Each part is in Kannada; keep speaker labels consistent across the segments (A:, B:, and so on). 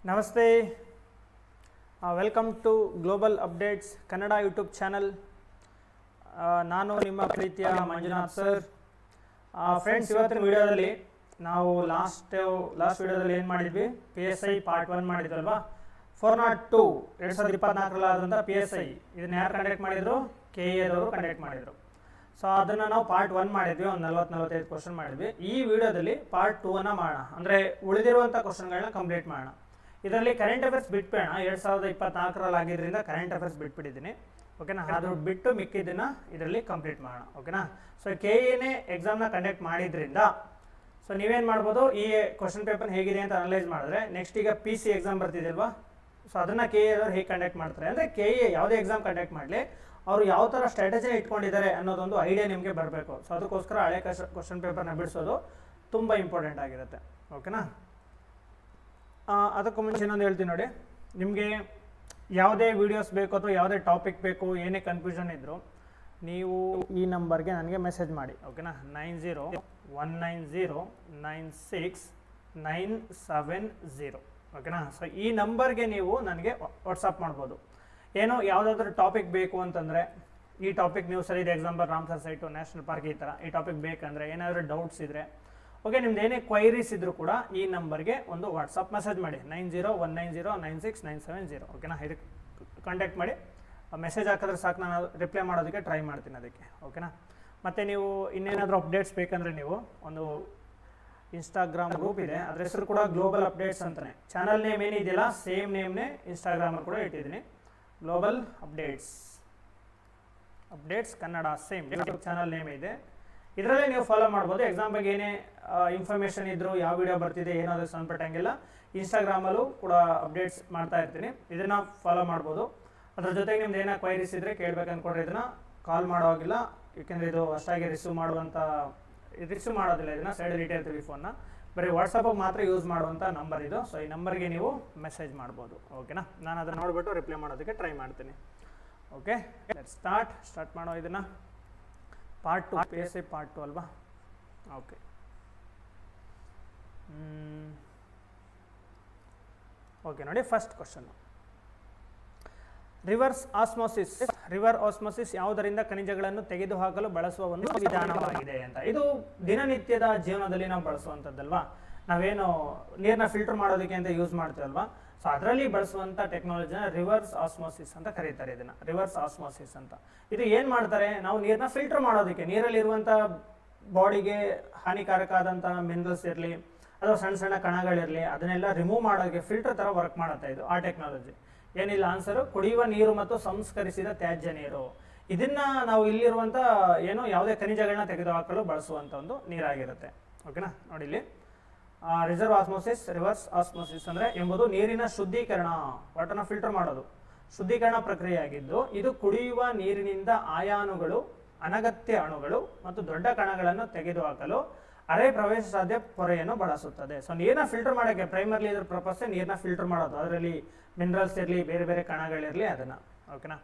A: ನಮಸ್ತೆ, welcome to global updates Kannada YouTube channel. ನಾನು ನಿಮ್ಮ ಪ್ರೀತಿಯ ಮಂಜುನಾಥ್ ಸರ್. ಫ್ರೆಂಡ್ಸ್, ಇವತ್ತಿನ ವಿಡಿಯೋದಲ್ಲಿ ನಾವು ಲಾಸ್ಟ್ ವಿಡಿಯೋದಲ್ಲಿ ಏನು ಮಾಡಿದ್ವಿ, PSI ಪಾರ್ಟ್ 1 ಮಾಡಿದ್ವಲ್ವಾ. 402 2024 ಆದಂಥ PSI ಇದನ್ನ ಯಾರು ಕಂಡಕ್ಟ್ ಮಾಡಿದ್ರು? KE ಅವರು ಕಂಡಕ್ಟ್ ಮಾಡಿದ್ರು. ಸೊ ಅದನ್ನು ನಾವು ಪಾರ್ಟ್ 1 ಮಾಡಿದ್ವಿ, ಒಂದು 40-45 ಕ್ವಶನ್ ಮಾಡಿದ್ವಿ. ಈ ವಿಡಿಯೋದಲ್ಲಿ ಪಾರ್ಟ್ 2 ಮಾಡೋಣ, ಅಂದರೆ ಉಳಿದಿರುವಂಥ ಕ್ವಶನ್ಗಳನ್ನ ಕಂಪ್ಲೀಟ್ ಮಾಡೋಣ. ಇದರಲ್ಲಿ ಕರೆಂಟ್ ಅಫೇರ್ಸ್ ಬಿಟ್ಬೇಡ, 2024 ಆಗಿದ್ದರಿಂದ ಕರೆಂಟ್ ಅಫೇರ್ಸ್ ಬಿಟ್ಬಿಟ್ಟಿದ್ದೀನಿ. ಓಕೆನಾ, ಅದು ಬಿಟ್ಟು ಮಿಕ್ಕಿದ್ದನ್ನು ಇದರಲ್ಲಿ ಕಂಪ್ಲೀಟ್ ಮಾಡೋಣ. ಓಕೆನಾ. ಸೊ KEನೇ ಎಕ್ಸಾಮ್ನ ಕಂಡಕ್ಟ್ ಮಾಡಿದ್ರಿಂದ ಸೊ ನೀವೇನು ಮಾಡ್ಬೋದು, ಈ ಕ್ವಶನ್ ಪೇಪರ್ ಹೇಗಿದೆ ಅಂತ ಅನಲೈಸ್ ಮಾಡಿದ್ರೆ ನೆಕ್ಸ್ಟ್ ಈಗ PC ಎಕ್ಸಾಮ್ ಬರ್ತಿದೆಯಲ್ವಾ, ಸೊ ಅದನ್ನು KE ಅವರು ಹೇಗೆ ಕಂಡಕ್ಟ್ ಮಾಡ್ತಾರೆ ಅಂದರೆ KE ಯಾವುದೇ ಎಕ್ಸಾಮ್ ಕಂಡಕ್ಟ್ ಮಾಡಲಿ ಅವರು ಯಾವ ಥರ ಸ್ಟ್ರಾಟಜಿನ ಇಟ್ಕೊಂಡಿದ್ದಾರೆ ಅನ್ನೋದೊಂದು ಐಡಿಯಾ ನಿಮಗೆ ಬರಬೇಕು. ಸೊ ಅದಕ್ಕೋಸ್ಕರ ಹಳೆ ಕ್ವಶನ್ ಪೇಪರ್ನ ಬಿಡಿಸೋದು ತುಂಬ ಇಂಪಾರ್ಟೆಂಟ್ ಆಗಿರುತ್ತೆ. ಓಕೆನಾ. ಅದಕ್ಕೂ ಮುಂಚೆ ಇನ್ನೊಂದು ಹೇಳ್ತೀನಿ ನೋಡಿ, ನಿಮಗೆ ಯಾವುದೇ ವೀಡಿಯೋಸ್ ಬೇಕು ಅಥವಾ ಯಾವುದೇ ಟಾಪಿಕ್ ಬೇಕು, ಏನೇ ಕನ್ಫ್ಯೂಷನ್ ಇದ್ದರೂ ನೀವು ಈ ನಂಬರ್ಗೆ ನನಗೆ ಮೆಸೇಜ್ ಮಾಡಿ. ಓಕೆನಾ, 9019096970. ಓಕೆನಾ. ಸೊ ಈ ನಂಬರ್ಗೆ ನೀವು ನನಗೆ ವಾಟ್ಸಪ್ ಮಾಡ್ಬೋದು. ಏನೋ ಯಾವುದಾದ್ರೂ ಟಾಪಿಕ್ ಬೇಕು ಅಂತಂದರೆ, ಈ ಟಾಪಿಕ್ ನೀವು ಸರಿ ಇದೆ, example Ramsar site, national park, ಈ ಥರ ಈ ಟಾಪಿಕ್ ಬೇಕಂದರೆ, ಏನಾದರೂ ಡೌಟ್ಸ್ ಇದ್ದರೆ, ಓಕೆ, ನಿಮ್ದು ಏನೇ ಕ್ವೈರೀಸ್ ಇದ್ದರೂ ಕೂಡ ಈ ನಂಬರ್ಗೆ ಒಂದು ವಾಟ್ಸಪ್ ಮೆಸೇಜ್ ಮಾಡಿ, 9019096970. ಓಕೆನಾ. ಇದಕ್ಕೆ ಕಾಂಟ್ಯಾಕ್ಟ್ ಮಾಡಿ ಮೆಸೇಜ್ ಹಾಕಿದ್ರೆ ಸಾಕು, ನಾನು ರಿಪ್ಲೈ ಮಾಡೋದಕ್ಕೆ ಟ್ರೈ ಮಾಡ್ತೀನಿ ಅದಕ್ಕೆ. ಓಕೆನಾ. ಮತ್ತು ನೀವು ಇನ್ನೇನಾದರೂ ಅಪ್ಡೇಟ್ಸ್ ಬೇಕಂದರೆ ನೀವು ಒಂದು ಇನ್ಸ್ಟಾಗ್ರಾಮ್ ಗ್ರೂಪ್ ಇದೆ, ಅದ್ರ ಹೆಸರು ಕೂಡ ಗ್ಲೋಬಲ್ ಅಪ್ಡೇಟ್ಸ್ ಅಂತಲೇ. ಚಾನಲ್ ನೇಮ್ ಏನಿದೆಯಲ್ಲ ಸೇಮ್ ನೇಮ್ನೇ ಇನ್ಸ್ಟಾಗ್ರಾಮಲ್ಲಿ ಕೂಡ ಇಟ್ಟಿದ್ದೀನಿ, global updates Kannada, same channel name ಇದೆ. ಇದರಲ್ಲೇ ನೀವು ಫಾಲೋ ಮಾಡ್ಬೋದು. ಎಕ್ಸಾಮ್ ಬಗ್ಗೆ ಏನೇ ಇನ್ಫಾರ್ಮೇಷನ್ ಇದ್ದರೂ, ಯಾವ ವಿಡಿಯೋ ಬರ್ತಿದೆ ಏನೋ ಅದಕ್ಕೆ ಸಂಬಂಧಪಟ್ಟಂಗೆಲ್ಲ ಇನ್ಸ್ಟಾಗ್ರಾಮಲ್ಲೂ ಕೂಡ ಅಪ್ಡೇಟ್ಸ್ ಮಾಡ್ತಾ ಇರ್ತೀನಿ, ಇದನ್ನು ಫಾಲೋ ಮಾಡ್ಬೋದು. ಅದ್ರ ಜೊತೆಗೆ ನಿಮ್ದು ಏನೋ ಕ್ವೈರೀಸ್ ಇದ್ದರೆ ಕೇಳಬೇಕು ಅಂದ್ಕೊಂಡ್ರೆ ಇದನ್ನು ಕಾಲ್ ಮಾಡೋವಾಗಿಲ್ಲ, ಏಕೆಂದರೆ ಇದು ಅಷ್ಟಾಗಿ ರಿಸೀವ್ ಮಾಡೋದಿಲ್ಲ, ಇದನ್ನು ಸೈಡಲ್ಲಿ ಇಟ್ಟಿರ್ತೀವಿ ಫೋನ್ನ, ಬರೀ ವಾಟ್ಸಪ್ಪಿಗೆ ಮಾತ್ರ ಯೂಸ್ ಮಾಡುವಂಥ ನಂಬರ್ ಇದು. ಸೊ ಈ ನಂಬರ್ಗೆ ನೀವು ಮೆಸೇಜ್ ಮಾಡ್ಬೋದು. ಓಕೆನಾ. ನಾನು ಅದನ್ನು ನೋಡಿಬಿಟ್ಟು ರಿಪ್ಲೈ ಮಾಡೋದಕ್ಕೆ ಟ್ರೈ ಮಾಡ್ತೀನಿ. ಓಕೆ, ಸ್ಟಾರ್ಟ್ ಮಾಡೋ ಇದನ್ನು. ಪಾರ್ಟ್ 2 PSI ಪಾರ್ಟ್ 2 ಅಲ್ವಾ. ಓಕೆ, ನೋಡಿ, ಫಸ್ಟ್ ಕ್ವಶನ್ನು, ರಿವರ್ ಆಸ್ಮೋಸಿಸ್ ಯಾವುದರಿಂದ ಖನಿಜಗಳನ್ನು ತೆಗೆದುಹಾಕಲು ಬಳಸುವ ಒಂದು ವಿಧಾನವಾಗಿದೆ ಅಂತ. ಇದು ದಿನನಿತ್ಯದ ಜೀವನದಲ್ಲಿ ನಾವು ಬಳಸುವಂಥದ್ದಲ್ವಾ. ನಾವೇನು ನೀರನ್ನ ಫಿಲ್ಟರ್ ಮಾಡೋದಕ್ಕೆ ಅಂತ ಯೂಸ್ ಮಾಡ್ತೀವಲ್ವಾ, ಸೊ ಅದರಲ್ಲಿ ಬಳಸುವಂಥ ಟೆಕ್ನಾಲಜಿನ ರಿವರ್ಸ್ ಆಸ್ಮೋಸಿಸ್ ಅಂತ ಕರೀತಾರೆ. ಇದನ್ನು ರಿವರ್ಸ್ ಆಸ್ಮೋಸಿಸ್ ಅಂತ. ಇದು ಏನು ಮಾಡ್ತಾರೆ, ನಾವು ನೀರನ್ನ ಫಿಲ್ಟರ್ ಮಾಡೋದಕ್ಕೆ, ನೀರಲ್ಲಿರುವಂಥ ಬಾಡಿಗೆ ಹಾನಿಕಾರಕ ಆದಂಥ ಮಿನರಲ್ಸ್ ಇರಲಿ ಅಥವಾ ಸಣ್ಣ ಸಣ್ಣ ಕಣಗಳಿರಲಿ, ಅದನ್ನೆಲ್ಲ ರಿಮೂವ್ ಮಾಡೋದಕ್ಕೆ ಫಿಲ್ಟರ್ ಥರ ವರ್ಕ್ ಮಾಡುತ್ತೆ ಇದು, ಆ ಟೆಕ್ನಾಲಜಿ. ಏನಿಲ್ಲ ಆನ್ಸರು, ಕುಡಿಯುವ ನೀರು ಮತ್ತು ಸಂಸ್ಕರಿಸಿದ ತ್ಯಾಜ್ಯ ನೀರು. ಇದನ್ನ ನಾವು ಇಲ್ಲಿರುವಂಥ ಯಾವುದೇ ಖನಿಜಗಳನ್ನ ತೆಗೆದುಹಾಕಲು ಬಳಸುವಂಥ ಒಂದು ನೀರಾಗಿರುತ್ತೆ. ಓಕೆನಾ. ನೋಡಿ ಇಲ್ಲಿ, ರಿವರ್ಸ್ ಆಸ್ಮೋಸಿಸ್ ಅಂದರೆ ಎಂಬುದು ನೀರಿನ ಶುದ್ಧೀಕರಣ, ವಾಟರ್ನ ಫಿಲ್ಟರ್ ಮಾಡೋದು, ಶುದ್ಧೀಕರಣ ಪ್ರಕ್ರಿಯೆಯಾಗಿದ್ದು, ಇದು ಕುಡಿಯುವ ನೀರಿನಿಂದ ಆಯಾನುಗಳು, ಅನಗತ್ಯ ಅಣುಗಳು ಮತ್ತು ದೊಡ್ಡ ಕಣಗಳನ್ನು ತೆಗೆದುಹಾಕಲು ಅರೆ ಪ್ರವೇಶ ಸಾಧ್ಯ ಪೊರೆಯನ್ನು ಬಳಸುತ್ತದೆ. ಸೊ ನೀರನ್ನ ಫಿಲ್ಟರ್ ಮಾಡೋಕ್ಕೆ ಪ್ರೈಮರ್ಲಿ ಇದ್ರ ಪರ್ಪಸ್ ನೀರನ್ನ ಫಿಲ್ಟರ್ ಮಾಡೋದು, ಅದರಲ್ಲಿ ಮಿನರಲ್ಸ್ ಇರಲಿ, ಬೇರೆ ಬೇರೆ ಕಣಗಳಿರಲಿ ಅದನ್ನು. ಓಕೆನಾ.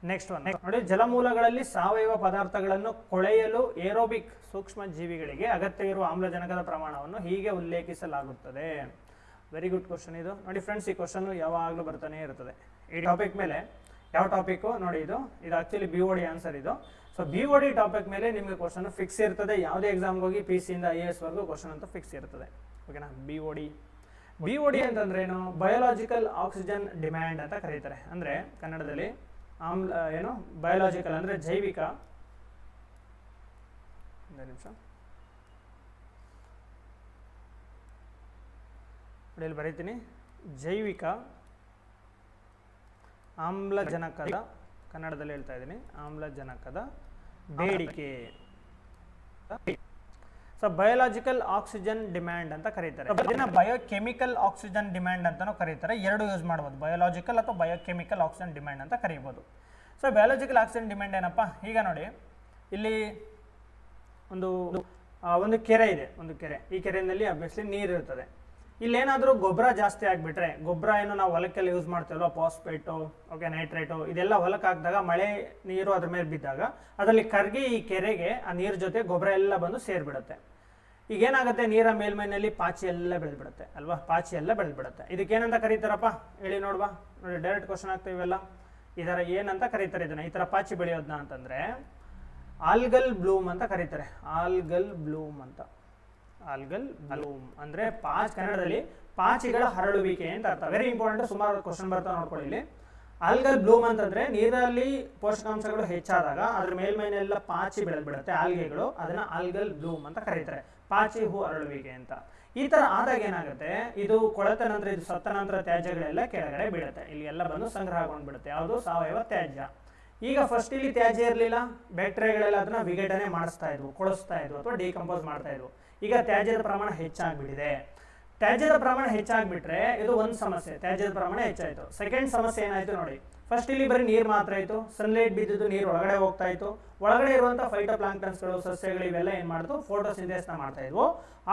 A: ನೆಕ್ಸ್ಟ್ ಒನ್ ನೋಡಿ, ಜಲಮೂಲಗಳಲ್ಲಿ ಸಾವಯವ ಪದಾರ್ಥಗಳನ್ನು ಕೊಳೆಯಲು ಏರೋಬಿಕ್ ಸೂಕ್ಷ್ಮ ಜೀವಿಗಳಿಗೆ ಅಗತ್ಯವಿರುವ ಆಮ್ಲಜನಕದ ಪ್ರಮಾಣವನ್ನು ಹೀಗೆ ಉಲ್ಲೇಖಿಸಲಾಗುತ್ತದೆ. ವೆರಿ ಗುಡ್ ಕ್ವಶನ್ ಇದು. ನೋಡಿ ಫ್ರೆಂಡ್ಸ್, ಈ ಕ್ವಶನ್ ಯಾವಾಗಲೂ ಬರ್ತಾನೆ ಇರ್ತದೆ. ಈ ಟಾಪಿಕ್ ಮೇಲೆ ಯಾವ ಟಾಪಿಕ್ಕು ನೋಡಿ, ಇದು ಆಕ್ಚುಲಿ BOD ಆನ್ಸರ್ ಇದು. ಸೊ BOD ಟಾಪಿಕ್ ಮೇಲೆ ನಿಮಗೆ ಕ್ವಶನ್ ಫಿಕ್ಸ್ ಇರ್ತದೆ. ಯಾವುದೇ ಎಕ್ಸಾಮ್ಗೆ ಹೋಗಿ PC ಇಂದ IAS ವರೆಗೂ ಕ್ವಶನ್ ಅಂತ ಫಿಕ್ಸ್ ಇರ್ತದೆ. ಓಕೆನಾ. BOD ಅಂತಂದ್ರೆ ಏನು, ಬಯೋಲಾಜಿಕಲ್ ಆಕ್ಸಿಜನ್ ಡಿಮ್ಯಾಂಡ್ ಅಂತ ಕರೀತಾರೆ. ಅಂದರೆ ಕನ್ನಡದಲ್ಲಿ ಬಯೋಲಾಜಿಕಲ್ ಅಂದರೆ ಜೈವಿಕ, ಇಲ್ಲಿ ಬರೀತೀನಿ, ಜೈವಿಕ ಆಮ್ಲಜನಕದ, ಕನ್ನಡದಲ್ಲಿ ಹೇಳ್ತಾ ಇದ್ದೀನಿ, ಆಮ್ಲಜನಕದ ಬೇಡಿಕೆ. ಸೊ ಬಯೋಲಾಜಿಕಲ್ ಆಕ್ಸಿಜನ್ ಡಿಮ್ಯಾಂಡ್ ಅಂತ ಕರೀತಾರೆ. ಇದನ್ನ ಬಯೋಕೆಮಿಕಲ್ ಆಕ್ಸಿಜನ್ ಡಿಮ್ಯಾಂಡ್ ಅಂತಲೂ ಕರೀತಾರೆ. ಎರಡು ಯೂಸ್ ಮಾಡ್ಬೋದು, ಬಯೋಲಾಜಿಕಲ್ ಅಥವಾ ಬಯೋಕೆಮಿಕಲ್ ಆಕ್ಸಿಜನ್ ಡಿಮ್ಯಾಂಡ್ ಅಂತ ಕರೀಬೋದು. ಸೊ ಬಯೋಲಾಜಿಕಲ್ ಆಕ್ಸಿಜನ್ ಡಿಮ್ಯಾಂಡ್ ಏನಪ್ಪ, ಈಗ ನೋಡಿ ಇಲ್ಲಿ ಒಂದು ಕೆರೆ ಇದೆ, ಈ ಕೆರೆಯಲ್ಲಿ ಅಬ್ವಿಯಸ್ಲಿ ನೀರು ಇರ್ತದೆ. ಇಲ್ಲೇನಾದರೂ ಗೊಬ್ಬರ ಜಾಸ್ತಿ ಆಗಿಬಿಟ್ರೆ, ಗೊಬ್ಬರ ಏನು ನಾವು ಹೊಲಕ್ಕೆಲ್ಲ ಯೂಸ್ ಮಾಡ್ತೀವಲ್ವ, ಫಾಸ್ಫೇಟು, ಓಕೆ, ನೈಟ್ರೇಟು, ಇದೆಲ್ಲ ಹೊಲಕ್ಕೆ ಹಾಕಿದಾಗ ಮಳೆ ನೀರು ಅದ್ರ ಮೇಲೆ ಬಿದ್ದಾಗ ಅದರಲ್ಲಿ ಕರಗಿ ಈ ಕೆರೆಗೆ ಆ ನೀರು ಜೊತೆ ಗೊಬ್ಬರ ಎಲ್ಲ ಬಂದು ಸೇರಿಬಿಡುತ್ತೆ. ಈಗ ಏನಾಗುತ್ತೆ, ನೀರ ಮೇಲ್ಮೈನಲ್ಲಿ ಪಾಚಿ ಎಲ್ಲ ಬೆಳೆದ್ಬಿಡುತ್ತೆ ಅಲ್ವಾ, ಪಾಚಿ ಎಲ್ಲ ಬೆಳೆದ್ಬಿಡುತ್ತೆ. ಇದಕ್ಕೆ ಏನಂತ ಕರೀತಾರಪ್ಪ ಹೇಳಿ ನೋಡ್ವಾ, ನೋಡಿ ಡೈರೆಕ್ಟ್ ಕ್ವಶನ್ ಆಗ್ತವೆ ಇವೆಲ್ಲ. ಇದರ ಏನಂತ ಕರೀತಾರೆ ಇದನ್ನ, ಈ ತರ ಪಾಚಿ ಬೆಳೆಯೋದನ್ನ ಅಂತಂದ್ರೆ ಆಲ್ಗಲ್ ಬ್ಲೂಮ್ ಅಂತ ಕರೀತಾರೆ. ಆಲ್ಗಲ್ ಬ್ಲೂಮ್ ಅಂತ, ಆಲ್ಗಲ್ ಬ್ಲೂಮ್ ಅಂದ್ರೆ ಕನ್ನಡದಲ್ಲಿ ಪಾಚಿಗಳ ಹರಡುವಿಕೆ ಅಂತ ಅರ್ಥ. ವೆರಿ ಇಂಪಾರ್ಟೆಂಟ್, ಸುಮಾರು ಕ್ವಶನ್ ಬರ್ತಾ ನೋಡ್ಕೊಳ್ಳಿ ಇಲ್ಲಿ. ಆಲ್ಗಲ್ ಬ್ಲೂಮ್ ಅಂತಂದ್ರೆ ನೀರಲ್ಲಿ ಪೋಷಕಾಂಶಗಳು ಹೆಚ್ಚಾದಾಗ ಅದ್ರ ಮೇಲ್ಮೈನೆಲ್ಲ ಪಾಚಿ ಬೆಳೆದ್ಬಿಡುತ್ತೆ ಆಲ್ಗೆಗಳು, ಅದನ್ನ ಆಲ್ಗಲ್ ಬ್ಲೂಮ್ ಅಂತ ಕರೀತಾರೆ, ಪಾಚಿ ಹೂ ಅರಳುವಿಕೆ ಅಂತ. ಈ ತರ ಆದಾಗ ಏನಾಗುತ್ತೆ, ಇದು ಕೊಳೆತ ನಂತರ, ಇದು ಸತ್ತ ನಂತರ ತ್ಯಾಜ್ಯಗಳೆಲ್ಲ ಕೆಳಗಡೆ ಬೀಳುತ್ತೆ, ಇಲ್ಲಿ ಎಲ್ಲ ಬಂದು ಸಂಗ್ರಹಗೊಂಡ್ಬಿಡುತ್ತೆ. ಯಾವುದು, ಸಾವಯವ ತ್ಯಾಜ್ಯ. ಈಗ ಫಸ್ಟ್ ಇಲ್ಲಿ ತ್ಯಾಜ್ಯ ಇರಲಿಲ್ಲ, ಬ್ಯಾಕ್ಟೀರಿಯಾಗಳೆಲ್ಲ ಅದನ್ನ ವಿಘಟನೆ ಮಾಡಿಸ್ತಾ ಇದ್ವು, ಕೊಳಿಸ್ತಾ ಇದ್ವು ಅಥವಾ ಡಿಕಂಪೋಸ್ ಮಾಡ್ತಾ ಇದ್ವು. ಈಗ ತ್ಯಾಜ್ಯದ ಪ್ರಮಾಣ ಹೆಚ್ಚಾಗ್ಬಿಟ್ಟಿದೆ. ತ್ಯಾಜ್ಯದ ಪ್ರಮಾಣ ಹೆಚ್ಚಾಗ್ಬಿಟ್ರೆ ಇದು ಒಂದು ಸಮಸ್ಯೆ, ತ್ಯಾಜ್ಯದ ಪ್ರಮಾಣ ಹೆಚ್ಚಾಯ್ತು. ಸೆಕೆಂಡ್ ಸಮಸ್ಯೆ ಏನಾಯ್ತು ನೋಡಿ, ಫಸ್ಟ್ ಇಲ್ಲಿ ಬರೀ ನೀರು ಮಾತ್ರ ಇತ್ತು, ಸನ್ಲೈಟ್ ಬಿದ್ದಿದ್ದು ನೀರು ಒಳಗಡೆ ಹೋಗ್ತಾ ಇತ್ತು, ಒಳಗಡೆ ಇರುವಂತಹ ಫೈಟೋಪ್ಲಾಂಕ್ಟನ್ಸ್ಗಳು, ಸಸ್ಯಗಳು ಇವೆಲ್ಲ ಏನ್ ಮಾಡ್ತು, ಫೋಟೋಸಿಂಥೆಸಿಸ್ ಮಾಡ್ತಾ ಇದ್ವು,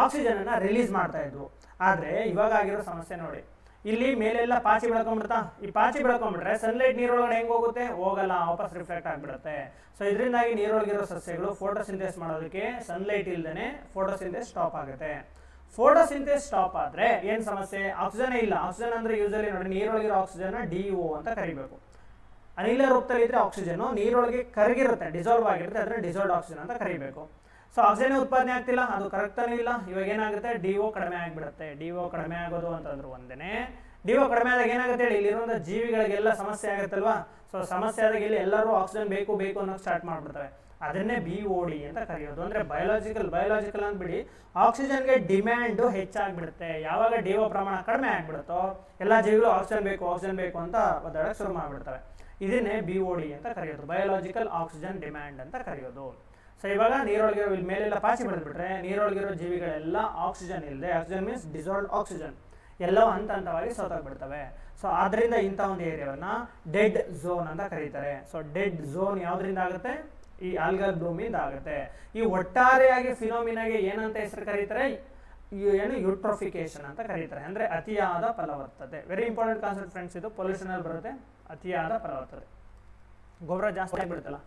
A: ಆಕ್ಸಿಜನ್ ಅನ್ನ ರಿಲೀಸ್ ಮಾಡ್ತಾ ಇದ್ವು. ಆದ್ರೆ ಇವಾಗ ಆಗಿರೋ ಸಮಸ್ಯೆ ನೋಡಿ, ಇಲ್ಲಿ ಮೇಲೆಲ್ಲ ಪಾಚಿ ಬೆಳ್ಕೊಂಡ್ಬಿಡ್ತಾ, ಈ ಪಾಚಿ ಬೆಳ್ಕೊಂಡ್ಬಿಟ್ರೆ ಸನ್ಲೈಟ್ ನೀರೊಳಗಡೆ ಹೆಂಗ್ ಹೋಗುತ್ತೆ, ಹೋಗಲ್ಲ, ವಾಪಸ್ ರಿಫ್ಲೆಕ್ಟ್ ಆಗ್ಬಿಡುತ್ತೆ. ಸೊ ಇದರಿಂದಾಗಿ ನೀರೊಳಗಿರೋ ಸಸ್ಯಗಳು ಫೋಟೋಸಿಂಥೆಸಿಸ್ ಮಾಡೋದಕ್ಕೆ ಸನ್ಲೈಟ್ ಇಲ್ದೇನೆ ಫೋಟೋಸಿಂಥೆಸಿಸ್ ಸ್ಟಾಪ್ ಆಗುತ್ತೆ. ಫೋಟೋಸಿಂಥೆಸಿಸ್ ಸ್ಟಾಪ್ ಆದ್ರೆ ಏನ್ ಸಮಸ್ಯೆ, ಆಕ್ಸಿಜನ್ ಇಲ್ಲ. ಆಕ್ಸಿಜನ್ ಅಂದ್ರೆ ಯೂಸಲಿ ನೋಡಿ, ನೀರೊಳಗಿರೋ ಆಕ್ಸಿಜನ್ DO ಅಂತ ಕರಿಬೇಕು. ಅನಿಲ ರೂಪದಲ್ಲಿ ಇದ್ರೆ ಆಕ್ಸಿಜನ್ ನೀರೊಳಗೆ ಕರಗಿರುತ್ತೆ, ಡಿಸಾಲ್ವ್ ಆಗಿರುತ್ತೆ, ಅದನ್ನ ಡಿಸಾಲ್ವ್ಡ್ ಆಕ್ಸಿಜನ್ ಅಂತ ಕರಿಬೇಕು. ಸೊ ಆಕ್ಸಿಜನ್ ಉತ್ಪಾದನೆ ಆಗ್ತಿಲ್ಲ, ಅದು ಕರೆಕ್ಟ್ ಇಲ್ಲ. ಇವಾಗ ಏನಾಗುತ್ತೆ, DO ಕಡಿಮೆ ಆಗ್ಬಿಡುತ್ತೆ. DO ಕಡಿಮೆ ಆಗೋದು ಅಂತಂದ್ರೆ ಒಂದೇನೆ, DO ಕಡಿಮೆ ಆದಾಗ ಏನಾಗುತ್ತೆ ಹೇಳಿ, ಇಲ್ಲಿರುವಂತಹ ಜೀವಿಗಳಿಗೆಲ್ಲ ಸಮಸ್ಯೆ ಆಗುತ್ತಲ್ವಾ. ಸೊ ಸಮಸ್ಯೆ ಆದಾಗ ಇಲ್ಲಿ ಎಲ್ಲರೂ ಆಕ್ಸಿಜನ್ ಬೇಕು ಬೇಕು ಅನ್ನೋಕೆ ಸ್ಟಾರ್ಟ್ ಮಾಡ್ಬಿಡ್ತವೆ. ಅದನ್ನೇ BOD ಅಂತ ಕರೆಯೋದು. ಅಂದ್ರೆ ಬಯೋಲಾಜಿಕಲ್ ಅಂದ್ಬಿಡಿ, ಆಕ್ಸಿಜನ್ಗೆ ಡಿಮ್ಯಾಂಡ್ ಹೆಚ್ಚಾಗ್ಬಿಡುತ್ತೆ. ಯಾವಾಗ DO ಪ್ರಮಾಣ ಕಡಿಮೆ ಆಗ್ಬಿಡುತ್ತೋ ಎಲ್ಲಾ ಜೀವಿಗಳು ಆಕ್ಸಿಜನ್ ಬೇಕು ಅಂತ ಒದ್ದಾಡಕ್ಕೆ ಶುರು ಮಾಡ್ಬಿಡ್ತವೆ. ಇದನ್ನೇ BOD ಅಂತ ಕರೆಯೋದು, ಬಯೋಲಾಜಿಕಲ್ ಆಕ್ಸಿಜನ್ ಡಿಮ್ಯಾಂಡ್ ಅಂತ ಕರೆಯೋದು. ಸೊ ಇವಾಗ ನೀರೊಳಗಿರೋ ಇಲ್ಲಿ ಮೇಲೆಲ್ಲ ಪಾಚಿ ಬೆಳೆದ್ಬಿಟ್ರೆ ನೀರೊಳಗಿರೋ ಜೀವಿಗಳೆಲ್ಲ ಆಕ್ಸಿಜನ್ ಇಲ್ಲದೆ, ಆಕ್ಸಿಜನ್ ಮೀನ್ಸ್ ಡಿಸಾಲ್ವ್ಡ್ ಆಕ್ಸಿಜನ್, ಎಲ್ಲವೂ ಹಂತವಾಗಿ ಸೋತಾಗ್ಬಿಡ್ತವೆ. ಸೊ ಆದ್ರಿಂದ ಇಂಥ ಒಂದು ಏರಿಯಾವನ್ನ ಡೆಡ್ ಝೋನ್ ಅಂತ ಕರೀತಾರೆ. ಸೊ ಡೆಡ್ ಝೋನ್ ಯಾವ್ದ್ರಿಂದ ಆಗುತ್ತೆ, ಈ ಆಲ್ಗಲ್ ಬ್ಲೂಮಿಂದ ಆಗುತ್ತೆ. ಈ ಒಟ್ಟಾರೆಯಾಗಿ ಫಿನೋಮಿನಾಗೆ ಏನಂತ ಹೆಸರು ಕರೀತಾರೆ, ಏನು ಯೂಟ್ರೋಫಿಕೇಶನ್ ಅಂತ ಕರೀತಾರೆ. ಅಂದ್ರೆ ಅತಿಯಾದ ಫಲವತ್ತತೆ. ವೆರಿ ಇಂಪಾರ್ಟೆಂಟ್ ಕಾನ್ಸೆಪ್ಟ್ ಫ್ರೆಂಡ್ಸ್, ಇದು ಪೊಲ್ಯೂಷನ್ ಅಲ್ಲಿ ಬರುತ್ತೆ. ಅತಿಯಾದ ಫಲವತ್ತತೆ, ಗೊಬ್ಬರ ಜಾಸ್ತಿ ಆಗಿಬಿಡುತ್ತಲ್ಲ.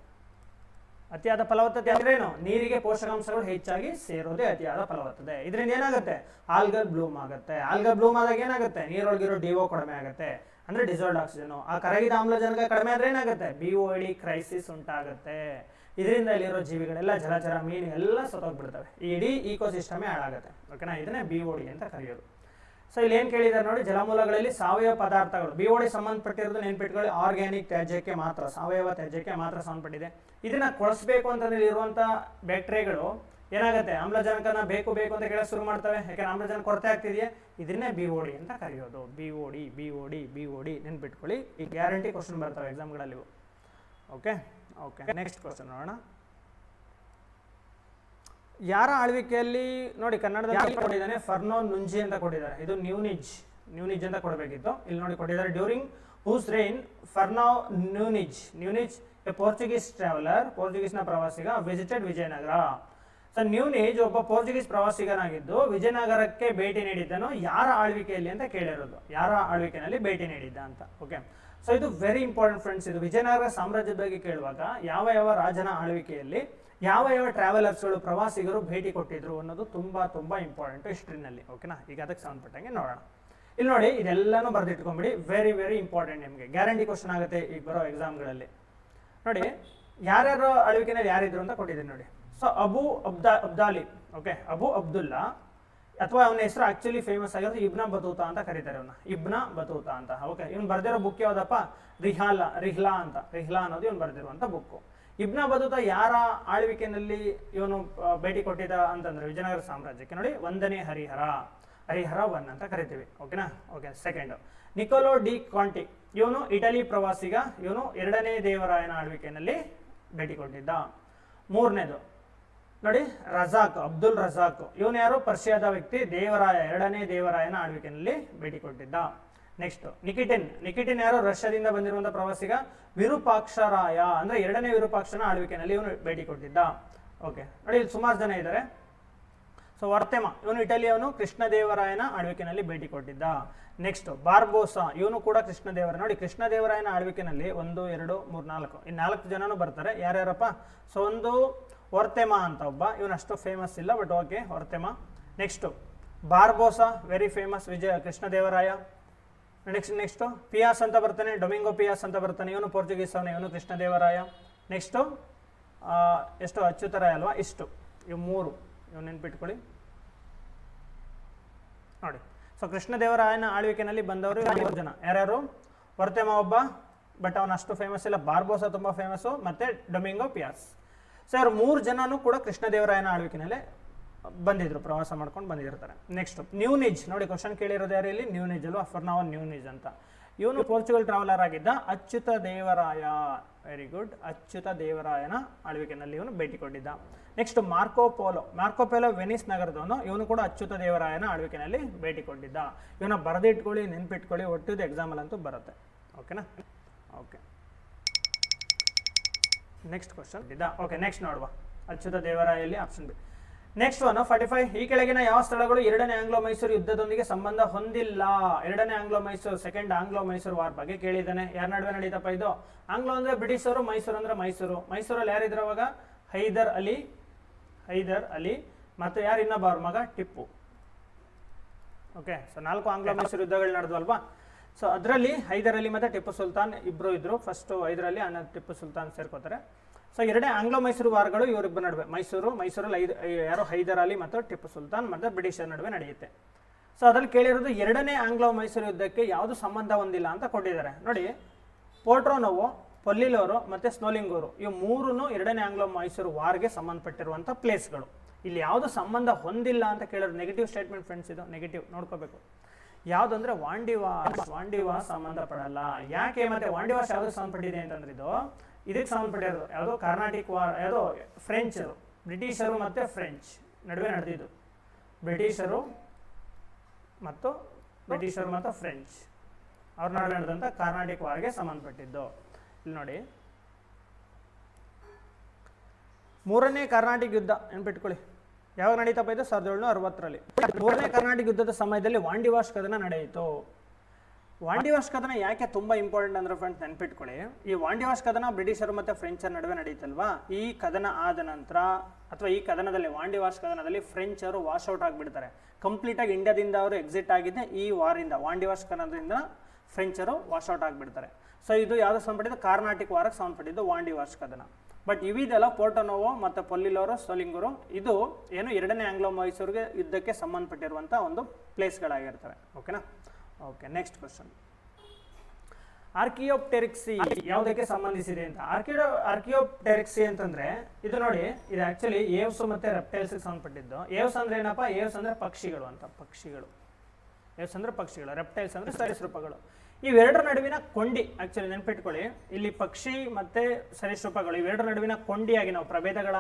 A: ಅತಿಯಾದ ಫಲವತ್ತತೆ ಅಂದ್ರೆ ಏನು, ನೀರಿಗೆ ಪೋಷಕಾಂಶಗಳು ಹೆಚ್ಚಾಗಿ ಸೇರೋದೇ ಅತಿಯಾದ ಫಲವತ್ತತೆ. ಇದರಿಂದ ಏನಾಗುತ್ತೆ, ಆಲ್ಗಲ್ ಬ್ಲೂಮ್ ಆಗುತ್ತೆ. ಆಲ್ಗಲ್ ಬ್ಲೂಮ್ ಆದಾಗ ಏನಾಗುತ್ತೆ, ನೀರೊಳಗಿರೋ DO ಕಡಿಮೆ ಆಗುತ್ತೆ, ಅಂದ್ರೆ ಡಿಸಾಲ್ವ್ಡ್ ಆಕ್ಸಿಜನ್. ಆ ಕರಗಿದ ಆಮ್ಲಜನಕ ಕಡಿಮೆ ಆದ್ರೆ ಏನಾಗುತ್ತೆ, BOD ಕ್ರೈಸಿಸ್ ಉಂಟಾಗುತ್ತೆ. ಇದರಿಂದ ಇಲ್ಲಿರೋ ಜೀವಿಗಳೆಲ್ಲ, ಜಲಚರ, ಮೀನು ಎಲ್ಲ ಸತ್ತೋಗ್ಬಿಡ್ತವೆ, ಇಡೀ ಇಕೋಸಿಸ್ಟಮೇ ಹಾಳಾಗುತ್ತೆ. ಓಕೆನಾ, ಇದನ್ನೇ BOD ಅಂತ ಕರೆಯೋದು. ಸೊ ಇಲ್ಲಿ ಏನ್ ಕೇಳಿದ್ದಾರೆ ನೋಡಿ, ಜಲಮೂಲಗಳಲ್ಲಿ ಸಾವಯವ ಪದಾರ್ಥಗಳು, BOD ಸಂಬಂಧಪಟ್ಟಿರೋದು ನೆನ್ಪಿಟ್ಕೊಳ್ಳಿ, ಆರ್ಗ್ಯಾನಿಕ್ ತ್ಯಾಜ್ಯಕ್ಕೆ ಮಾತ್ರ, ಸಾವಯವ ತ್ಯಾಜ್ಯಕ್ಕೆ ಮಾತ್ರ ಸಂಬಂಧಪಟ್ಟಿದೆ. ಇದನ್ನ ಕೊಳಿಸ್ಬೇಕು ಅಂತಂದ್ರೆ ಇರುವಂತ ಬ್ಯಾಕ್ಟೀರಿಯಾಗಳು ಏನಾಗುತ್ತೆ, ಆಮ್ಲಜನಕನ ಬೇಕು ಅಂತ ಕೇಳಕ್ ಶುರು ಮಾಡ್ತವೆ. ಯಾಕಂದ್ರೆ ಆಮ್ಲಜನಕ ಕೊರತೆ ಆಗ್ತಿದೆಯಾ, ಇದನ್ನೇ BOD ಅಂತ ಕರೆಯೋದು. BOD ನೆನ್ಪಿಟ್ಕೊಳ್ಳಿ, ಈ ಗ್ಯಾರಂಟಿ ಕ್ವಶನ್ ಬರ್ತವೆ ಎಕ್ಸಾಮ್ಗಳಲ್ಲಿ. ಓಕೆ, ನೆಕ್ಸ್ಟ್ ಕ್ವಶನ್ ನೋಡೋಣ. ಯಾರ ಆಳ್ವಿಕೆಯಲ್ಲಿ ನೋಡಿ, ಕನ್ನಡದಲ್ಲಿ ಕೊಟ್ಟಿದ್ದಾನೆ ಫರ್ನೋ ನುಂಜಿ ಅಂತ ಕೊಟ್ಟಿದ್ದಾರೆ. ಇದು ನ್ಯೂನಿಜ್ ಅಂತ ಕೊಡಬೇಕಿತ್ತು. ಇಲ್ಲಿ ನೋಡಿ ಕೊಟ್ಟಿದ್ದಾರೆ, during whose reign Fernao Nuniz a Portuguese traveller, ಪೋರ್ಚುಗೀಸ್ನ ಪ್ರವಾಸಿಗ, ವಿಸಿಟೆಡ್ ವಿಜಯನಗರ. ಸೊ ನ್ಯೂನಿಜ್ ಒಬ್ಬ ಪೋರ್ಚುಗೀಸ್ ಪ್ರವಾಸಿಗನಾಗಿದ್ದು ವಿಜಯನಗರಕ್ಕೆ ಭೇಟಿ ನೀಡಿದ್ದನು ಯಾರ ಆಳ್ವಿಕೆಯಲ್ಲಿ ಅಂತ ಕೇಳಿರೋದು, ಯಾರ ಆಳ್ವಿಕೆಯಲ್ಲಿ ಭೇಟಿ ನೀಡಿದ್ದ ಅಂತ. ಓಕೆ, ಸೊ ಇದು ವೆರಿ ಇಂಪಾರ್ಟೆಂಟ್ ಫ್ರೆಂಡ್ಸ್. ಇದು ವಿಜಯನಗರ ಸಾಮ್ರಾಜ್ಯದ ಬಗ್ಗೆ ಕೇಳುವಾಗ ಯಾವ ರಾಜನ ಆಳ್ವಿಕೆಯಲ್ಲಿ ಯಾವ ಟ್ರಾವೆಲರ್ಸ್ಗಳು, ಪ್ರವಾಸಿಗರು ಭೇಟಿ ಕೊಟ್ಟಿದ್ರು ಅನ್ನೋದು ತುಂಬಾ ಇಂಪಾರ್ಟೆಂಟ್ ಹಿಸ್ಟ್ರಿನಲ್ಲಿ. ಓಕೆನಾ, ಈಗ ಅದಕ್ಕೆ ಸಂಬಂಧಪಟ್ಟಂಗೆ ನೋಡೋಣ. ಇಲ್ಲಿ ನೋಡಿ, ಇದೆಲ್ಲಾನು ಬರೆದಿಟ್ಕೊಂಡ್ಬಿಡಿ, ವೆರಿ ಇಂಪಾರ್ಟೆಂಟ್. ನಿಮಗೆ ಗ್ಯಾರಂಟಿ ಕ್ವಶನ್ ಆಗುತ್ತೆ ಈಗ ಬರೋ ಎಕ್ಸಾಮ್ಗಳಲ್ಲಿ. ನೋಡಿ, ಯಾರ್ಯಾರು ಆಳ್ವಿಕೆನಲ್ಲಿ ಯಾರಿದ್ರು ಅಂತ ಕೊಟ್ಟಿದ್ದೀನಿ ನೋಡಿ. ಸೊ ಅಬ್ದಾಲಿ, ಓಕೆ, ಅಬು ಅಬ್ದುಲ್ಲಾ, ಅಥವಾ ಅವನ ಹೆಸರು ಆಕ್ಚುಲಿ ಫೇಮಸ್ ಆಗಿರೋದು ಇಬ್ನ ಬತೂತಾ ಅಂತ ಕರೀತಾರೆ ಅವನ್ನ, ಇಬ್ನ ಬತೂತಾ ಅಂತ. ಓಕೆ, ಇವನು ಬರ್ದಿರೋ ಬುಕ್ ಯಾವ್ದಪ್ಪ, ರಿಹ್ಲಾ ಅನ್ನೋದು ಇವನು ಬರ್ದಿರುವಂತ ಬುಕ್. ಇಬ್ನ ಬತೂತಾ ಯಾರ ಆಳ್ವಿಕೆಯಲ್ಲಿ ಇವನು ಭೇಟಿ ಕೊಟ್ಟಿದ್ದ ಅಂತಂದ್ರೆ ವಿಜಯನಗರ ಸಾಮ್ರಾಜ್ಯಕ್ಕೆ ನೋಡಿ, 1ನೇ ಹರಿಹರ 1 ಅಂತ ಕರಿತೀವಿ. ಓಕೆನಾ. Okay, second Niccolo D Conti, ಇವನು ಇಟಲಿ ಪ್ರವಾಸಿಗ, ಇವನು 2ನೇ ದೇವರಾಯನ ಆಳ್ವಿಕೆಯಲ್ಲಿ ಭೇಟಿ ಕೊಟ್ಟಿದ್ದ. 3ನೇದು ನೋಡಿ, ಅಬ್ದುಲ್ ರಜಾಕ್, ಇವನು ಯಾರು, ಪರ್ಷಿಯಾದ ವ್ಯಕ್ತಿ, 2ನೇ ದೇವರಾಯನ ಆಳ್ವಿಕೆಯಲ್ಲಿ ಭೇಟಿ ಕೊಟ್ಟಿದ್ದ. ನೆಕ್ಸ್ಟ್ ನಿಕಿಟಿನ್ ಯಾರು, ರಷ್ಯಾದಿಂದ ಬಂದಿರುವಂತಹ ಪ್ರವಾಸಿಗ, ವಿರೂಪಾಕ್ಷರಾಯ ಅಂದ್ರೆ 2ನೇ ವಿರೂಪಾಕ್ಷನ ಆಳ್ವಿಕೆಯಲ್ಲಿ ಇವನು ಭೇಟಿ ಕೊಟ್ಟಿದ್ದ. ಓಕೆ, ನೋಡಿ ಇಲ್ಲಿ ಸುಮಾರು ಜನ ಇದ್ದಾರೆ. ಸೊ ವರ್ತೇಮ ಇವನು ಇಟಲಿಯವನು, ಕೃಷ್ಣದೇವರಾಯನ ಆಳ್ವಿಕೆಯಲ್ಲಿ ಭೇಟಿ ಕೊಟ್ಟಿದ್ದ. ನೆಕ್ಸ್ಟ್ ಬಾರ್ಬೋಸಾ, ಇವನು ಕೂಡ ಕೃಷ್ಣದೇವರ, ನೋಡಿ ಕೃಷ್ಣದೇವರಾಯನ ಆಳ್ವಿಕೆಯಲ್ಲಿ 1 2 3 4 ಈ 4 ಜನನು ಬರ್ತಾರೆ. ಯಾರ್ಯಾರಪ್ಪ? ಸೊ ಒಂದು ವರ್ತೇಮ ಅಂತ ಒಬ್ಬ, ಇವನು ಅಷ್ಟು ಫೇಮಸ್ ಇಲ್ಲ, but okay Varthema. Next Barbosa, very famous, Krishnadevaraya. Next Paes ಅಂತ ಬರ್ತಾನೆ, ಡೊಮಿಂಗೋ ಪಿಯಾಸ್ ಅಂತ ಬರ್ತಾನೆ, ಇವನು ಪೋರ್ಚುಗೀಸ್ ಅವನು, ಇವನು ಕೃಷ್ಣದೇವರಾಯ. ನೆಕ್ಸ್ಟು ಎಷ್ಟು ಅಚ್ಯುತರಾಯ ಅಲ್ವಾ, ಇಷ್ಟು ಇವು 3 ಇವು ನೆನ್ಪಿಟ್ಕೊಳ್ಳಿ ನೋಡಿ. ಸೊ ಕೃಷ್ಣದೇವರಾಯನ ಆಳ್ವಿಕೆಯಲ್ಲಿ ಬಂದವರು 3 ಜನ. ಯಾರ್ಯಾರು? ವರ್ತೇಮ ಒಬ್ಬ, ಬಟ್ ಅವನು ಅಷ್ಟು ಫೇಮಸ್ ಇಲ್ಲ. ಬಾರ್ಬೋಸಾ ತುಂಬ ಫೇಮಸ್ಸು, ಮತ್ತೆ ಡೊಮಿಂಗೋ ಪಿಯಾಸ್. ಸೊ ಇವರು 3 ಜನನು ಕೂಡ ಕೃಷ್ಣದೇವರಾಯನ ಆಳ್ವಿಕೆಯಲ್ಲಿ ಬಂದಿದ್ರು, ಪ್ರವಾಸ ಮಾಡ್ಕೊಂಡು ಬಂದಿರ್ತಾರೆ. ನೆಕ್ಸ್ಟ್ ನ್ಯೂನಿಜ್, ನೋಡಿ ಕ್ವಶನ್ ಕೇಳಿರೋದು ಯಾರು ಇಲ್ಲಿ? ನ್ಯೂನಿಜ್ ಅಲ್ವಾ, ಫರ್ನಾವನ್ ನ್ಯೂನಿಜ್ ಅಂತ. ಇವನು ಪೋರ್ಚುಗಲ್ ಟ್ರಾವೆಲರ್ ಆಗಿದ್ದ. ಅಚ್ಯುತ ದೇವರಾಯ, ವೆರಿ ಗುಡ್, ಅಚ್ಯುತ ದೇವರಾಯನ ಆಳ್ವಿಕೆಯಲ್ಲಿ ಇವನು ಭೇಟಿ ಕೊಟ್ಟಿದ್ದ. ನೆಕ್ಸ್ಟ್ ಮಾರ್ಕೋ ಪೋಲೋ ವೆನಿಸ್ ನಗರದವನು, ಇವನು ಕೂಡ ಅಚ್ಯುತ ದೇವರಾಯನ ಆಳ್ವಿಕೆಯಲ್ಲಿ ಭೇಟಿ ಕೊಟ್ಟಿದ್ದ. ಇವನ ಬರೆದಿಟ್ಕೊಳ್ಳಿ, ನೆನ್ಪಿಟ್ಕೊಳ್ಳಿ, ಒಟ್ಟಿದ್ದು ಎಕ್ಸಾಮಲ್ ಅಂತೂ ಬರುತ್ತೆ. ಓಕೆನಾ? ಓಕೆ, ನೆಕ್ಸ್ಟ್ ಕ್ವಶನ್ ಇದ್ದ. ಓಕೆ, ನೆಕ್ಸ್ಟ್ ನೋಡುವ. ಅಚ್ಯುತ ದೇವರಾಯಲ್ಲಿ ಆಪ್ಷನ್ ಬಿ. ನೆಕ್ಸ್ಟ್ 45, ಈ ಕೆಳಗಿನ ಯಾವ ಸ್ಥಳಗಳು 2ನೇ ಆಂಗ್ಲೋ ಮೈಸೂರು ಯುದ್ಧದೊಂದಿಗೆ ಸಂಬಂಧ ಹೊಂದಿಲ್ಲ? 2ನೇ Anglo Mysuru, second Anglo Mysuru war ಬಗ್ಗೆ ಕೇಳಿದ್ದಾನೆ. ಯಾರ ನಡುವೆ ನಡೀತಪ್ಪ ಇದು? ಆಂಗ್ಲೋ ಅಂದ್ರೆ ಬ್ರಿಟಿಷರು, ಮೈಸೂರು ಅಂದ್ರೆ ಮೈಸೂರಲ್ಲಿ ಯಾರಿದ್ರು ಅವಾಗ? ಹೈದರ್ ಅಲಿ ಮತ್ತು ಯಾರು ಇನ್ನೊಬ್ಬ ಅವ್ರ ಮಗ Tipu. Okay, so 4 Anglo Mysuru ಯುದ್ಧಗಳು ನಡೆದ್ವಲ್ವಾ? ಸೊ ಅದರಲ್ಲಿ ಹೈದರ್ ಅಲಿ ಮತ್ತು ಟಿಪ್ಪು ಸುಲ್ತಾನ್ ಇಬ್ಬರು ಇದ್ರು. ಫಸ್ಟು ಹೈದರ್ ಅಲಿ, ಟಿಪ್ಪು ಸುಲ್ತಾನ್ ಸೇರ್ಕೋತಾರೆ. ಸೊ 2ನೇ ಆಂಗ್ಲೋ ಮೈಸೂರು ವಾರ್ಗಳು ಇವರಿಬ್ಬರ ನಡುವೆ, ಮೈಸೂರಲ್ಲಿ ಯಾರು? ಹೈದರ್ ಅಲಿ ಮತ್ತು ಟಿಪ್ಪು ಸುಲ್ತಾನ್ ಮತ್ತು ಬ್ರಿಟಿಷರ ನಡುವೆ ನಡೆಯುತ್ತೆ. ಸೊ ಅದ್ರಲ್ಲಿ ಕೇಳಿರೋದು 2ನೇ ಆಂಗ್ಲೋ ಮೈಸೂರು ಯುದ್ಧಕ್ಕೆ ಯಾವುದು ಸಂಬಂಧ ಹೊಂದಿಲ್ಲ ಅಂತ ಕೊಟ್ಟಿದ್ದಾರೆ. ನೋಡಿ, ಪೋರ್ಟ್ರೋನೋವೋ, ಪೊಲ್ಲಿಲೋರು ಮತ್ತು ಸ್ನೋಲಿಂಗೂರು, ಇವು 3 2ನೇ ಆಂಗ್ಲೋ ಮೈಸೂರು ವಾರ್ಗೆ ಸಂಬಂಧಪಟ್ಟಿರುವಂಥ ಪ್ಲೇಸ್ಗಳು. ಇಲ್ಲಿ ಯಾವುದು ಸಂಬಂಧ ಹೊಂದಿಲ್ಲ ಅಂತ ಕೇಳಿದ್ರು. ನೆಗೆಟಿವ್ ಸ್ಟೇಟ್ಮೆಂಟ್ ಫ್ರೆಂಡ್ಸ್, ಇದು ನೆಗೆಟಿವ್ ನೋಡ್ಕೋಬೇಕು. ಯಾವುದಂದ್ರೆ ವಾಂಡಿವಾಸ್ ಸಂಬಂಧಪಡಲ್ಲ. ಯಾಕೆ? ಮತ್ತೆ ವಾಂಡಿವಾಸ್ ಯಾವ್ದು ಸಂಬಂಧಪಟ್ಟಿದೆ ಅಂತಂದ್ರೆ ಇದು ಇದಕ್ಕೆ ಸಂಬಂಧಪಟ್ಟಿರೋದು ಯಾವುದೋ ಕರ್ನಾಟಿಕ್ ವಾರ್, ಯಾವುದೋ ಫ್ರೆಂಚರು, ಬ್ರಿಟಿಷರು ಮತ್ತು ಫ್ರೆಂಚ್ ನಡುವೆ ನಡೆದಿದ್ದು. ಬ್ರಿಟಿಷರು ಮತ್ತು ಫ್ರೆಂಚ್ ಅವ್ರ ನಡುವೆ ನಡೆದಂಥ ಕರ್ನಾಟಿಕ್ ವಾರ್ಗೆ ಸಂಬಂಧಪಟ್ಟಿದ್ದು. ಇಲ್ಲಿ ನೋಡಿ, 3ನೇ ಕರ್ನಾಟಿಕ್ ಯುದ್ಧ ನೆನ್ಪಿಟ್ಕೊಳ್ಳಿ. ಯಾವಾಗ ನಡೀತಪ್ಪ ಇದು? 1760ರಲ್ಲಿ. 3ನೇ ಕರ್ನಾಟಿಕ್ ಯುದ್ಧದ ಸಮಯದಲ್ಲಿ ವಾಂಡಿವಾಸ್ ಕದನ ನಡೆಯಿತು. ವಾಂಡಿವಾಸ್ ಕದನ ಯಾಕೆ ತುಂಬ ಇಂಪಾರ್ಟೆಂಟ್ ಅಂದ್ರೆ ಫ್ರೆಂಡ್ಸ್ ನೆನ್ಪಿಟ್ಕೊಳ್ಳಿ. ಈ ವಾಂಡಿವಾಸ್ ಕದನ ಬ್ರಿಟಿಷರು ಮತ್ತು ಫ್ರೆಂಚರ ನಡುವೆ ನಡೀತಲ್ವಾ? ಈ ಕದನ ಆದ ನಂತರ, ಅಥವಾ ಈ ಕದನದಲ್ಲಿ, ವಾಂಡಿವಾಸ್ ಕದನದಲ್ಲಿ ಫ್ರೆಂಚರು ವಾಶ್ಔಟ್ ಆಗಿಬಿಡ್ತಾರೆ. ಕಂಪ್ಲೀಟಾಗಿ ಇಂಡಿಯಾದಿಂದ ಅವರು ಎಕ್ಸಿಟ್ ಆಗಿದ್ದೆ ಈ ವಾರಿಂದ. ವಾಂಡಿವಾಸ್ ಕದನದಿಂದ ಫ್ರೆಂಚರು ವಾಶ್ಔಟ್ ಆಗಿಬಿಡ್ತಾರೆ. ಸೊ ಇದು ಯಾವುದು ಸಂಬಂಧಪಟ್ಟಿದ್ದು? ಕರ್ನಾಟಿಕ್ ವಾರಕ್ಕೆ ಸಂಬಂಧಪಟ್ಟಿದ್ದು ವಾಂಡಿವಾಸ್ ಕದನ. ಬಟ್ ಇವಿದೆಲ್ಲ ಪೋರ್ಟೋನೋವೋ ಮತ್ತು ಪೊಲ್ಲಿಲೋರು, ಸ್ಟೋಲಿಂಗೂರು, ಇದು ಏನು 2ನೇ ಆಂಗ್ಲೋ ಮೈಸೂರಿಗೆ ಯುದ್ಧಕ್ಕೆ ಸಂಬಂಧಪಟ್ಟಿರುವಂಥ ಒಂದು ಪ್ಲೇಸ್ಗಳಾಗಿರ್ತವೆ. ಓಕೆನಾ? Okay, next question. ಆರ್ಕಿಯೋಪ್ಟೆರಿಕ್ಸಿ ಯಾವುದಕ್ಕೆ ಸಂಬಂಧಿಸಿದೆ ಅಂತ? ಆರ್ಕಿಯೋಪ್ಟೆರಿಕ್ಸಿ ಅಂತಂದ್ರೆ ಇದು ನೋಡಿ, ಇದು ಆಕ್ಚುಲಿ ಏವ್ಸ್ ಮತ್ತೆ ರೆಪ್ಟೈಲ್ಸ್ಗೆ ಸಂಬಂಧಪಟ್ಟಿದ್ದು. ಏವ್ಸ್ ಅಂದ್ರೆ ಏನಪ್ಪ? ಏವ್ಸ್ ಅಂದ್ರೆ ಪಕ್ಷಿಗಳು ಅಂತ. ಏವ್ಸ್ ಅಂದ್ರೆ ಪಕ್ಷಿಗಳು, ರೆಪ್ಟೈಲ್ಸ್ ಅಂದ್ರೆ ಸರೀಸೃಪಗಳು. ಇವೆರಡರ ನಡುವಿನ ಕೊಂಡಿ ಆಕ್ಚುಲಿ ನೆನ್ಪಿಟ್ಕೊಳ್ಳಿ. ಇಲ್ಲಿ ಪಕ್ಷಿ ಮತ್ತೆ ಸರೀಸೃಪಗಳು ಇವೆರಡರ ನಡುವಿನ ಕೊಂಡಿಯಾಗಿ ನಾವು ಪ್ರಭೇದಗಳ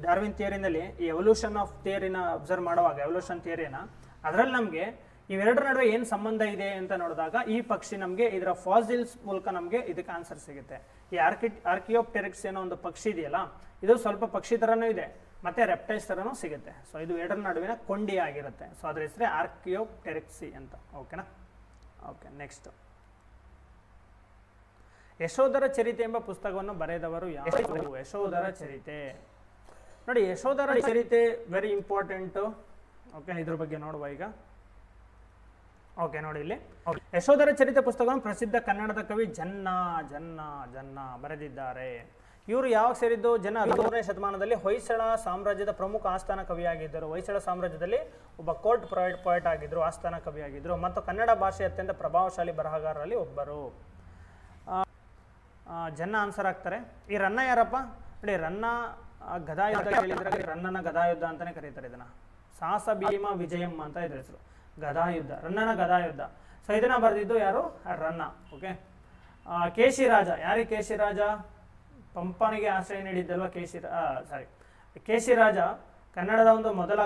A: ಡಾರ್ವಿನ್ ಥಿಯರಿನಲ್ಲಿ ಈ ಎವಲ್ಯೂಷನ್ ಆಫ್ ಥಿಯರಿನ ಅಬ್ಸರ್ವ್ ಮಾಡುವಾಗ, ಎವಲ್ಯೂಷನ್ ಥಿಯರಿನ, ಅದರಲ್ಲಿ ನಮಗೆ ಇವೆರಡರ ನಡುವೆ ಏನು ಸಂಬಂಧ ಇದೆ ಅಂತ ನೋಡಿದಾಗ ಈ ಪಕ್ಷಿ ನಮಗೆ ಇದರ ಫಾಸಿಲ್ಸ್ ಮೂಲಕ ನಮಗೆ ಇದಕ್ಕೆ ಆನ್ಸರ್ ಸಿಗುತ್ತೆ. ಈ ಆರ್ಕಿಯೋಪ್ಟೆರಿಕ್ಸ್ ಏನೋ ಒಂದು ಪಕ್ಷಿ ಇದೆಯಲ್ಲ, ಇದು ಸ್ವಲ್ಪ ಪಕ್ಷಿ ಥರನೂ ಇದೆ ಮತ್ತೆ ರೆಪ್ಟೈಲ್ಸ್ ಥರನೂ ಸಿಗುತ್ತೆ. ಸೊ ಇದು ಎರಡರ ನಡುವಿನ ಕೊಂಡಿ ಆಗಿರುತ್ತೆ. ಸೊ ಅದ್ರ ಹೆಸರೇ ಆರ್ಕಿಯೋಪ್ಟೆರಿಕ್ಸಿ ಅಂತ. ಓಕೆನಾ? Okay, next. ಯಶೋಧರ ಚರಿತೆ ಎಂಬ ಪುಸ್ತಕವನ್ನು ಬರೆದವರು ಯಾರು? ಯಶೋಧರ ಚರಿತೆ ನೋಡಿ, ಯಶೋಧರ ಚರಿತೆ ವೆರಿ ಇಂಪಾರ್ಟೆಂಟು. ಓಕೆ, ಇದ್ರ ಬಗ್ಗೆ ನೋಡುವ ಈಗ. ಓಕೆ, ನೋಡಿ ಇಲ್ಲಿ ಯಶೋಧರ ಚರಿತೆ ಪುಸ್ತಕವನ್ನು ಪ್ರಸಿದ್ಧ ಕನ್ನಡದ ಕವಿ ಜನ್ನ ಬರೆದಿದ್ದಾರೆ. ಇವರು ಯಾವಾಗ ಸೇರಿದ್ದು? 13ನೇ ಶತಮಾನದಲ್ಲಿ ಹೊಯ್ಸಳ ಸಾಮ್ರಾಜ್ಯದ ಪ್ರಮುಖ ಆಸ್ಥಾನ ಕವಿಯಾಗಿದ್ದರು. ಹೊಯ್ಸಳ ಸಾಮ್ರಾಜ್ಯದಲ್ಲಿ ಒಬ್ಬ ಕೋರ್ಟ್ ಪೊಯೆಟ್ ಆಗಿದ್ದರು, ಆಸ್ಥಾನ ಕವಿಯಾಗಿದ್ದರು ಮತ್ತು ಕನ್ನಡ ಭಾಷೆ ಅತ್ಯಂತ ಪ್ರಭಾವಶಾಲಿ ಬರಹಗಾರರಲ್ಲಿ ಒಬ್ಬರು. ಜನ್ನ ಆನ್ಸರ್ ಆಗ್ತಾರೆ. ಈ ರನ್ನ ಯಾರಪ್ಪ? ನೋಡಿ, ರನ್ನ ಗದಾಯುದ್ಧ ಕೇಳಿದ್ರೆ ರನ್ನನ ಗದಾಯುದ್ಧ ಅಂತಾನೆ ಕರೀತಾರೆ ಇದನ್ನ. ಸಾಹಸ ಭೀಮ ವಿಜಯಂ ಅಂತ ಇದ್ರ ಹೆಸರು. ಗದಾಯುದ್ಧ, ರನ್ನನ ಗದಾಯುದ್ಧ. ಸೊ ಇದನ್ನ ಬರೆದಿದ್ದು ಯಾರು? ರನ್ನ. ಓಕೆ. ಕೇಶಿರಾಜ, ಯಾರಿಗೆ ಕೇಶಿರಾಜ? ಪಂಪನಿಗೆ ಆಶ್ರಯ ನೀಡಿದ್ದಲ್ವ ಕೇಶಿರಾಜ ಕನ್ನಡದ ಒಂದು ಮೊದಲ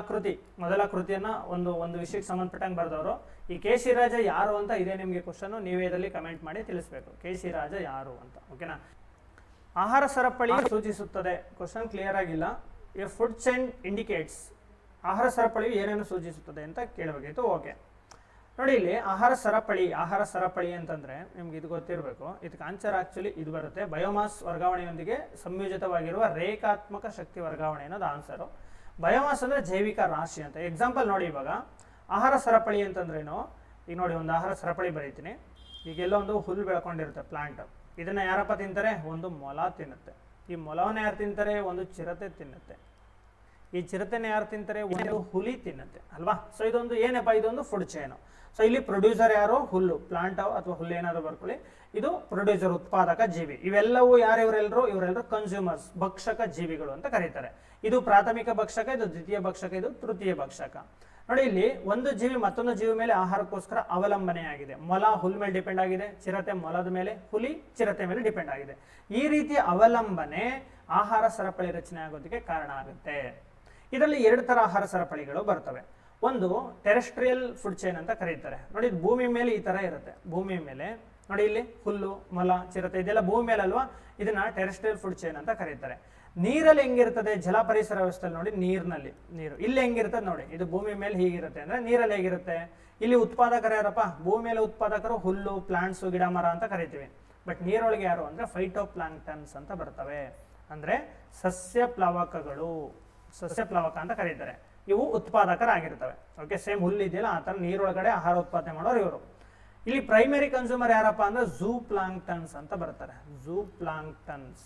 A: ಕೃತಿಯನ್ನ ಒಂದು ವಿಷಯಕ್ಕೆ ಸಂಬಂಧಪಟ್ಟಂಗೆ ಬರೆದವರು. ಈ ಕೇಶಿರಾಜ ಯಾರು ಅಂತ ಇದೆ ನಿಮಗೆ ಕ್ವಶನ್, ನೀವೇ ಇದರಲ್ಲಿ ಕಮೆಂಟ್ ಮಾಡಿ ತಿಳಿಸ್ಬೇಕು ಕೇಶಿರಾಜ ಯಾರು ಅಂತ. ಓಕೆನಾ? ಆಹಾರ ಸರಪಳಿ ಸೂಚಿಸುತ್ತದೆ. ಕ್ವಶನ್ ಕ್ಲಿಯರ್ ಆಗಿಲ್ಲ. ಎ ಫುಡ್ ಚೈನ್ ಇಂಡಿಕೇಟ್ಸ್ ಆಹಾರ ಸರಪಳಿಯು ಏನೇನು ಸೂಚಿಸುತ್ತದೆ ಅಂತ ಕೇಳಬೇಕಿತ್ತು. ಓಕೆ, ನೋಡಿ ಇಲ್ಲಿ ಆಹಾರ ಸರಪಳಿ ಅಂತಂದ್ರೆ ನಿಮ್ಗೆ ಇದು ಗೊತ್ತಿರಬೇಕು. ಇದಕ್ಕೆ ಆನ್ಸರ್ ಆಕ್ಚುಲಿ ಇದು ಬರುತ್ತೆ, ಬಯೋಮಾಸ್ ವರ್ಗಾವಣೆಯೊಂದಿಗೆ ಸಂಯೋಜಿತವಾಗಿರುವ ರೇಖಾತ್ಮಕ ಶಕ್ತಿ ವರ್ಗಾವಣೆ ಅನ್ನೋದು ಆನ್ಸರು. ಬಯೋಮಾಸ್ ಅಂದ್ರೆ ಜೈವಿಕ ರಾಶಿ ಅಂತ. ಎಕ್ಸಾಂಪಲ್ ನೋಡಿ, ಇವಾಗ ಆಹಾರ ಸರಪಳಿ ಅಂತಂದ್ರೇನು, ಈಗ ನೋಡಿ ಒಂದು ಆಹಾರ ಸರಪಳಿ ಬರೀತೀನಿ. ಈಗ ಎಲ್ಲೋ ಒಂದು ಹುಲ್ಲು ಬೆಳ್ಕೊಂಡಿರುತ್ತೆ ಪ್ಲಾಂಟ್, ಇದನ್ನ ಯಾರಪ್ಪ ತಿಂತಾರೆ? ಒಂದು ಮೊಲ ತಿನ್ನುತ್ತೆ. ಈ ಮೊಲವನ್ನ ಯಾರು ತಿಂತಾರೆ? ಒಂದು ಚಿರತೆ ತಿನ್ನುತ್ತೆ. ಈ ಚಿರತೆನ ಯಾರು ತಿಂತಾರೆ? ಒಂದು ಹುಲಿ ತಿನ್ನುತ್ತೆ ಅಲ್ವಾ. ಸೊ ಇದೊಂದು ಏನಪ್ಪ, ಇದೊಂದು ಫುಡ್ ಚೈನು. ಸೊ ಇಲ್ಲಿ ಪ್ರೊಡ್ಯೂಸರ್ ಯಾರು? ಹುಲ್ಲು, ಪ್ಲಾಂಟ್ ಅಥವಾ ಹುಲ್ಲು ಏನಾದ್ರು ಬರ್ಕೊಳ್ಳಿ, ಇದು ಪ್ರೊಡ್ಯೂಸರ್, ಉತ್ಪಾದಕ ಜೀವಿ. ಇವೆಲ್ಲವೂ ಇವರೆಲ್ಲರೂ ಕನ್ಸ್ಯೂಮರ್ಸ್, ಭಕ್ಷಕ ಜೀವಿಗಳು ಅಂತ ಕರೀತಾರೆ. ಇದು ಪ್ರಾಥಮಿಕ ಭಕ್ಷಕ, ಇದು ದ್ವಿತೀಯ ಭಕ್ಷಕ, ಇದು ತೃತೀಯ ಭಕ್ಷಕ. ನೋಡಿ ಇಲ್ಲಿ ಒಂದು ಜೀವಿ ಮತ್ತೊಂದು ಜೀವಿ ಮೇಲೆ ಆಹಾರಕ್ಕೋಸ್ಕರ ಅವಲಂಬನೆಯಾಗಿದೆ. ಮೊಲ ಹುಲ್ ಮೇಲೆ ಡಿಪೆಂಡ್ ಆಗಿದೆ, ಚಿರತೆ ಮೊಲದ ಮೇಲೆ, ಹುಲಿ ಚಿರತೆ ಮೇಲೆ ಡಿಪೆಂಡ್ ಆಗಿದೆ. ಈ ರೀತಿಯ ಅವಲಂಬನೆ ಆಹಾರ ಸರಪಳಿ ರಚನೆ ಆಗೋದಕ್ಕೆ ಕಾರಣ ಆಗುತ್ತೆ. ಇದರಲ್ಲಿ 2 ತರ ಆಹಾರ ಸರಪಳಿಗಳು ಬರ್ತವೆ. ಒಂದು ಟೆರೆಸ್ಟ್ರಿಯಲ್ ಫುಡ್ ಚೈನ್ ಅಂತ ಕರೀತಾರೆ. ನೋಡಿ ಭೂಮಿ ಮೇಲೆ ಈ ತರ ಇರುತ್ತೆ. ಭೂಮಿ ಮೇಲೆ ನೋಡಿ ಇಲ್ಲಿ ಹುಲ್ಲು, ಮೊಲ, ಚಿರತೆ ಇದೆಲ್ಲ ಭೂಮಿ ಮೇಲೆ ಅಲ್ವಾ, ಇದನ್ನ ಟೆರೆಸ್ಟ್ರಿಯಲ್ ಫುಡ್ ಚೈನ್ ಅಂತ ಕರೀತಾರೆ. ನೀರಲ್ಲಿ ಹೆಂಗಿರ್ತದೆ? ಜಲ ಪರಿಸರ ವ್ಯವಸ್ಥೆಯಲ್ಲಿ ನೋಡಿ, ನೀರು ಇಲ್ಲಿ ಹೆಂಗಿರ್ತದೆ ನೋಡಿ, ಇದು ಭೂಮಿ ಮೇಲೆ ಹೀಗಿರುತ್ತೆ ಅಂದ್ರೆ ನೀರಲ್ಲಿ ಹೇಗಿರುತ್ತೆ? ಇಲ್ಲಿ ಉತ್ಪಾದಕರು ಯಾರಪ್ಪ? ಭೂಮಿ ಮೇಲೆ ಉತ್ಪಾದಕರು ಹುಲ್ಲು, ಪ್ಲಾಂಟ್ಸ್, ಗಿಡ ಮರ ಅಂತ ಕರಿತೀವಿ. ಬಟ್ ನೀರೊಳಗೆ ಯಾರು ಅಂದ್ರೆ ಫೈಟೋ ಪ್ಲಾಂಕ್ಟನ್ಸ್ ಅಂತ ಬರ್ತವೆ, ಅಂದ್ರೆ ಸಸ್ಯ ಪ್ಲವಕ ಅಂತ ಕರೀತಾರೆ. ಇವು ಉತ್ಪಾದಕರಾಗಿರ್ತವೆ. ಓಕೆ, ಸೇಮ್ ಹುಲ್ಲು ಇದೆಯಲ್ಲ ಆ ತರ ನೀರೊಳಗಡೆ ಆಹಾರ ಉತ್ಪಾದನೆ ಮಾಡೋರು ಇವರು. ಇಲ್ಲಿ ಪ್ರೈಮರಿ ಕನ್ಸ್ಯೂಮರ್ ಯಾರಪ್ಪ ಅಂದ್ರೆ ಝೂ ಪ್ಲಾಂಕ್ಟನ್ಸ್ ಅಂತ ಬರ್ತಾರೆ. ಝೂ ಪ್ಲಾಂಕ್ಟನ್ಸ್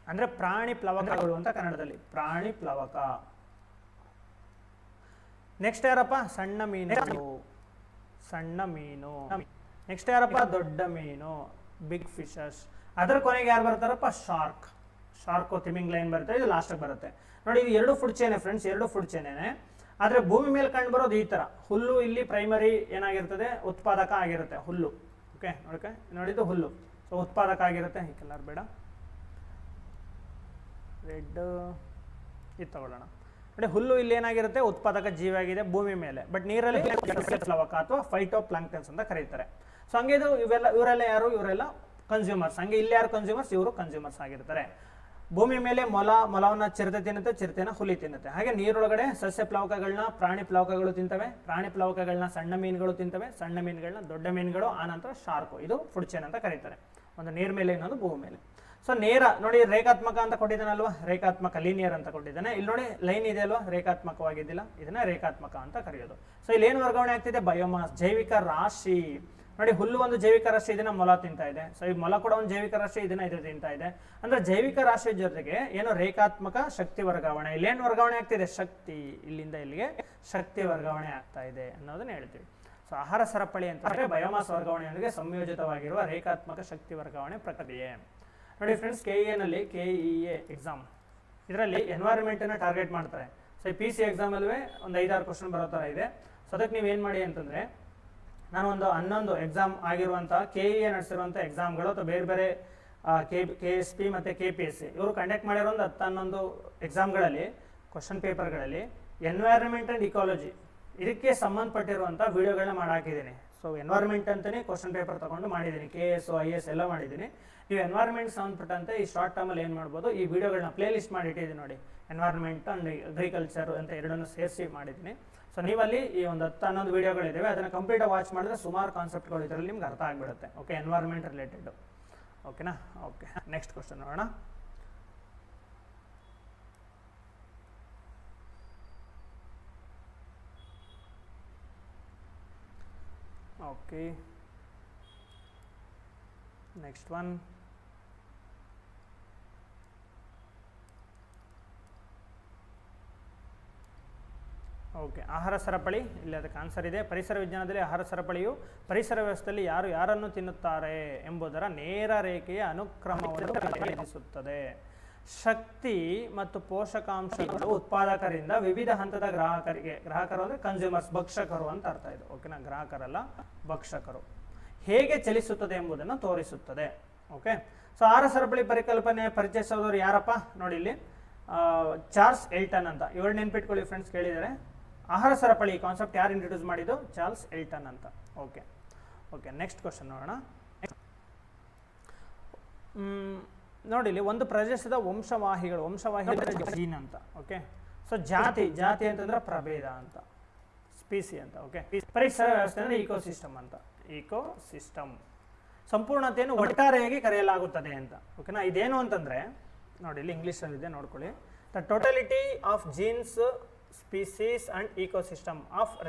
A: ಅಂದ್ರೆ ಪ್ರಾಣಿ ಪ್ಲವಕಗಳು ಅಂತ ಕನ್ನಡದಲ್ಲಿ, ಪ್ರಾಣಿ ಪ್ಲವಕ. ನೆಕ್ಸ್ಟ್ ಯಾರಪ್ಪ? ಸಣ್ಣ ಮೀನು. ನೆಕ್ಸ್ಟ್ ಯಾರಪ್ಪ? ದೊಡ್ಡ ಮೀನು, ಬಿಗ್ ಫಿಶಸ್. ಅದರ ಕೊನೆಗೆ ಯಾರು ಬರ್ತಾರಪ್ಪ? ಶಾರ್ಕ್ ತಿಮಿಂಗ್ಲೈನ್ ಬರುತ್ತೆ, ಇದು ಲಾಸ್ಟ್ ಬರುತ್ತೆ. ನೋಡಿ ಇದು 2 ಫುಡ್ ಚೈನ್ ಫ್ರೆಂಡ್ಸ್, 2 ಫುಡ್ ಚೈನೇನೆ. ಆದ್ರೆ ಭೂಮಿ ಮೇಲೆ ಕಂಡು ಬರೋದು ಈ ತರ. ಹುಲ್ಲು ಇಲ್ಲಿ ಪ್ರೈಮರಿ ಏನಾಗಿರ್ತದೆ? ಉತ್ಪಾದಕ ಆಗಿರುತ್ತೆ ಹುಲ್ಲು. ಓಕೆ, ನೋಡಿದ್ದು ಹುಲ್ಲು, ಸೊ ಉತ್ಪಾದಕ ಆಗಿರುತ್ತೆ. ಈ ಕಲರ್ ಬೇಡ, ರೆಡ್ ಇದು ತಗೊಳ್ಳೋಣ. ನೋಡಿ ಹುಲ್ಲು ಇಲ್ಲಿ ಏನಾಗಿರುತ್ತೆ? ಉತ್ಪಾದಕ ಜೀವಿ ಆಗಿದೆ ಭೂಮಿ ಮೇಲೆ, ಬಟ್ ನೀರಲ್ಲಿ ಪ್ಲವಕ ಅಥವಾ ಫೈಟೋ ಪ್ಲಾಂಕ್ಟನ್ಸ್ ಅಂತ ಕರೀತಾರೆ. ಸೊ ಹಂಗೆ ಇದು ಇವರೆಲ್ಲ ಯಾರು? ಇವರೆಲ್ಲ ಕನ್ಸ್ಯೂಮರ್ಸ್. ಹಂಗೆ ಇಲ್ಲಿ ಯಾರು ಕನ್ಸ್ಯೂಮರ್ಸ್? ಇವರು ಕನ್ಸ್ಯೂಮರ್ಸ್ ಆಗಿರ್ತಾರೆ. ಭೂಮಿ ಮೇಲೆ ಮೊಲವನ್ನ ಚಿರತೆ ತಿನ್ನುತ್ತೆ, ಚಿರತೆನ ಹುಲಿ ತಿನ್ನುತ್ತೆ. ಹಾಗೆ ನೀರೊಳಗಡೆ ಸಸ್ಯ ಪ್ಲವಕಗಳನ್ನ ಪ್ರಾಣಿ ಪ್ಲವಕಗಳು ತಿಂತವೆ, ಪ್ರಾಣಿ ಪ್ಲವಕಗಳನ್ನ ಸಣ್ಣ ಮೀನುಗಳು ತಿಂತವೆ, ಸಣ್ಣ ಮೀನುಗಳನ್ನ ದೊಡ್ಡ ಮೀನುಗಳು, ಆನಂತರ ಶಾರ್ಕು. ಇದು ಫುಡ್ ಚೈನ್ ಅಂತ ಕರೀತಾರೆ. ಒಂದು ನೀರ್ ಮೇಲೆ, ಇನ್ನೊಂದು ಭೂಮಿ ಮೇಲೆ. ಸೊ ನೇರ ನೋಡಿ, ರೇಖಾತ್ಮಕ ಅಂತ ಕೊಟ್ಟಿದ್ದಾನಲ್ವಾ, ರೇಖಾತ್ಮಕ ಲೀನಿಯರ್ ಅಂತ ಕೊಟ್ಟಿದ್ದಾನೆ. ಇಲ್ಲಿ ನೋಡಿ ಲೈನ್ ಇದೆ ಅಲ್ವಾ, ರೇಖಾತ್ಮಕವಾಗಿದ್ದಿಲ್ಲ, ಇದನ್ನ ರೇಖಾತ್ಮಕ ಅಂತ ಕರೆಯೋದು. ಸೊ ಇಲ್ಲಿ ಏನು ವರ್ಗಾವಣೆ ಆಗ್ತಿದೆ? ಬಯೋಮಾಸ್, ಜೈವಿಕ ರಾಶಿ. ನೋಡಿ ಹುಲ್ಲು ಒಂದು ಜೈವಿಕ ರಾಶಿ, ಇದನ್ನ ಮೊಲ ತಿಂತಾ ಇದೆ. ಸೊ ಈ ಮೊಲ ಕೂಡ ಒಂದು ಜೈವಿಕ ರಾಶಿ, ಇದನ್ನ ಇದು ತಿಂತಾ ಇದೆ. ಅಂದ್ರೆ ಜೈವಿಕ ರಾಶಿ ಜೊತೆಗೆ ಏನು ರೇಖಾತ್ಮಕ ಶಕ್ತಿ ವರ್ಗಾವಣೆ. ಇಲ್ಲೇನು ವರ್ಗಾವಣೆ ಆಗ್ತಿದೆ? ಶಕ್ತಿ. ಇಲ್ಲಿಂದ ಇಲ್ಲಿಗೆ ಶಕ್ತಿ ವರ್ಗಾವಣೆ ಆಗ್ತಾ ಇದೆ ಅನ್ನೋದನ್ನ ಹೇಳ್ತೀವಿ. ಸೊ ಆಹಾರ ಸರಪಳಿ ಅಂತಂದ್ರೆ ಬಯೋಮಾಸ್ ವರ್ಗಾವಣೆಯೊಂದಿಗೆ ಸಂಯೋಜಿತವಾಗಿರುವ ರೇಖಾತ್ಮಕ ಶಕ್ತಿ ವರ್ಗಾವಣೆ ಪ್ರಕ್ರಿಯೆ. ನೋಡಿ ಫ್ರೆಂಡ್ಸ್, KEA ಎಕ್ಸಾಮ್ ಇದರಲ್ಲಿ ಎನ್ವೈರನ್ಮೆಂಟ್ ಅನ್ನ ಟಾರ್ಗೆಟ್ ಮಾಡ್ತಾರೆ. ಸೊ ಈ PC ಎಕ್ಸಾಮ್ ಅಲ್ವೇ ಒಂದು 5-6 ಕ್ವಶನ್ ಬರೋ ತರ ಇದೆ. ಸೊ ಅದಕ್ಕೆ ನೀವೇನ್ ಮಾಡಿ ಅಂತಂದ್ರೆ, ನಾನು ಒಂದು 11 ಎಕ್ಸಾಮ್ ಆಗಿರುವಂತಹ KEA ನಡೆಸಿರುವಂತಹ ಎಕ್ಸಾಮ್ಗಳು ಅಥವಾ ಬೇರೆ ಬೇರೆ KSP ಮತ್ತೆ KPSC ಇವರು ಕಂಡಕ್ಟ್ ಮಾಡಿರೋ ಒಂದು 10-11 ಎಕ್ಸಾಮ್ಗಳಲ್ಲಿ ಕ್ವಶನ್ ಪೇಪರ್ಗಳಲ್ಲಿ ಎನ್ವೈರನ್ಮೆಂಟ್ ಅಂಡ್ ಇಕಾಲಜಿ ಇದಕ್ಕೆ ಸಂಬಂಧಪಟ್ಟಿರುವಂಥ ವಿಡಿಯೋಗಳನ್ನ ಮಾಡಾಕಿದ್ದೀನಿ. ಸೊ ಎನ್ವೈರನ್ಮೆಂಟ್ ಅಂತಲೇ ಕ್ವಶನ್ ಪೇಪರ್ ತಗೊಂಡು ಮಾಡಿದ್ದೀನಿ, KS IS ಎಲ್ಲ ಮಾಡಿದ್ದೀನಿ. ನೀವು ಎನ್ವೈರನ್ಮೆಂಟ್ ಸಂಬಂಧಪಟ್ಟಂತೆ ಈ ಶಾರ್ಟ್ ಟರ್ಮಲ್ಲಿ ಏನು ಮಾಡ್ಬೋದು, ಈ ವಿಡಿಯೋಗಳನ್ನ ಪ್ಲೇ ಲಿಸ್ಟ್ ಮಾಡಿ ಇಟ್ಟಿದ್ದೀನಿ ನೋಡಿ, ಎನ್ವೈರನ್ಮೆಂಟ್ ಅಂಡ್ ಅಗ್ರಿಕಲ್ಚರ್ ಅಂತ ಎರಡನ್ನೂ ಸೇರಿಸಿ ಮಾಡಿದ್ದೀನಿ. ಸೊ ನೀವಲ್ಲಿ ಈ ಒಂದು 10-11 ವಿಡಿಯೋಗಳಿದ್ದಾವೆ, ಅದನ್ನು ಕಂಪ್ಲೀಟಾಗಿ ವಾಚ್ ಮಾಡಿದ್ರೆ ಸುಮಾರು ಕಾನ್ಸೆಪ್ಟ್ಗಳು ಇದರಲ್ಲಿ ನಿಮ್ಗೆ ಅರ್ಥ ಆಗಿಬಿಡುತ್ತೆ. Okay, environment related. ಓಕೆನಾ? ಓಕೆ, ನೆಕ್ಸ್ಟ್ ಕ್ವಶನ್ ನೋಡೋಣ. Okay, next one. ಓಕೆ, ಆಹಾರ ಸರಪಳಿ. ಇಲ್ಲಿ ಅದಕ್ಕೆ ಆನ್ಸರ್ ಇದೆ. ಪರಿಸರ ವಿಜ್ಞಾನದಲ್ಲಿ ಆಹಾರ ಸರಪಳಿಯು ಪರಿಸರ ವ್ಯವಸ್ಥೆಯಲ್ಲಿ ಯಾರು ಯಾರನ್ನು ತಿನ್ನುತ್ತಾರೆ ಎಂಬುದರ ನೇರ ರೇಖೆಯ ಅನುಕ್ರಮವನ್ನು ಪ್ರತಿನಿಧಿಸುತ್ತದೆ. ಶಕ್ತಿ ಮತ್ತು ಪೋಷಕಾಂಶಗಳು ಉತ್ಪಾದಕರಿಂದ ವಿವಿಧ ಹಂತದ ಗ್ರಾಹಕರು ಅಂದರೆ ಕನ್ಸ್ಯೂಮರ್ಸ್, ಭಕ್ಷಕರು ಅಂತ ಅರ್ಥ ಇದು. ಓಕೆನಾ? ಗ್ರಾಹಕರಲ್ಲ, ಭಕ್ಷಕರು ಹೇಗೆ ಚಲಿಸುತ್ತದೆ ಎಂಬುದನ್ನು ತೋರಿಸುತ್ತದೆ. ಓಕೆ, ಸೊ ಆಹಾರ ಸರಪಳಿ ಪರಿಕಲ್ಪನೆ ಪರಿಚಯಿಸೋದವರು ಯಾರಪ್ಪ? ನೋಡಿ ಇಲ್ಲಿ ಚಾರ್ಲ್ಸ್ ಎಲ್ಟನ್ ಅಂತ. ಇವರು ನೆನ್ಪಿಟ್ಕೊಳ್ಳಿ ಫ್ರೆಂಡ್ಸ್, ಕೇಳಿದರೆ ಆಹಾರ ಸರಪಳಿ ಕಾನ್ಸೆಪ್ಟ್ ಯಾರು ಇಂಟ್ರೊಡ್ಯೂಸ್ ಮಾಡಿದ್ದು? ಚಾರ್ಲ್ಸ್ ಎಲ್ಟನ್ ಅಂತ. ಓಕೆ ಓಕೆ, ನೆಕ್ಸ್ಟ್ ಕ್ವಶನ್ ನೋಡೋಣ. ನೋಡಿ ಇಲ್ಲಿ ಒಂದು ಪ್ರದೇಶದ ವಂಶವಾಹಿಗಳು ಜೀನ್ ಅಂತ. ಓಕೆ, ಸೊ ಜಾತಿ ಅಂತಂದ್ರೆ ಪ್ರಭೇದ ಅಂತ, ಸ್ಪೀಸಿ ಅಂತ. ಓಕೆ, ಪರಿಸರ ವ್ಯವಸ್ಥೆ ಅಂದರೆ ಇಕೋಸಿಸ್ಟಮ್ ಅಂತ. ಇಕೋಸಿಸ್ಟಮ್ ಸಂಪೂರ್ಣತೆಯನ್ನು ಒಟ್ಟಾರೆಯಾಗಿ ಕರೆಯಲಾಗುತ್ತದೆ ಅಂತ. ಓಕೆನಾ, ಇದೇನು ಅಂತಂದರೆ ನೋಡಿ ಇಲ್ಲಿ ಇಂಗ್ಲೀಷಲ್ಲಿದೆ ನೋಡ್ಕೊಳ್ಳಿ. The totality of genes, species and ecosystem of a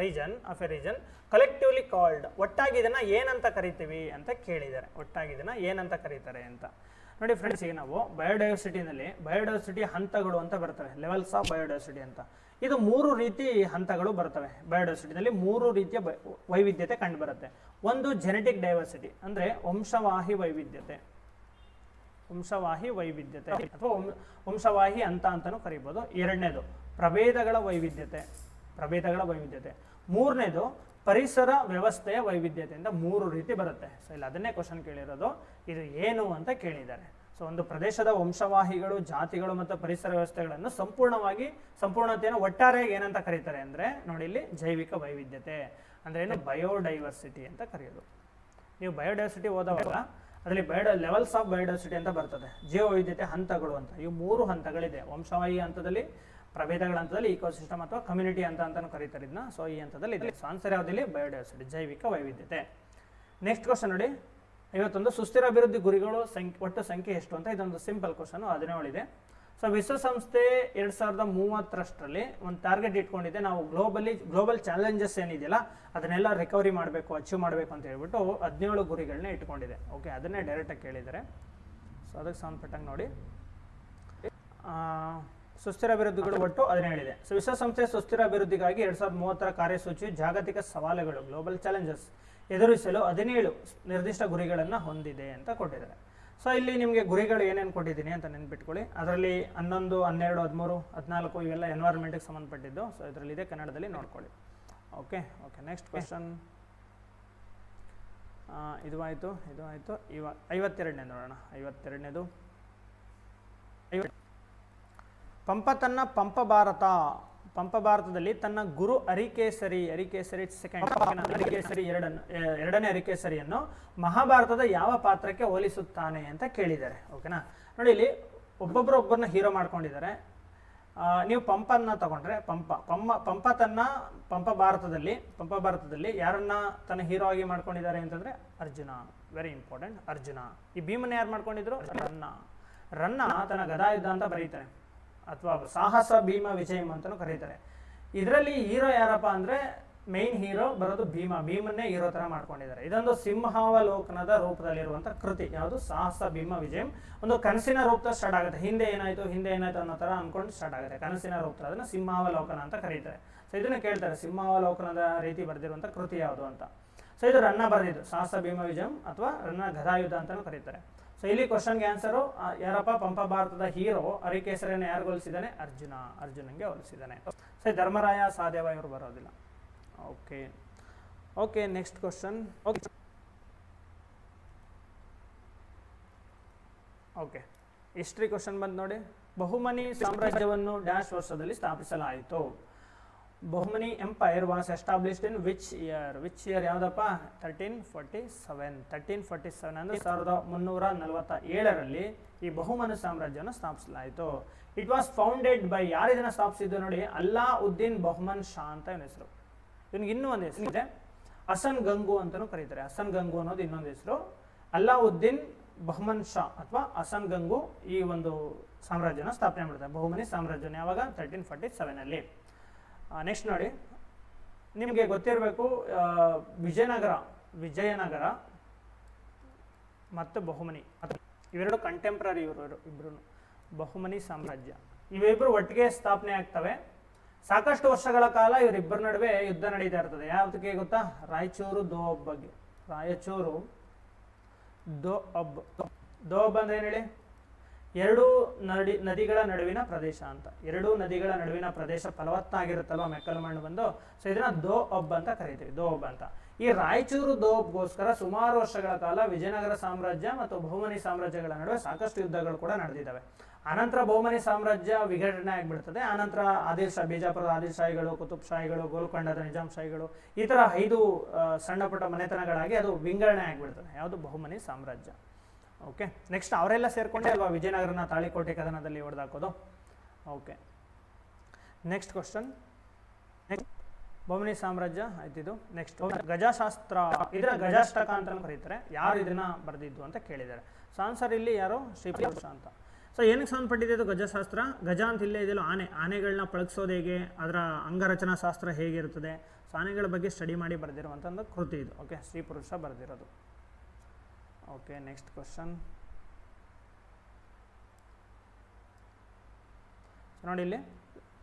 A: region collectively called. ಒಟ್ಟಾಗಿ ಇದನ್ನು ಏನಂತ ಕರಿತೀವಿ ಅಂತ ಕೇಳಿದ್ದಾರೆ. ಒಟ್ಟಾಗಿ ಇದನ್ನು ಏನಂತ ಕರೀತಾರೆ ಅಂತ ನೋಡಿ ಫ್ರೆಂಡ್ಸ್. ಈಗ ನಾವು ಬಯೋಡೈವರ್ಸಿಟಿ ಹಂತಗಳು ಅಂತ ಬರ್ತವೆ, ಲೆವೆಲ್ಸ್ ಆಫ್ ಬಯೋಡೈವರ್ಸಿಟಿ ಅಂತ. ಇದು 3 ರೀತಿ ಹಂತಗಳು ಬರ್ತವೆ ಬಯೋಡೈವರ್ಸಿಟಿನಲ್ಲಿ. 3 ರೀತಿಯ ವೈವಿಧ್ಯತೆ ಕಂಡು ಬರುತ್ತೆ. ಒಂದು ಜೆನೆಟಿಕ್ ಡೈವರ್ಸಿಟಿ ಅಂದರೆ ವಂಶವಾಹಿ ವೈವಿಧ್ಯತೆ ಅಥವಾ ವಂಶವಾಹಿ ಅಂತಲೂ ಕರಿಬೋದು. ಎರಡನೇದು ಪ್ರಭೇದಗಳ ವೈವಿಧ್ಯತೆ. ಮೂರನೇದು ಪರಿಸರ ವ್ಯವಸ್ಥೆಯ ವೈವಿಧ್ಯತೆಯಿಂದ 3 ರೀತಿ ಬರುತ್ತೆ. ಸೊ ಇಲ್ಲಿ ಅದನ್ನೇ ಕ್ವಶನ್ ಕೇಳಿರೋದು, ಇದು ಏನು ಅಂತ ಕೇಳಿದ್ದಾರೆ. ಸೊ ಒಂದು ಪ್ರದೇಶದ ವಂಶವಾಹಿಗಳು, ಜಾತಿಗಳು ಮತ್ತು ಪರಿಸರ ವ್ಯವಸ್ಥೆಗಳನ್ನು ಸಂಪೂರ್ಣತೆಯನ್ನು ಒಟ್ಟಾರೆಯಾಗಿ ಏನಂತ ಕರೀತಾರೆ ಅಂದರೆ ನೋಡಿ ಇಲ್ಲಿ ಜೈವಿಕ ವೈವಿಧ್ಯತೆ ಅಂದರೆ ಏನು, ಬಯೋಡೈವರ್ಸಿಟಿ ಅಂತ ಕರೆಯೋದು. ನೀವು ಬಯೋಡೈವರ್ಸಿಟಿ ಓದೋವಾಗ ಅದರಲ್ಲಿ ಲೆವೆಲ್ಸ್ ಆಫ್ ಬಯೋಡೈವರ್ಸಿಟಿ ಅಂತ ಬರ್ತದೆ, ಜೀವ ವೈವಿಧ್ಯತೆ ಹಂತಗಳು ಅಂತ. ಇವು 3 ಹಂತಗಳಿದೆ. ವಂಶವಾಹಿ ಹಂತದಲ್ಲಿ, ಪ್ರಭೇದಗಳ ಹಂತದಲ್ಲಿ, ಇಕೋಸಿಸ್ಟಮ್ ಅಥವಾ ಕಮ್ಯುನಿಟಿ ಅಂತಲೂ ಕರೀತಾರೆ ಇದನ್ನ. ಸೊ ಈ ಹಂತದಲ್ಲಿ ಇದೆ. ಸೊ ಆನ್ಸರ್ ಯಾವುದಿಲ್ಲಿ, ಬಯೋಡೈವರ್ಸಿಟಿ, ಜೈವಿಕ ವೈವಿಧ್ಯತೆ. ನೆಕ್ಸ್ಟ್ ಕ್ವಶನ್ ನೋಡಿ 51. ಸುಸ್ಥಿರ ಅಭಿವೃದ್ಧಿ ಗುರಿಗಳು ಒಟ್ಟು ಸಂಖ್ಯೆ ಎಷ್ಟು ಅಂತ. ಇದೊಂದು ಸಿಂಪಲ್ ಕ್ವಶನ್, 17 ಇದೆ. ಸೊ ವಿಶ್ವಸಂಸ್ಥೆ 2030 ಒಂದು ಟಾರ್ಗೆಟ್ ಇಟ್ಕೊಂಡಿದೆ. ನಾವು ಗ್ಲೋಬಲ್ ಚಾಲೆಂಜಸ್ ಏನಿದೆಯಲ್ಲ ಅದನ್ನೆಲ್ಲ ರಿಕವರಿ ಮಾಡಬೇಕು, ಅಚೀವ್ ಮಾಡಬೇಕು ಅಂತ ಹೇಳ್ಬಿಟ್ಟು 17 ಗುರಿಗಳನ್ನ ಇಟ್ಕೊಂಡಿದೆ. ಓಕೆ, ಅದನ್ನೇ ಡೈರೆಕ್ಟಾಗಿ ಕೇಳಿದ್ದಾರೆ. ಸೊ ಅದಕ್ಕೆ ಸಂಬಂಧಪಟ್ಟಂಗೆ ನೋಡಿ, ಸುಸ್ಥಿರ ಅಭಿವೃದ್ಧಿಗಳು ಒಟ್ಟು 17 ಇದೆ. ಸೊ ವಿಶ್ವಸಂಸ್ಥೆ ಸುಸ್ಥಿರ ಅಭಿವೃದ್ಧಿಗಾಗಿ 2030 ಕಾರ್ಯಸೂಚಿ ಜಾಗತಿಕ ಸವಾಲುಗಳು, ಗ್ಲೋಬಲ್ ಚಾಲೆಂಜಸ್ ಎದುರಿಸಲು 17 ನಿರ್ದಿಷ್ಟ ಗುರಿಗಳನ್ನು ಹೊಂದಿದೆ ಅಂತ ಕೊಟ್ಟಿದ್ದಾರೆ. ಸೊ ಇಲ್ಲಿ ನಿಮಗೆ ಗುರಿಗಳು ಏನೇನು ಕೊಟ್ಟಿದ್ದೀನಿ ಅಂತ ನೆನ್ಪಿಟ್ಕೊಳ್ಳಿ. ಅದರಲ್ಲಿ 11, 12, 13, 14 ಇವೆಲ್ಲ ಎನ್ವೈರ್ಮೆಂಟ್ಗೆ ಸಂಬಂಧಪಟ್ಟಿದ್ದು. ಸೊ ಇದರಲ್ಲಿದೆ, ಕನ್ನಡದಲ್ಲಿ ನೋಡ್ಕೊಳ್ಳಿ. Okay, next question. ಇದು ಆಯಿತು. 52ನೇ ನೋಡೋಣ. 52ನೇದು ಪಂಪ ಭಾರತದಲ್ಲಿ ತನ್ನ ಗುರು ಅರಿಕೇಸರಿ ಎರಡನೇ ಅರಿಕೇಸರಿಯನ್ನು ಮಹಾಭಾರತದ ಯಾವ ಪಾತ್ರಕ್ಕೆ ಹೋಲಿಸುತ್ತಾನೆ ಅಂತ ಕೇಳಿದ್ದಾರೆ. ಓಕೆನಾ, ನೋಡಿ ಇಲ್ಲಿ ಒಬ್ಬೊಬ್ಬರನ್ನ ಹೀರೋ ಮಾಡ್ಕೊಂಡಿದ್ದಾರೆ. ನೀವು ಪಂಪನ್ನ ತಗೊಂಡ್ರೆ ಪಂಪ ಭಾರತದಲ್ಲಿ ಯಾರನ್ನ ತನ್ನ ಹೀರೋ ಆಗಿ ಮಾಡ್ಕೊಂಡಿದ್ದಾರೆ ಅಂತಂದ್ರೆ ಅರ್ಜುನ. Very important, Arjuna. ಈ ಭೀಮನ್ನ ಯಾರು ಮಾಡ್ಕೊಂಡಿದ್ರು? ರನ್ನ ತನ್ನ ಗದಾಯುದ್ಧ ಅಂತ ಬರೀತಾರೆ, ಅಥವಾ ಸಾಹಸ ಭೀಮ ವಿಜಯಂ ಅಂತಲೂ ಕರೀತಾರೆ. ಇದರಲ್ಲಿ ಹೀರೋ ಯಾರಪ್ಪ ಅಂದರೆ ಮೇನ್ ಹೀರೋ ಬರೋದು ಭೀಮನ್ನೇ ಹೀರೋ ಥರ ಮಾಡ್ಕೊಂಡಿದ್ದಾರೆ. ಇದೊಂದು ಸಿಂಹಾವಲೋಕನದ ರೂಪದಲ್ಲಿರುವಂಥ ಕೃತಿ. ಯಾವುದು? ಸಾಹಸ ಭೀಮ ವಿಜಯಂ. ಒಂದು ಕನಸಿನ ರೂಪದಲ್ಲಿ ಸ್ಟಾರ್ಟ್ ಆಗುತ್ತೆ. ಹಿಂದೆ ಏನಾಯಿತು ಅನ್ನೋ ಥರ ಅಂದ್ಕೊಂಡು ಸ್ಟಾರ್ಟ್ ಆಗುತ್ತೆ. ಕನಸಿನ ರೂಪದಲ್ಲಿ ಅದನ್ನು ಸಿಂಹಾವಲೋಕನ ಅಂತ ಕರೀತಾರೆ. ಸೊ ಇದನ್ನು ಕೇಳ್ತಾರೆ, ಸಿಂಹಾವಲೋಕನದ ರೀತಿ ಬರೆದಿರುವಂಥ ಕೃತಿ ಯಾವುದು ಅಂತ. ಸೊ ಇದು ರನ್ನ ಬರೆದಿದ್ದು, ಸಾಹಸ ಭೀಮ ವಿಜಯಂ ಅಥವಾ ರನ್ನ ಗದಾಯುದ್ಧ ಅಂತಲೂ ಕರೀತಾರೆ. ಸೊ ಇಲ್ಲಿ ಕ್ವಶನ್ಗೆ ಆನ್ಸರು ಯಾರಪ್ಪ? ಪಂಪ ಭಾರತದ ಹೀರೋ ಅರಿಕೇಸರಿಯನ್ನು ಯಾರು ಹೋಲಿಸಿದ್ದಾನೆ? ಅರ್ಜುನಂಗೆ ಹೋಲಿಸಿದ್ದಾನೆ. ಸೊ ಧರ್ಮರಾಯ, ಸಹದೇವ ಇವರು ಬರೋದಿಲ್ಲ. Okay, next question. Okay, history question ಬಂದು ನೋಡಿ. ಬಹುಮನಿ ಸಾಮ್ರಾಜ್ಯವನ್ನು ಡ್ಯಾಶ್ ವರ್ಷದಲ್ಲಿ ಸ್ಥಾಪಿಸಲಾಯಿತು. Bahmani empire was established in which year? ಯಾವುದಪ್ಪ? 1347 ಅಂದರೆ 1347ರಲ್ಲಿ ಈ ಬಹುಮನಿ ಸಾಮ್ರಾಜ್ಯವನ್ನು ಸ್ಥಾಪಿಸಲಾಯಿತು. ಇಟ್ ವಾಸ್ ಫೌಂಡೆಡ್ ಬೈ, ಯಾರು ಇದನ್ನು ಸ್ಥಾಪಿಸಿದ್ದು ನೋಡಿ? ಅಲ್ಲಾವುದ್ದೀನ್ ಬಹುಮನ್ ಶಾ ಅಂತ ಇವನ ಹೆಸರು. ಇವನಿಗೆ ಇನ್ನೂ ಒಂದು ಹೆಸರು ಇದೆ, ಹಸನ್ ಗಂಗು ಅಂತಲೂ ಕರೀತಾರೆ. ಹಸನ್ ಗಂಗು ಅನ್ನೋದು ಇನ್ನೊಂದು ಹೆಸರು. ಅಲ್ಲಾವುದ್ದೀನ್ ಬಹುಮನ್ ಶಾ ಅಥವಾ ಹಸನ್ ಗಂಗು ಈ ಒಂದು ಸಾಮ್ರಾಜ್ಯನ ಸ್ಥಾಪನೆ ಮಾಡ್ತಾರೆ, ಬಹುಮನಿ ಸಾಮ್ರಾಜ್ಯನ. ಯಾವಾಗ? 1347ನಲ್ಲಿ. ನೆಕ್ಸ್ಟ್ ನೋಡಿ, ನಿಮಗೆ ಗೊತ್ತಿರಬೇಕು, ವಿಜಯನಗರ ಮತ್ತು ಬಹುಮನಿ ಇವೆರಡು ಕಂಟೆಂಪ್ರರಿ. ಇಬ್ಬರು ಬಹುಮನಿ ಸಾಮ್ರಾಜ್ಯ ಇವಿಬ್ಬರು ಒಟ್ಟಿಗೆ ಸ್ಥಾಪನೆ ಆಗ್ತವೆ. ಸಾಕಷ್ಟು ವರ್ಷಗಳ ಕಾಲ ಇವರಿಬ್ಬರ ನಡುವೆ ಯುದ್ಧ ನಡೀತಾ ಇರ್ತದೆ. ಯಾವುದಕ್ಕೆ ಗೊತ್ತಾ? ರಾಯಚೂರು ದೋಬ್ ಬಗ್ಗೆ. ರಾಯಚೂರು ದೋಬ್ ಅಂದ್ರೆ ಏನು ಹೇಳಿ? ಎರಡು ನದಿಗಳ ನಡುವಿನ ಪ್ರದೇಶ ಅಂತ. ಎರಡು ನದಿಗಳ ನಡುವಿನ ಪ್ರದೇಶ ಫಲವತ್ತಾಗಿರುತ್ತಲ್ವ, ಮೆಕ್ಕಲು ಮಣ್ಣು ಬಂದು. ಸೊ ಇದನ್ನ ದೋಬ್ ಅಂತ ಕರಿತೀವಿ, ದೋಬ್ ಅಂತ. ಈ ರಾಯಚೂರು ದೋಬ್ಗೋಸ್ಕರ ಸುಮಾರು ವರ್ಷಗಳ ಕಾಲ ವಿಜಯನಗರ ಸಾಮ್ರಾಜ್ಯ ಮತ್ತು ಬಹುಮನಿ ಸಾಮ್ರಾಜ್ಯಗಳ ನಡುವೆ ಸಾಕಷ್ಟು ಯುದ್ಧಗಳು ಕೂಡ ನಡೆದಿದ್ದಾವೆ. ಆನಂತರ ಬಹುಮನಿ ಸಾಮ್ರಾಜ್ಯ ವಿಘಟನೆ ಆಗಿಬಿಡ್ತದೆ. ಆನಂತರ ಬಿಜಾಪುರದ ಆದಿಲ್ ಶಾಹಿಗಳು, ಕುತುಬ್ ಶಾಹಿಗಳು, ಗೋಲ್ಕೊಂಡದ ನಿಜಾಮ್ ಶಾಹಿಗಳು, ಈ ಥರ 5 ಸಣ್ಣ ಪುಟ್ಟ ಮನೆತನಗಳಾಗಿ ಅದು ವಿಂಗಡಣೆ ಆಗಿಬಿಡ್ತದೆ. ಯಾವುದು? ಬಹುಮನಿ ಸಾಮ್ರಾಜ್ಯ. ಓಕೆ, ನೆಕ್ಸ್ಟ್ ಅವರೆಲ್ಲ ಸೇರ್ಕೊಂಡೆ ಅಲ್ವಾ ವಿಜಯನಗರನ ತಾಳಿಕೋಟೆ ಕದನದಲ್ಲಿ ಹೊಡೆದಾಕೋದು. Okay, next question. ಬೊಮ್ಮನಿ ಸಾಮ್ರಾಜ್ಯ ಆಯ್ತಿದು. ನೆಕ್ಸ್ಟ್ ಗಜಶಾಸ್ತ್ರ, ಇದರ ಗಜಾಷ್ಟಕ ಅಂತ ಕರೀತಾರೆ. ಯಾರು ಇದನ್ನ ಬರೆದಿದ್ದು ಅಂತ ಕೇಳಿದ್ದಾರೆ. ಸೊ ಆನ್ಸರ್ ಇಲ್ಲಿ ಯಾರು? ಶ್ರೀಪುರುಷ ಅಂತ. ಸೊ ಏನಕ್ಕೆ ಸಂಬಂಧಪಟ್ಟಿದೆ ಇದು ಗಜಶಾಸ್ತ್ರ? ಗಜ ಅಂತ ಇಲ್ಲೇ ಇದೆಯಲ್ಲ ಆನೆಗಳನ್ನ ಪಳಗಿಸೋದು ಹೇಗೆ, ಅದರ ಅಂಗರಚನಾ ಶಾಸ್ತ್ರ ಹೇಗಿರುತ್ತದೆ, ಸೊ ಆನೆಗಳ ಬಗ್ಗೆ ಸ್ಟಡಿ ಮಾಡಿ ಬರೆದಿರುವಂಥ ಒಂದು ಕೃತಿ ಇದು. ಓಕೆ, ಶ್ರೀಪುರುಷ ಬರೆದಿರೋದು. ಓಕೆ, ನೆಕ್ಸ್ಟ್ ಕ್ವಶನ್ ನೋಡಿ ಇಲ್ಲಿ.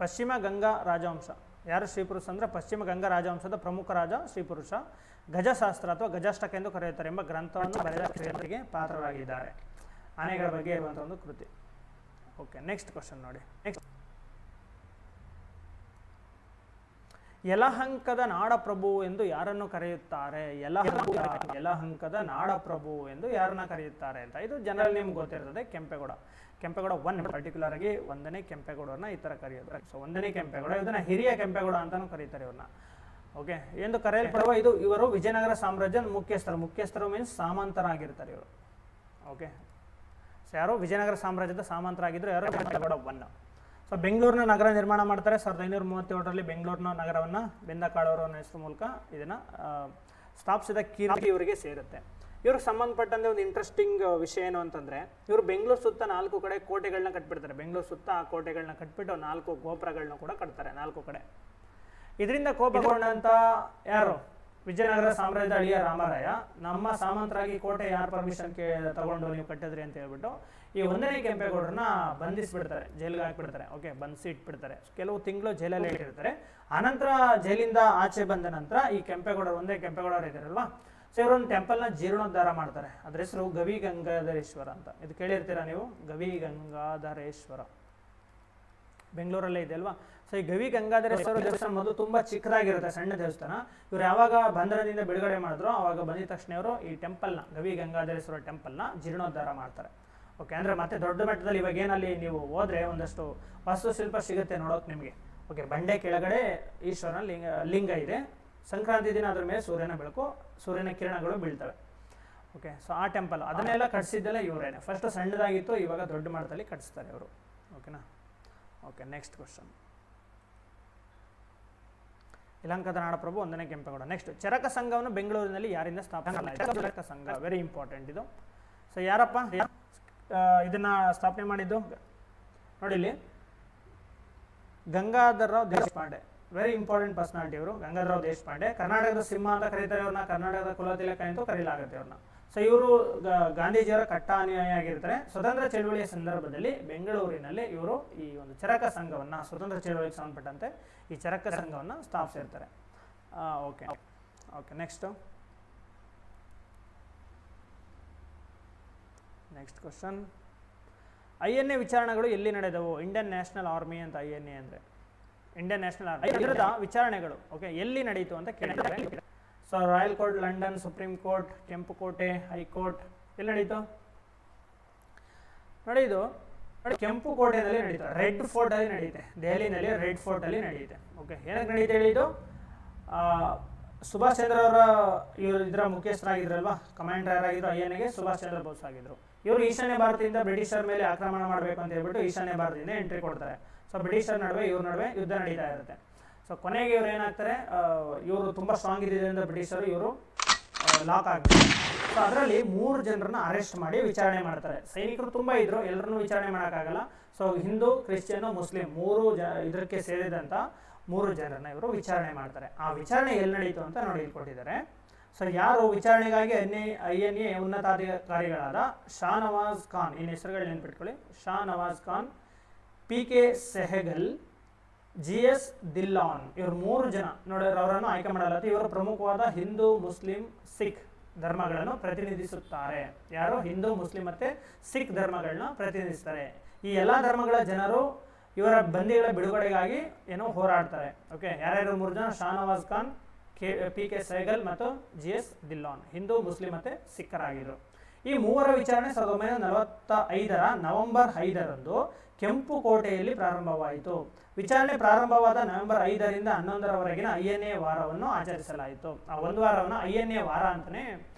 A: ಪಶ್ಚಿಮ ಗಂಗಾ ರಾಜವಂಶ, ಯಾರು ಶ್ರೀಪುರುಷ ಅಂದರೆ ಪಶ್ಚಿಮ ಗಂಗಾ ರಾಜವಂಶದ ಪ್ರಮುಖ ರಾಜ ಶ್ರೀಪುರುಷ. ಗಜಶಾಸ್ತ್ರ ಅಥವಾ ಗಜಾಷ್ಟಕ ಎಂದು ಕರೆಯುತ್ತಾರೆ ಎಂಬ ಗ್ರಂಥವನ್ನು ಬರೆದ ಕೃತಿಗೆ ಪಾತ್ರರಾಗಿದ್ದಾರೆ. ಆನೆಗಳ ಬಗ್ಗೆ ಇರುವಂಥ ಒಂದು ಕೃತಿ. ಓಕೆ, ನೆಕ್ಸ್ಟ್ ಕ್ವಶನ್ ನೋಡಿ. ನೆಕ್ಸ್ಟ್, ಯಲಹಂಕದ ನಾಡಪ್ರಭು ಎಂದು ಯಾರನ್ನು ಕರೆಯುತ್ತಾರೆ? ಯಲಹಂಕದ ನಾಡಪ್ರಭು ಎಂದು ಯಾರನ್ನ ಕರೆಯುತ್ತಾರೆ ಅಂತ. ಇದು ಜನರಲ್ ನಿಮ್ಗೆ ಗೊತ್ತಿರ್ತದೆ. ಕೆಂಪೇಗೌಡ 1 ಪರ್ಟಿಕ್ಯುಲರ್ ಆಗಿ 1ನೇ ಕೆಂಪೇಗೌಡರನ್ನ ಈ ಥರ ಕರೆಯೋದು. ಸೊ 1ನೇ ಕೆಂಪೇಗೌಡ, ಇದನ್ನ ಹಿರಿಯ ಕೆಂಪೇಗೌಡ ಅಂತಾನು ಕರೀತಾರೆ ಇವ್ರನ್ನ. ಓಕೆ, ಎಂದು ಕರೆಯಲ್ಪಡುವ ಇವರು ವಿಜಯನಗರ ಸಾಮ್ರಾಜ್ಯದ ಮುಖ್ಯಸ್ಥರು ಮೀನ್ಸ್ ಸಾಮಂತರಾಗಿರ್ತಾರೆ ಇವರು. ಓಕೆ, ಸೊ ಯಾರು ವಿಜಯನಗರ ಸಾಮ್ರಾಜ್ಯದ ಸಾಮಂತರಾಗಿದ್ರು ಯಾರು? ಕೆಂಪೇಗೌಡ 1. ಸೊ ಬೆಂಗಳೂರಿನ ನಗರ ನಿರ್ಮಾಣ ಮಾಡ್ತಾರೆ 1537ರಲ್ಲಿ. ಬೆಂಗಳೂರಿನ ನಗರವನ್ನು ಬೆಂದಕಾಳವರ ಹೆಸರು ಮೂಲಕ ಇದನ್ನು ಸ್ಥಾಪಿಸಿದ ಕೀರ್ತಿ ಇವರಿಗೆ ಸೇರುತ್ತೆ. ಇವ್ರಿಗೆ ಸಂಬಂಧಪಟ್ಟಂತೆ ಒಂದು ಇಂಟ್ರೆಸ್ಟಿಂಗ್ ವಿಷಯ ಏನು ಅಂತಂದರೆ, ಇವರು ಬೆಂಗಳೂರು ಸುತ್ತ 4 ಕಡೆ ಕೋಟೆಗಳನ್ನ ಕಟ್ಬಿಡ್ತಾರೆ. ಬೆಂಗಳೂರು ಸುತ್ತ ಆ ಕೋಟೆಗಳನ್ನ ಕಟ್ಬಿಟ್ಟು 4 ಗೋಪುರಗಳನ್ನ ಕೂಡ ಕಟ್ತಾರೆ 4 ಕಡೆ. ಇದರಿಂದ ಕೋಪಗೊಂಡಂತ ಯಾರು? ವಿಜಯನಗರ ಸಾಮ್ರಾಜ್ಯದ ಅಳಿಯ ರಾಮರಾಯ, ನಮ್ಮ ಸಾಮಂತರಾಗಿ ಕೋಟೆ ಯಾರು ಪರ್ಮಿಷನ್ ತಗೊಂಡು ನೀವು ಕಟ್ಟಿದ್ರಿ ಅಂತ ಹೇಳ್ಬಿಟ್ಟು ಈ 1ನೇ ಕೆಂಪೇಗೌಡರನ್ನ ಬಂಧಿಸಿಬಿಡ್ತಾರೆ, ಜೈಲಿಗೆ ಹಾಕ್ಬಿಡ್ತಾರೆ. ಓಕೆ, ಬಂಧಿಸಿ ಇಟ್ಬಿಡ್ತಾರೆ. ಕೆಲವು ತಿಂಗಳು ಜೈಲಲ್ಲಿ ಇಟ್ಟಿರ್ತಾರೆ. ಆನಂತರ ಜೈಲಿಂದ ಆಚೆ ಬಂದ ನಂತರ ಈ ಕೆಂಪೇಗೌಡರು 1ನೇ ಕೆಂಪೇಗೌಡರು ಇದ್ದಾರಲ್ವಾ, ಸೊ ಇವರೊಂದು ಟೆಂಪಲ್ನ ಜೀರ್ಣೋದ್ಧಾರ ಮಾಡ್ತಾರೆ. ಅದ್ರ ಹೆಸರು ಗವಿ ಗಂಗಾಧರೇಶ್ವರ ಅಂತ. ಇದು ಕೇಳಿರ್ತೀರಾ ನೀವು, ಗವಿ ಗಂಗಾಧರೇಶ್ವರ ಬೆಂಗಳೂರಲ್ಲೇ ಇದೆ ಅಲ್ವಾ. ಸೊ ಈ ಗವಿ ಗಂಗಾಧರೇಶ್ವರ ದೇವಸ್ಥಾನ ಮೊದಲು ತುಂಬ ಚಿಕ್ಕದಾಗಿರುತ್ತೆ, ಸಣ್ಣ ದೇವಸ್ಥಾನ. ಇವ್ರು ಯಾವಾಗ ಬಂಧನದಿಂದ ಬಿಡುಗಡೆ ಮಾಡಿದ್ರು ಆವಾಗ ಬಂದಿದ ತಕ್ಷಣ ಇವರು ಈ ಟೆಂಪಲ್ನ, ಗವಿ ಗಂಗಾಧರೇಶ್ವರ ಟೆಂಪಲ್ನ ಜೀರ್ಣೋದ್ಧಾರ ಮಾಡ್ತಾರೆ. ಓಕೆ, ಅಂದರೆ ಮತ್ತೆ ದೊಡ್ಡ ಮಟ್ಟದಲ್ಲಿ ಇವಾಗ ಏನಲ್ಲಿ ನೀವು ಹೋದ್ರೆ ಒಂದಷ್ಟು ವಾಸ್ತುಶಿಲ್ಪ ಸಿಗುತ್ತೆ ನೋಡೋಕೆ ನಿಮಗೆ. ಓಕೆ, ಬಂಡೆ ಕೆಳಗಡೆ ಈಶ್ವರನ ಲಿಂಗ ಇದೆ. ಸಂಕ್ರಾಂತಿ ದಿನ ಅದ್ರ ಮೇಲೆ ಸೂರ್ಯನ ಬೆಳಕು, ಸೂರ್ಯನ ಕಿರಣಗಳು ಬೀಳ್ತವೆ. ಓಕೆ, ಸೊ ಆ ಟೆಂಪಲ್ ಅದನ್ನೆಲ್ಲ ಕಟ್ಸಿದ್ದೆಲ್ಲ ಇವರೇನೆ. ಫಸ್ಟ್ ಸಣ್ಣದಾಗಿತ್ತು, ಇವಾಗ ದೊಡ್ಡ ಮಟ್ಟದಲ್ಲಿ ಕಟ್ಸ್ತಾರೆ ಇವರು. ಓಕೆನಾ. Okay, next question. ಯಲಹಂಕದ ನಾಡಪ್ರಭು 1ನೇ ಕೆಂಪೇಗೌಡ. ನೆಕ್ಸ್ಟ್, ಚರಕ ಸಂಘವನ್ನು ಬೆಂಗಳೂರಿನಲ್ಲಿ ಯಾರಿಂದ ಸ್ಥಾಪಿಸಲಾಯಿತು? ಚರಕ ಸಂಘ ವೆರಿ ಇಂಪಾರ್ಟೆಂಟ್ ಇದು. ಸೊ ಯಾರಪ್ಪ ಇದನ್ನ ಸ್ಥಾಪನೆ ಮಾಡಿದ್ದು? ನೋಡಿ ಇಲ್ಲಿ, Gangadhar Rao Deshpande, very important personality ಇವರು. ಗಂಗಾಧರರಾವ್ ದೇಶಪಾಂಡೆ ಕರ್ನಾಟಕದ ಸಿಂಹ ಅಂತ ಕರೀತಾರೆ ಇವ್ರನ್ನ, ಕರ್ನಾಟಕದ ಕುಲತಿಲಕ ಎಂದು ಕರೆಯಲಾಗುತ್ತೆ ಇವ್ರನ್ನ. ಸೊ ಇವರು ಗಾಂಧೀಜಿಯವರ ಕಟ್ಟ ಅನುಯಾಯಿ ಆಗಿರ್ತಾರೆ. ಸ್ವತಂತ್ರ ಚಳವಳಿಯ ಸಂದರ್ಭದಲ್ಲಿ ಬೆಂಗಳೂರಿನಲ್ಲಿ ಇವರು ಈ ಒಂದು ಚರಕ ಸಂಘವನ್ನು, ಸ್ವತಂತ್ರ ಚಳವಳಿಗೆ ಸಂಬಂಧಪಟ್ಟಂತೆ ಈ ಚರಕ ಸಂಘವನ್ನು ಸ್ಥಾಪಿಸಿರ್ತಾರೆ. Okay okay, next question. INA ವಿಚಾರಣೆಗಳು ಎಲ್ಲಿ ನಡೆದವು? ಇಂಡಿಯನ್ ನ್ಯಾಷನಲ್ ಆರ್ಮಿ ಅಂತ INA ಅಂದರೆ ಇಂಡಿಯನ್ ನ್ಯಾಷನಲ್ ಆರ್ಮಿ. ಇದರದ ವಿಚಾರಣೆಗಳು ಓಕೆ ಎಲ್ಲಿ ನಡೀತು ಅಂತ ಕೇಳಿದ್ದಾರೆ. So royal court, London, supreme court, ಕೆಂಪುಕೋಟೆ, ಹೈಕೋರ್ಟ್, ಎಲ್ಲಿ ನಡೀತು ನೋಡಿ? ಇದು ನೋಡಿ, ಕೆಂಪುಕೋಟೆಯಲ್ಲಿ ನಡೀತು, ರೆಡ್ ಫೋರ್ಟ್ ಅಲ್ಲಿ ನಡೆಯುತ್ತೆ, ದೆಹಲಿನಲ್ಲಿ ರೆಡ್ ಫೋರ್ಟ್ ಅಲ್ಲಿ ನಡೆಯುತ್ತೆ. ಓಕೆ, ಏನಕ್ಕೆ ನಡೀತಾ ಹೇಳಿದ್ದು? ಸುಭಾಷ್ ಚಂದ್ರ ಅವರ ಇವರು ಇದರ ಮುಖ್ಯಸ್ಥರಾಗಿದ್ರಲ್ವಾ, ಕಮಾಂಡರ್ ಯಾರಾಗಿದ್ರು INAಗೆ ಸುಭಾಷ್ ಚಂದ್ರ ಬೋಸ್ ಆಗಿದ್ರು. ಇವರು ಈಶಾನ್ಯ ಭಾರತದಿಂದ ಬ್ರಿಟಿಷರ ಮೇಲೆ ಆಕ್ರಮಣ ಮಾಡಬೇಕು ಅಂತ ಹೇಳ್ಬಿಟ್ಟು ಈಶಾನ್ಯ ಭಾರತದಿಂದ ಎಂಟ್ರಿ ಕೊಡ್ತಾರೆ. ಸೊ ಬ್ರಿಟಿಷರ ನಡುವೆ ಇವ್ರ ನಡುವೆ ಯುದ್ಧ ನಡೀತಾ ಇರುತ್ತೆ. ಸೊ ಕೊನೆಗೆ ಇವ್ರು ಏನಾಗ್ತಾರೆ, ಇವರು ತುಂಬ ಸ್ಟ್ರಾಂಗ್ ಇದ್ದಿದ್ದರಿಂದ ಬ್ರಿಟಿಷರು ಇವರು ಲಾಕ್ ಆಗ್ತಾರೆ. ಸೊ ಅದರಲ್ಲಿ 3 ಜನರನ್ನ ಅರೆಸ್ಟ್ ಮಾಡಿ ವಿಚಾರಣೆ ಮಾಡ್ತಾರೆ. ಸೈನಿಕರು ತುಂಬ ಇದ್ರು, ಎಲ್ಲರನ್ನೂ ವಿಚಾರಣೆ ಮಾಡೋಕ್ಕಾಗಲ್ಲ. ಸೊ ಹಿಂದೂ, ಕ್ರಿಶ್ಚಿಯನ್, ಮುಸ್ಲಿಂ 3 ಇದಕ್ಕೆ ಸೇರಿದಂಥ 3 ಜನರನ್ನ ಇವರು ವಿಚಾರಣೆ ಮಾಡ್ತಾರೆ. ಆ ವಿಚಾರಣೆ ಎಲ್ಲಿ ನಡೀತು ಅಂತ ನೋಡಿ ಇಲ್ಲಿ ಕೊಟ್ಟಿದ್ದಾರೆ. ಸೊ ಯಾರು ವಿಚಾರಣೆಗಾಗಿ INA ಉನ್ನತಾಧಿಕಾರಿಗಳಾದ ಶಾ ನವಾಜ್ ಖಾನ್, ಈ ಹೆಸರುಗಳು ನೆನ್ಪಿಟ್ಕೊಳ್ಳಿ, ಶಾ ನವಾಜ್ ಖಾನ್, PK ಸೆಹಗಲ್, GS ಧಿಲ್ಲಾನ್, ಇವರು 3 ಜನ ನೋಡಿ ಅವರನ್ನು ಆಯ್ಕೆ ಮಾಡಲಾಗುತ್ತೆ. ಇವರು ಪ್ರಮುಖವಾದ ಹಿಂದೂ, ಮುಸ್ಲಿಂ, ಸಿಖ್ ಧರ್ಮಗಳನ್ನು ಪ್ರತಿನಿಧಿಸುತ್ತಾರೆ. ಯಾರು? ಹಿಂದೂ, ಮುಸ್ಲಿಂ ಮತ್ತೆ ಸಿಖ್ ಧರ್ಮಗಳನ್ನ ಪ್ರತಿನಿಧಿಸ್ತಾರೆ. ಈ ಎಲ್ಲ ಧರ್ಮಗಳ ಜನರು ಇವರ ಬಂದಿಗಳ ಬಿಡುಗಡೆಗಾಗಿ ಏನೋ ಹೋರಾಡ್ತಾರೆ. ಓಕೆ, ಯಾರ್ಯಾರು 3 ಜನ? ಶಾ ನವಾಜ್ ಖಾನ್, PK ಸೆಹಗಲ್ ಮತ್ತು GS ಧಿಲ್ಲಾನ್, ಹಿಂದೂ, ಮುಸ್ಲಿಂ ಮತ್ತೆ ಸಿಖ್ಖರಾಗಿದ್ರು. ಈ 3ರ ವಿಚಾರಣೆ 1945ರ ನವೆಂಬರ್ 5ರಂದು ಕೆಂಪುಕೋಟೆಯಲ್ಲಿ ಪ್ರಾರಂಭವಾಯಿತು. ವಿಚಾರಣೆ ಪ್ರಾರಂಭವಾದ ನವೆಂಬರ್ 5ರಿಂದ 11ರವರೆಗಿನ INA ವಾರವನ್ನು ಆಚರಿಸಲಾಯಿತು. ಆ ಒಂದು ವಾರವನ್ನು INA ವಾರ ಅಂತಾನೆ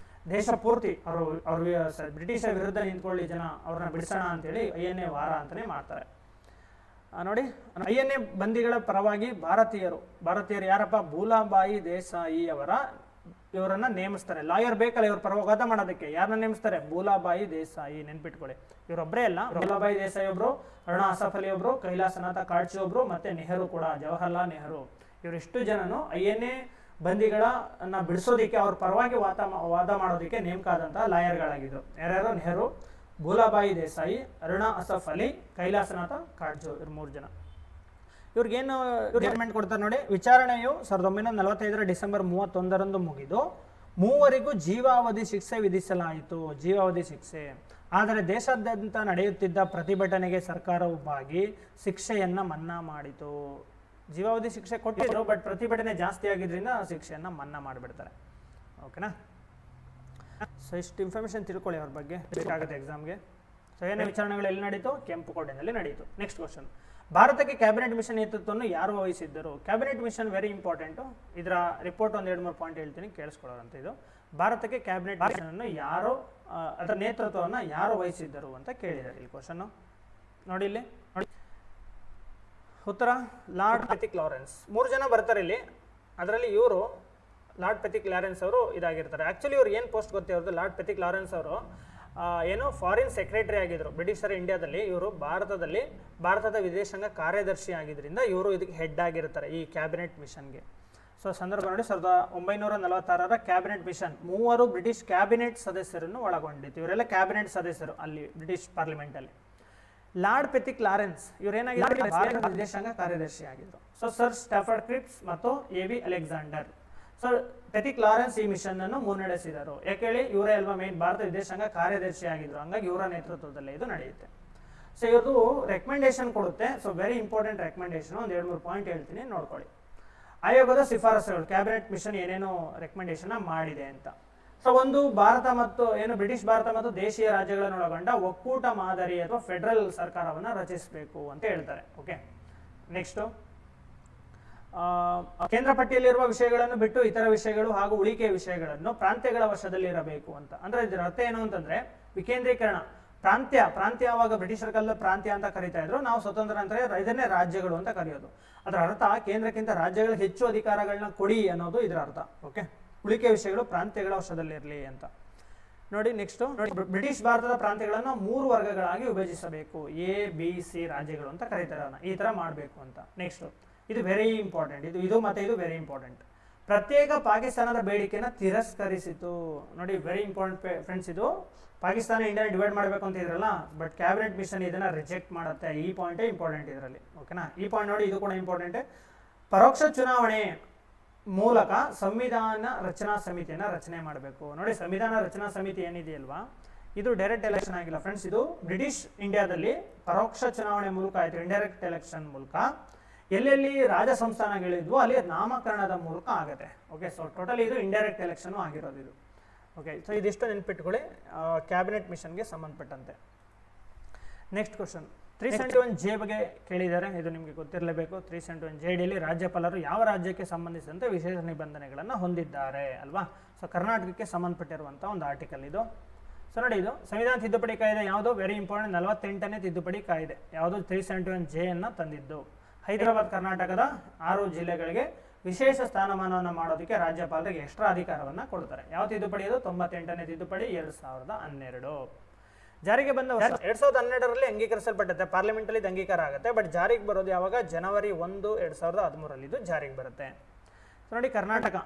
A: ದೇಶ ಪೂರ್ತಿ ಅವರು ಬ್ರಿಟಿಷರ ವಿರುದ್ಧ ನಿಂತ್ಕೊಳ್ಳಿ ಜನ, ಅವ್ರನ್ನ ಬಿಡಿಸೋಣ ಅಂತೇಳಿ INA ವಾರ ಅಂತಾನೆ ಮಾಡ್ತಾರೆ. ನೋಡಿ INA ಬಂದಿಗಳ ಪರವಾಗಿ ಭಾರತೀಯರು ಯಾರಪ್ಪ, ಭೂಲಾಬಾಯಿ ದೇಸಾಯಿ ಇವರನ್ನ ನೇಮಿಸ್ತಾರೆ. ಲಾಯರ್ ಬೇಕಲ್ಲ ಇವ್ರ ಪರವಾಗಿ ವಾದ ಮಾಡೋದಕ್ಕೆ, ಯಾರನ್ನ ನೇಮಿಸ್ತಾರೆ? ಭೂಲಾಬಾಯಿ ದೇಸಾಯಿ. ನೆನ್ಪಿಟ್ಕೊಳ್ಳಿ, ಇವರೊಬ್ಬರೇ ಅಲ್ಲ, ಭೂಲಾಬಾಯಿ ದೇಸಾಯಿ ಒಬ್ರು, ಅರುಣಾ ಅಸಫ್ ಅಲಿ ಒಬ್ರು, ಕೈಲಾಸನಾಥ ಕಾಡ್ಚಿ ಒಬ್ರು, ಮತ್ತೆ ನೆಹರು ಕೂಡ, ಜವಾಹರ್ಲಾಲ್ ನೆಹರು. ಇವರಿಷ್ಟು ಜನನು INA ಬಂದಿಗಳನ್ನ ಬಿಡಿಸೋದಿಕ್ಕೆ ಅವ್ರ ಪರವಾಗಿ ವಾದ ಮಾಡೋದಕ್ಕೆ ನೇಮಕ ಆದಂತಹ ಲಾಯರ್ಗಳಾಗಿದ್ರು. ಯಾರ್ಯಾರು? ನೆಹರು, ಭೂಲಾಬಾಯಿ ದೇಸಾಯಿ, ಅರುಣಾ ಅಸಫ್ ಅಲಿ, ಕೈಲಾಸನಾಥ ಕಾಡ್ಜೋ. ಇವ್ರು 3 ಜನ. ಇವ್ರಿಗೇನು ಜಡ್ಜ್ಮೆಂಟ್ ಕೊಡ್ತಾರೆ ನೋಡಿ. ವಿಚಾರಣೆಯು 1945 ಡಿಸೆಂಬರ್ 31 ಮುಗಿದು 3 ಜೀವಾವಧಿ ಶಿಕ್ಷೆ ವಿಧಿಸಲಾಯಿತು. ಜೀವಾವಧಿ ಶಿಕ್ಷೆ. ಆದರೆ ದೇಶಾದ್ಯಂತ ನಡೆಯುತ್ತಿದ್ದ ಪ್ರತಿಭಟನೆಗೆ ಸರ್ಕಾರವು ಬಾಗಿ ಶಿಕ್ಷೆಯನ್ನ ಮನ್ನಾ ಮಾಡಿತು. ಜೀವಾವಧಿ ಶಿಕ್ಷೆ ಕೊಟ್ಟಿದ್ರು, ಬಟ್ ಪ್ರತಿಭಟನೆ ಜಾಸ್ತಿ ಆಗಿದ್ರಿಂದ ಶಿಕ್ಷೆಯನ್ನ ಮನ್ನಾ ಮಾಡಿಬಿಡ್ತಾರೆ. ಓಕೆನಾ? ಸೊ ಇಷ್ಟು ಇನ್ಫಾರ್ಮೇಶನ್ ತಿಳ್ಕೊಳ್ಳಿ ಅವ್ರ ಬಗ್ಗೆ, ಬೇಕಾಗುತ್ತೆ ಎಕ್ಸಾಮ್ಗೆ. ಸೊ ಏನೇ ವಿಚಾರಣೆಗಳು ಎಲ್ಲಿ ನಡೀತು? ಕೆಂಪುಕೋಟೆನಲ್ಲಿ ನಡೀತು. ನೆಕ್ಸ್ಟ್ ಕ್ವಶನ್, ಭಾರತಕ್ಕೆ ಕ್ಯಾಬಿನೆಟ್ ಮಿಷನ್ ನೇತೃತ್ವವನ್ನು ಯಾರು ವಹಿಸಿದ್ದರು? Cabinet mission very important. ಇದರ ರಿಪೋರ್ಟ್ 1-2-3 ಪಾಯಿಂಟ್ ಹೇಳ್ತೀನಿ, ಕೇಳಿಸ್ಕೊಳ್ಳೋರಂತ. ಇದು ಭಾರತಕ್ಕೆ ಕ್ಯಾಬಿನೆಟ್ ಮಿಷನ್ ಅನ್ನು ಯಾರು, ಅದರ ನೇತೃತ್ವವನ್ನು ಯಾರು ವಹಿಸಿದ್ದರು ಅಂತ ಕೇಳಿದ್ದಾರೆ ಇಲ್ಲಿ ಕ್ವಶನ್. ನೋಡಿ ಇಲ್ಲಿ ನೋಡಿ, ಉತ್ತರ ಲಾರ್ಡ್ ಪೆಥಿಕ್ ಲಾರೆನ್ಸ್. 3 ಜನ ಬರ್ತಾರೆ ಇಲ್ಲಿ. ಅದರಲ್ಲಿ ಇವರು ಲಾರ್ಡ್ ಪೆಥಿಕ್ ಲಾರೆನ್ಸ್ ಅವರು ಇದಾಗಿರ್ತಾರೆ. ಆ್ಯಕ್ಚುಲಿ ಇವ್ರು ಏನು ಪೋಸ್ಟ್ ಗೊತ್ತೇ ಅವ್ರದ್ದು? ಲಾರ್ಡ್ ಪೆಥಿಕ್ ಲಾರೆನ್ಸ್ ಅವರು ಏನು ಫಾರಿನ್ ಸೆಕ್ರೆಟರಿ ಆಗಿದ್ರು ಬ್ರಿಟಿಷರ ಇಂಡಿಯಾದಲ್ಲಿ. ಇವರು ಭಾರತದ ವಿದೇಶಾಂಗ ಕಾರ್ಯದರ್ಶಿ ಆಗಿದ್ದರಿಂದ ಇವರು ಇದಕ್ಕೆ ಹೆಡ್ ಆಗಿರ್ತಾರೆ ಈ ಕ್ಯಾಬಿನೆಟ್ ಮಿಷನ್ಗೆ. ಸೊ ಸಂದರ್ಭ ನೋಡಿ, 1946 ಕ್ಯಾಬಿನೆಟ್ ಮಿಷನ್ 3 ಬ್ರಿಟಿಷ್ ಕ್ಯಾಬಿನೆಟ್ ಸದಸ್ಯರನ್ನು ಒಳಗೊಂಡಿತ್ತು. ಇವರೆಲ್ಲ ಕ್ಯಾಬಿನೆಟ್ ಸದಸ್ಯರು ಅಲ್ಲಿ ಬ್ರಿಟಿಷ್ ಪಾರ್ಲಿಮೆಂಟಲ್ಲಿ. ಲಾರ್ಡ್ ಪೆಥಿಕ್ ಲಾರೆನ್ಸ್ ಇವರೇನಾಗಿದ್ದಾರೆ? ಭಾರತದ ವಿದೇಶಾಂಗ ಕಾರ್ಯದರ್ಶಿ ಆಗಿದ್ರು. ಸೊ ಸರ್ ಸ್ಟಾಫರ್ಡ್ ಕ್ರಿಪ್ಸ್ ಮತ್ತು AV Alexander. So Pethick Lawrence ಈ ಮಿಷನ್ ಅನ್ನು ಮುನ್ನಡೆಸಿದರು. ಯಾಕೆ ಹೇಳಿ? ಇವರೇ ಅಲ್ವಾ ಮೇನ್ ಭಾರತ ವಿದೇಶಾಂಗ ಕಾರ್ಯದರ್ಶಿ ಆಗಿದ್ರು. ಹಂಗಾಗಿ ಇವರ ನೇತೃತ್ವದಲ್ಲೇ ಇದು ನಡೆಯುತ್ತೆ. ಸೊ ಇವ್ರದ್ದು ರೆಕಮೆಂಡೇಶನ್ ಕೊಡುತ್ತೆ. So very important recommendation. 1-2-3 point ಹೇಳ್ತೀನಿ, ನೋಡ್ಕೊಳ್ಳಿ. ಆಯೋಗದ ಶಿಫಾರಸುಗಳು, ಕ್ಯಾಬಿನೆಟ್ ಮಿಷನ್ ಏನೇನು ರೆಕಮೆಂಡೇಶನ್ ಮಾಡಿದೆ ಅಂತ. ಸೊ ಒಂದು ಭಾರತ ಮತ್ತು ಬ್ರಿಟಿಷ್ ಭಾರತ ಮತ್ತು ದೇಶೀಯ ರಾಜ್ಯಗಳನ್ನು ಒಳಗೊಂಡ ಒಕ್ಕೂಟ ಮಾದರಿ ಅಥವಾ ಫೆಡರಲ್ ಸರ್ಕಾರವನ್ನು ರಚಿಸಬೇಕು ಅಂತ ಹೇಳ್ತಾರೆ. ಓಕೆ, ನೆಕ್ಸ್ಟ್, ಕೇಂದ್ರ ಪಟ್ಟಿಯಲ್ಲಿರುವ ವಿಷಯಗಳನ್ನು ಬಿಟ್ಟು ಇತರ ವಿಷಯಗಳು ಹಾಗೂ ಉಳಿಕೆಯ ವಿಷಯಗಳನ್ನು ಪ್ರಾಂತ್ಯಗಳ ವಶದಲ್ಲಿ ಇರಬೇಕು ಅಂತ. ಅಂದ್ರೆ ಇದರ ಅರ್ಥ ಏನು ಅಂತಂದ್ರೆ ವಿಕೇಂದ್ರೀಕರಣ. ಪ್ರಾಂತ್ಯ ಆವಾಗ ಬ್ರಿಟಿಷರ ಕಾಲದ ಪ್ರಾಂತ್ಯ ಅಂತ ಕರೀತಾ ಇದ್ರು. ನಾವು ಸ್ವತಂತ್ರ ಅಂದ್ರೆ ಇದನ್ನೇ ರಾಜ್ಯಗಳು ಅಂತ ಕರೆಯೋದು. ಅದರ ಅರ್ಥ ಕೇಂದ್ರಕ್ಕಿಂತ ರಾಜ್ಯಗಳಿಗೆ ಹೆಚ್ಚು ಅಧಿಕಾರಗಳನ್ನ ಕೊಡಿ ಅನ್ನೋದು ಇದರ ಅರ್ಥ. ಓಕೆ, ಉಳಿಕೆ ವಿಷಯಗಳು ಪ್ರಾಂತ್ಯಗಳ ವಶದಲ್ಲಿರಲಿ ಅಂತ. ನೋಡಿ ನೆಕ್ಸ್ಟ್, ನೋಡಿ ಬ್ರಿಟಿಷ್ ಭಾರತದ ಪ್ರಾಂತ್ಯಗಳನ್ನು 3 ವರ್ಗಗಳಾಗಿ ವಿಭಜಿಸಬೇಕು. ABC ರಾಜ್ಯಗಳು ಅಂತ ಕರೀತಾರೆ. ಈ ತರ ಮಾಡಬೇಕು ಅಂತ. ನೆಕ್ಸ್ಟ್, ಇದು ವೆರಿ ಇಂಪಾರ್ಟೆಂಟ್. ಇದು ಮತ್ತೆ ಇದು ವೆರಿ ಇಂಪಾರ್ಟೆಂಟ್. ಪ್ರತ್ಯೇಕ ಪಾಕಿಸ್ತಾನದ ಬೇಡಿಕೆಯನ್ನು ತಿರಸ್ಕರಿಸಿತು. ನೋಡಿ ವೆರಿ ಇಂಪಾರ್ಟೆಂಟ್ ಫ್ರೆಂಡ್ಸ್. ಇದು ಪಾಕಿಸ್ತಾನ ಇಂಡಿಯಾ ಡಿವೈಡ್ ಮಾಡಬೇಕು ಅಂತ ಇದ್ರಲ್ಲ, ಬಟ್ ಕ್ಯಾಬಿನೆಟ್ ಮಿಷನ್ ಇದನ್ನ ರಿಜೆಕ್ಟ್ ಮಾಡುತ್ತೆ. ಈ ಪಾಯಿಂಟೇ ಇಂಪಾರ್ಟೆಂಟ್ ಇದರಲ್ಲಿ. ಓಕೆನಾ? ಈ ಪಾಯಿಂಟ್ ನೋಡಿ, ಇದು ಕೂಡ ಇಂಪಾರ್ಟೆಂಟ್. ಪರೋಕ್ಷ ಚುನಾವಣೆ ಮೂಲಕ ಸಂವಿಧಾನ ರಚನಾ ಸಮಿತಿಯನ್ನು ರಚನೆ ಮಾಡಬೇಕು. ನೋಡಿ, ಸಂವಿಧಾನ ರಚನಾ ಸಮಿತಿ ಏನಿದೆಯಲ್ವಾ, ಇದು ಡೈರೆಕ್ಟ್ ಎಲೆಕ್ಷನ್ ಆಗಿಲ್ಲ ಫ್ರೆಂಡ್ಸ್. ಇದು ಬ್ರಿಟಿಷ್ ಇಂಡಿಯಾದಲ್ಲಿ ಪರೋಕ್ಷ ಚುನಾವಣೆ ಮೂಲಕ ಆಯಿತು, ಇಂಡೈರೆಕ್ಟ್ ಎಲೆಕ್ಷನ್ ಮೂಲಕ. ಎಲ್ಲೆಲ್ಲಿ ರಾಜ ಸಂಸ್ಥಾನಗಳಿದ್ವು ಅಲ್ಲಿ ನಾಮಕರಣದ ಮೂಲಕ ಆಗುತ್ತೆ. ಓಕೆ, ಸೊ ಟೋಟಲಿ ಇದು ಇಂಡೈರೆಕ್ಟ್ ಎಲೆಕ್ಷನ್ ಆಗಿರೋದು ಇದು. ಓಕೆ, ಸೊ ಇದಿಷ್ಟು ನೆನ್ಪಿಟ್ಕೊಳ್ಳಿ ಕ್ಯಾಬಿನೆಟ್ ಮಿಷನ್ಗೆ ಸಂಬಂಧಪಟ್ಟಂತೆ. ನೆಕ್ಸ್ಟ್ ಕ್ವಶನ್, 371J ಬಗ್ಗೆ ಕೇಳಿದ್ದಾರೆ. ಇದು ನಿಮಗೆ ಗೊತ್ತಿರಲೇಬೇಕು. 371Jಯಲ್ಲಿ ರಾಜ್ಯಪಾಲರು ಯಾವ ರಾಜ್ಯಕ್ಕೆ ಸಂಬಂಧಿಸಿದಂತೆ ವಿಶೇಷ ನಿಬಂಧನೆಗಳನ್ನು ಹೊಂದಿದ್ದಾರೆ ಅಲ್ವಾ. ಸೊ ಕರ್ನಾಟಕಕ್ಕೆ ಸಂಬಂಧಪಟ್ಟಿರುವಂಥ ಒಂದು ಆರ್ಟಿಕಲ್ ಇದು. ಸೊ ನೋಡಿ, ಇದು ಸಂವಿಧಾನ ತಿದ್ದುಪಡಿ ಕಾಯ್ದೆ ಯಾವುದು? Very important. 48ನೇ ತಿದ್ದುಪಡಿ ಕಾಯ್ದೆ ಯಾವುದು? 371J ಅನ್ನು ತಂದಿದ್ದು. ಹೈದರಾಬಾದ್ ಕರ್ನಾಟಕದ 6 ಜಿಲ್ಲೆಗಳಿಗೆ ವಿಶೇಷ ಸ್ಥಾನಮಾನವನ್ನು ಮಾಡೋದಕ್ಕೆ ರಾಜ್ಯಪಾಲರಿಗೆ ಎಕ್ಸ್ಟ್ರಾ ಅಧಿಕಾರವನ್ನು ಕೊಡ್ತಾರೆ. ಯಾವ ತಿದ್ದುಪಡಿ ಇದು? 98ನೇ ತಿದ್ದುಪಡಿ 2012. ಜಾರಿಗೆ ಬಂದ 2012ರಲ್ಲಿ ಅಂಗೀಕರಿಸಲ್ಪಟ್ಟೆ. ಪಾರ್ಲಿಮೆಂಟಲ್ಲಿ ಇದು ಅಂಗೀಕಾರ ಆಗುತ್ತೆ. ಬಟ್ ಜಾರಿಗೆ ಬರೋದು ಯಾವಾಗ? ಜನವರಿ 1, 2013ರಲ್ಲಿ ಇದು ಜಾರಿಗೆ ಬರುತ್ತೆ. ಸೊ ನೋಡಿ, ಕರ್ನಾಟಕ.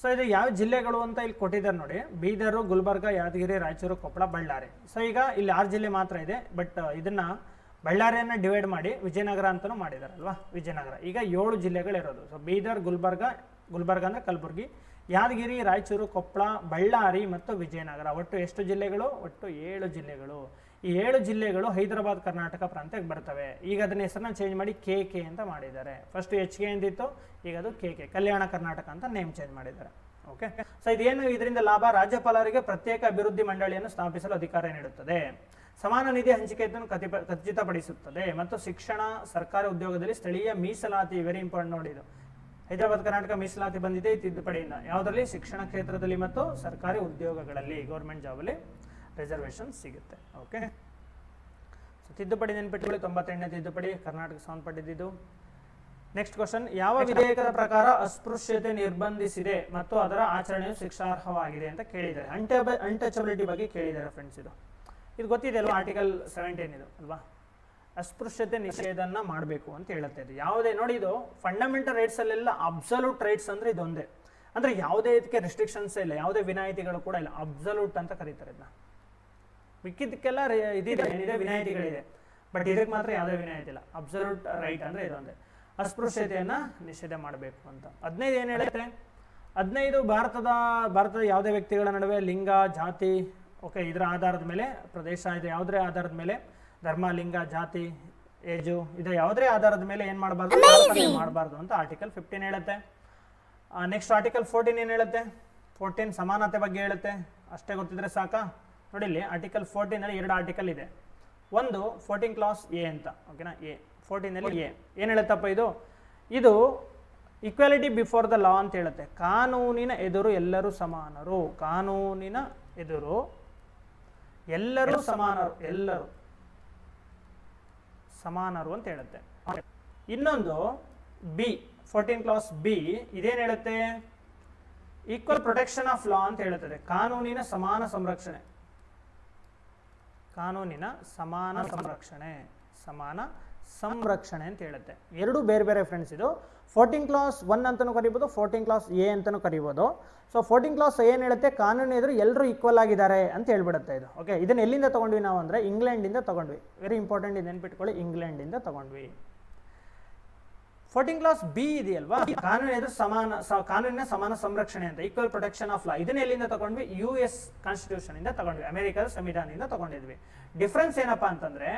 A: ಸೊ ಇದು ಯಾವ ಜಿಲ್ಲೆಗಳು ಅಂತ ಇಲ್ಲಿ ಕೊಟ್ಟಿದ್ದಾರೆ ನೋಡಿ. ಬೀದರು, ಗುಲ್ಬರ್ಗ, ಯಾದಗಿರಿ, ರಾಯಚೂರು, ಕೊಪ್ಪಳ, ಬಳ್ಳಾರಿ. ಸೊ ಈಗ ಇಲ್ಲಿ 6 ಜಿಲ್ಲೆ ಮಾತ್ರ ಇದೆ. ಬಟ್ ಇದನ್ನ ಬಳ್ಳಾರಿಯನ್ನು ಡಿವೈಡ್ ಮಾಡಿ ವಿಜಯನಗರ ಅಂತಲೂ ಮಾಡಿದಾರಲ್ವಾ, ವಿಜಯನಗರ. ಈಗ 7 ಜಿಲ್ಲೆಗಳಿರೋದು. ಸೊ ಬೀದರ್, ಗುಲ್ಬರ್ಗ ಅಂದರೆ ಕಲಬುರಗಿ, ಯಾದಗಿರಿ, ರಾಯಚೂರು, ಕೊಪ್ಪಳ, ಬಳ್ಳಾರಿ ಮತ್ತು ವಿಜಯನಗರ. ಒಟ್ಟು ಎಷ್ಟು ಜಿಲ್ಲೆಗಳು? ಒಟ್ಟು 7 ಜಿಲ್ಲೆಗಳು. ಈ 7 ಜಿಲ್ಲೆಗಳು ಹೈದರಾಬಾದ್ ಕರ್ನಾಟಕ ಪ್ರಾಂತ್ಯಕ್ಕೆ ಬರ್ತವೆ. ಈಗ ಅದನ್ನ ಹೆಸರನ್ನ ಚೇಂಜ್ ಮಾಡಿ KK ಅಂತ ಮಾಡಿದ್ದಾರೆ. ಫಸ್ಟ್ HK ಎಂದಿತ್ತು, ಈಗ ಅದು KK, ಕಲ್ಯಾಣ ಕರ್ನಾಟಕ ಅಂತ ನೇಮ್ ಚೇಂಜ್ ಮಾಡಿದ್ದಾರೆ. ಓಕೆ, ಸೊ ಇದೇನು ಇದರಿಂದ ಲಾಭ? ರಾಜ್ಯಪಾಲರಿಗೆ ಪ್ರತ್ಯೇಕ ಅಭಿವೃದ್ಧಿ ಮಂಡಳಿಯನ್ನು ಸ್ಥಾಪಿಸಲು ಅಧಿಕಾರ ನೀಡುತ್ತದೆ. ಸಮಾನ ನಿಧಿ ಹಂಚಿಕೆಯನ್ನು ಖಚಿತಪಡಿಸುತ್ತದೆ. ಮತ್ತು ಶಿಕ್ಷಣ, ಸರ್ಕಾರಿ ಉದ್ಯೋಗದಲ್ಲಿ ಸ್ಥಳೀಯ ಮೀಸಲಾತಿ. ವೆರಿ ಇಂಪಾರ್ಟೆಂಟ್ ನೋಡಿ, ಇದು ಹೈದರಾಬಾದ್ ಕರ್ನಾಟಕ ಮೀಸಲಾತಿ ಬಂದಿದೆ ಈ ತಿದ್ದುಪಡಿಯಿಂದ. ಯಾವುದರಲ್ಲಿ? ಶಿಕ್ಷಣ ಕ್ಷೇತ್ರದಲ್ಲಿ ಮತ್ತು ಸರ್ಕಾರಿ ಉದ್ಯೋಗಗಳಲ್ಲಿ, ಗೌರ್ಮೆಂಟ್ ಜಾಬಲ್ಲಿ ರಿಸರ್ವೇಷನ್ ಸಿಗುತ್ತೆ. ಓಕೆ, ತಿದ್ದುಪಡಿ ನೆನ್ಪಿಟ್ಕೊಳ್ಳಿ, 98ನೇ ತಿದ್ದುಪಡಿ ಕರ್ನಾಟಕ ಸಂಬಂಧಪಟ್ಟಿದ್ದು. ನೆಕ್ಸ್ಟ್ ಕ್ವಶನ್, ಯಾವ ವಿಧೇಯಕದ ಪ್ರಕಾರ ಅಸ್ಪೃಶ್ಯತೆ ನಿರ್ಬಂಧಿಸಿದೆ ಮತ್ತು ಅದರ ಆಚರಣೆಯು ಶಿಕ್ಷಾರ್ಹವಾಗಿದೆ ಅಂತ ಕೇಳಿದ್ದಾರೆ. ಅನ್ಟಚಬಿಲಿಟಿ ಬಗ್ಗೆ ಕೇಳಿದ್ದಾರೆ ಫ್ರೆಂಡ್ಸ್. ಇದು ಗೊತ್ತಿದೆ ಅಲ್ವಾ, ಆರ್ಟಿಕಲ್ 17 ಇದು ಅಲ್ವಾ, ಅಸ್ಪೃಶ್ಯತೆ ನಿಷೇಧನ ಮಾಡಬೇಕು ಅಂತ ಹೇಳುತ್ತೆ. ಇದು ಯಾವುದೇ ನೋಡಿ, ಇದು ಫಂಡಮೆಂಟಲ್ ರೈಟ್ಸ್ ಅಲ್ಲೆಲ್ಲ ಅಬ್ಸಲ್ಯೂಟ್ ರೈಟ್ಸ್ ಅಂದ್ರೆ ಇದೊಂದೇ, ಅಂದ್ರೆ ಯಾವುದೇ ಇದಕ್ಕೆ ರೆಸ್ಟ್ರಿಕ್ಷನ್ಸ್ ಇಲ್ಲ, ಯಾವುದೇ ವಿನಾಯಿತಿಗಳು ಕೂಡ ಇಲ್ಲ, ಅಬ್ಸಲ್ಯೂಟ್ ಅಂತ ಕರೀತಾರೆ ಇದನ್ನ. ಮಿಕ್ಕಿದ್ದಕ್ಕೆಲ್ಲ ಇದಿದೆ, ಏನಿದೆ ವಿನಾಯಿತಿಗಳಿದೆ, ಬಟ್ ಇದಕ್ಕೆ ಮಾತ್ರ ಯಾವುದೇ ವಿನಾಯಿತಿ ಇಲ್ಲ. ಅಬ್ಸಲ್ಯೂಟ್ ರೈಟ್ ಅಂದ್ರೆ ಇದೊಂದೇ, ಅಸ್ಪೃಶ್ಯತೆಯನ್ನ ನಿಷೇಧ ಮಾಡಬೇಕು ಅಂತ. 15 ಏನು ಹೇಳುತ್ತೆ, 15 ಭಾರತದ ಯಾವುದೇ ವ್ಯಕ್ತಿಗಳ ನಡುವೆ ಲಿಂಗ, ಜಾತಿ, ಓಕೆ, ಇದರ ಆಧಾರದ ಮೇಲೆ, ಪ್ರದೇಶ ಇದು ಯಾವುದೇ ಆಧಾರದ ಮೇಲೆ, ಧರ್ಮ, ಲಿಂಗ, ಜಾತಿ, ಏಜು, ಇದು ಯಾವುದೇ ಆಧಾರದ ಮೇಲೆ ಏನು ಮಾಡಬಾರ್ದು ಅಂತ ಆರ್ಟಿಕಲ್ 15 ಹೇಳುತ್ತೆ. ನೆಕ್ಸ್ಟ್ ಆರ್ಟಿಕಲ್ 14 ಏನು ಹೇಳುತ್ತೆ, 14 ಸಮಾನತೆ ಬಗ್ಗೆ ಹೇಳುತ್ತೆ. ಅಷ್ಟೇ ಗೊತ್ತಿದ್ರೆ ಸಾಕಾ. ನೋಡಿ ಇಲ್ಲಿ ಆರ್ಟಿಕಲ್ 14 ಅಲ್ಲಿ 2 ಆರ್ಟಿಕಲ್ ಇದೆ. ಒಂದು 14 ಕ್ಲಾಸ್ ಎ ಅಂತ, ಓಕೆನಾ, ಎ 14 ಅಲ್ಲಿ ಎ ಏನು ಹೇಳುತ್ತಪ್ಪ, ಇದು ಈಕ್ವಾಲಿಟಿ ಬಿಫೋರ್ ದ ಲಾ ಅಂತ ಹೇಳುತ್ತೆ. ಕಾನೂನಿನ ಎದುರು ಎಲ್ಲರೂ ಸಮಾನರು, ಕಾನೂನಿನ ಎದುರು ಎಲ್ಲರೂ ಸಮಾನರು ಅಂತ ಹೇಳುತ್ತೆ. ಇನ್ನೊಂದು ಬಿ 14 ಕ್ಲಾಸ್ ಬಿ ಇದೇನು ಹೇಳುತ್ತೆ, ಈಕ್ವಲ್ ಪ್ರೊಟೆಕ್ಷನ್ ಆಫ್ ಲಾ ಅಂತ ಹೇಳುತ್ತದೆ. ಕಾನೂನಿನ ಸಮಾನ ಸಂರಕ್ಷಣೆ, ಕಾನೂನಿನ ಸಮಾನ ಸಂರಕ್ಷಣೆ ಅಂತ ಹೇಳುತ್ತೆ. ಎರಡು ಬೇರೆ ಬೇರೆ ಫ್ರೆಂಡ್ಸ್. ಇದು 14 ಕ್ಲಾಸ್ 1 ಅಂತಲೂ ಕರಿಬೋದು, 14 ಕ್ಲಾಸ್ ಎ ಅಂತಲೂ ಕರಿಬೋದು. ಸೊ 14 ಕ್ಲಾಸ್ ಏನು ಹೇಳುತ್ತೆ, ಕಾನೂನು ಎದುರು ಎಲ್ಲರೂ ಈಕ್ವಲ್ ಆಗಿದ್ದಾರೆ ಅಂತ ಹೇಳ್ಬಿಡುತ್ತೆ ಇದು. ಓಕೆ, ಇದನ್ನು ಎಲ್ಲಿಂದ ತಗೊಂಡ್ವಿ ನಾವು ಅಂದರೆ ಇಂಗ್ಲೆಂಡಿಂದ ತಗೊಂಡ್ವಿ. ವೆರಿ ಇಂಪಾರ್ಟೆಂಟ್, ಇದು ನೆನ್ಪಿಟ್ಕೊಳ್ಳಿ, ಇಂಗ್ಲೆಂಡಿಂದ ತಗೊಂಡ್ವಿ. 14 ಕ್ಲಾಸ್ ಬಿ ಇದೆಯಲ್ವಾ, ಕಾನೂನಿನ ಸಮಾನ ಸಂರಕ್ಷಣೆ ಅಂತ, ಈಕ್ವಲ್ ಪ್ರೊಟೆಕ್ಷನ್ ಆಫ್ ಲಾ, ಇದನ್ನ ಎಲ್ಲಿಂದ ತಗೊಂಡ್ವಿ, US ಕಾನ್ಸ್ಟಿಟ್ಯೂಷನ್ ಇಂದ ತಗೊಂಡ್ವಿ, ಅಮೆರಿಕದ ಸಂವಿಧಾನದಿಂದ ತಗೊಂಡಿದ್ವಿ. ಡಿಫ್ರೆನ್ಸ್ ಏನಪ್ಪಾ ಅಂತಂದ್ರೆ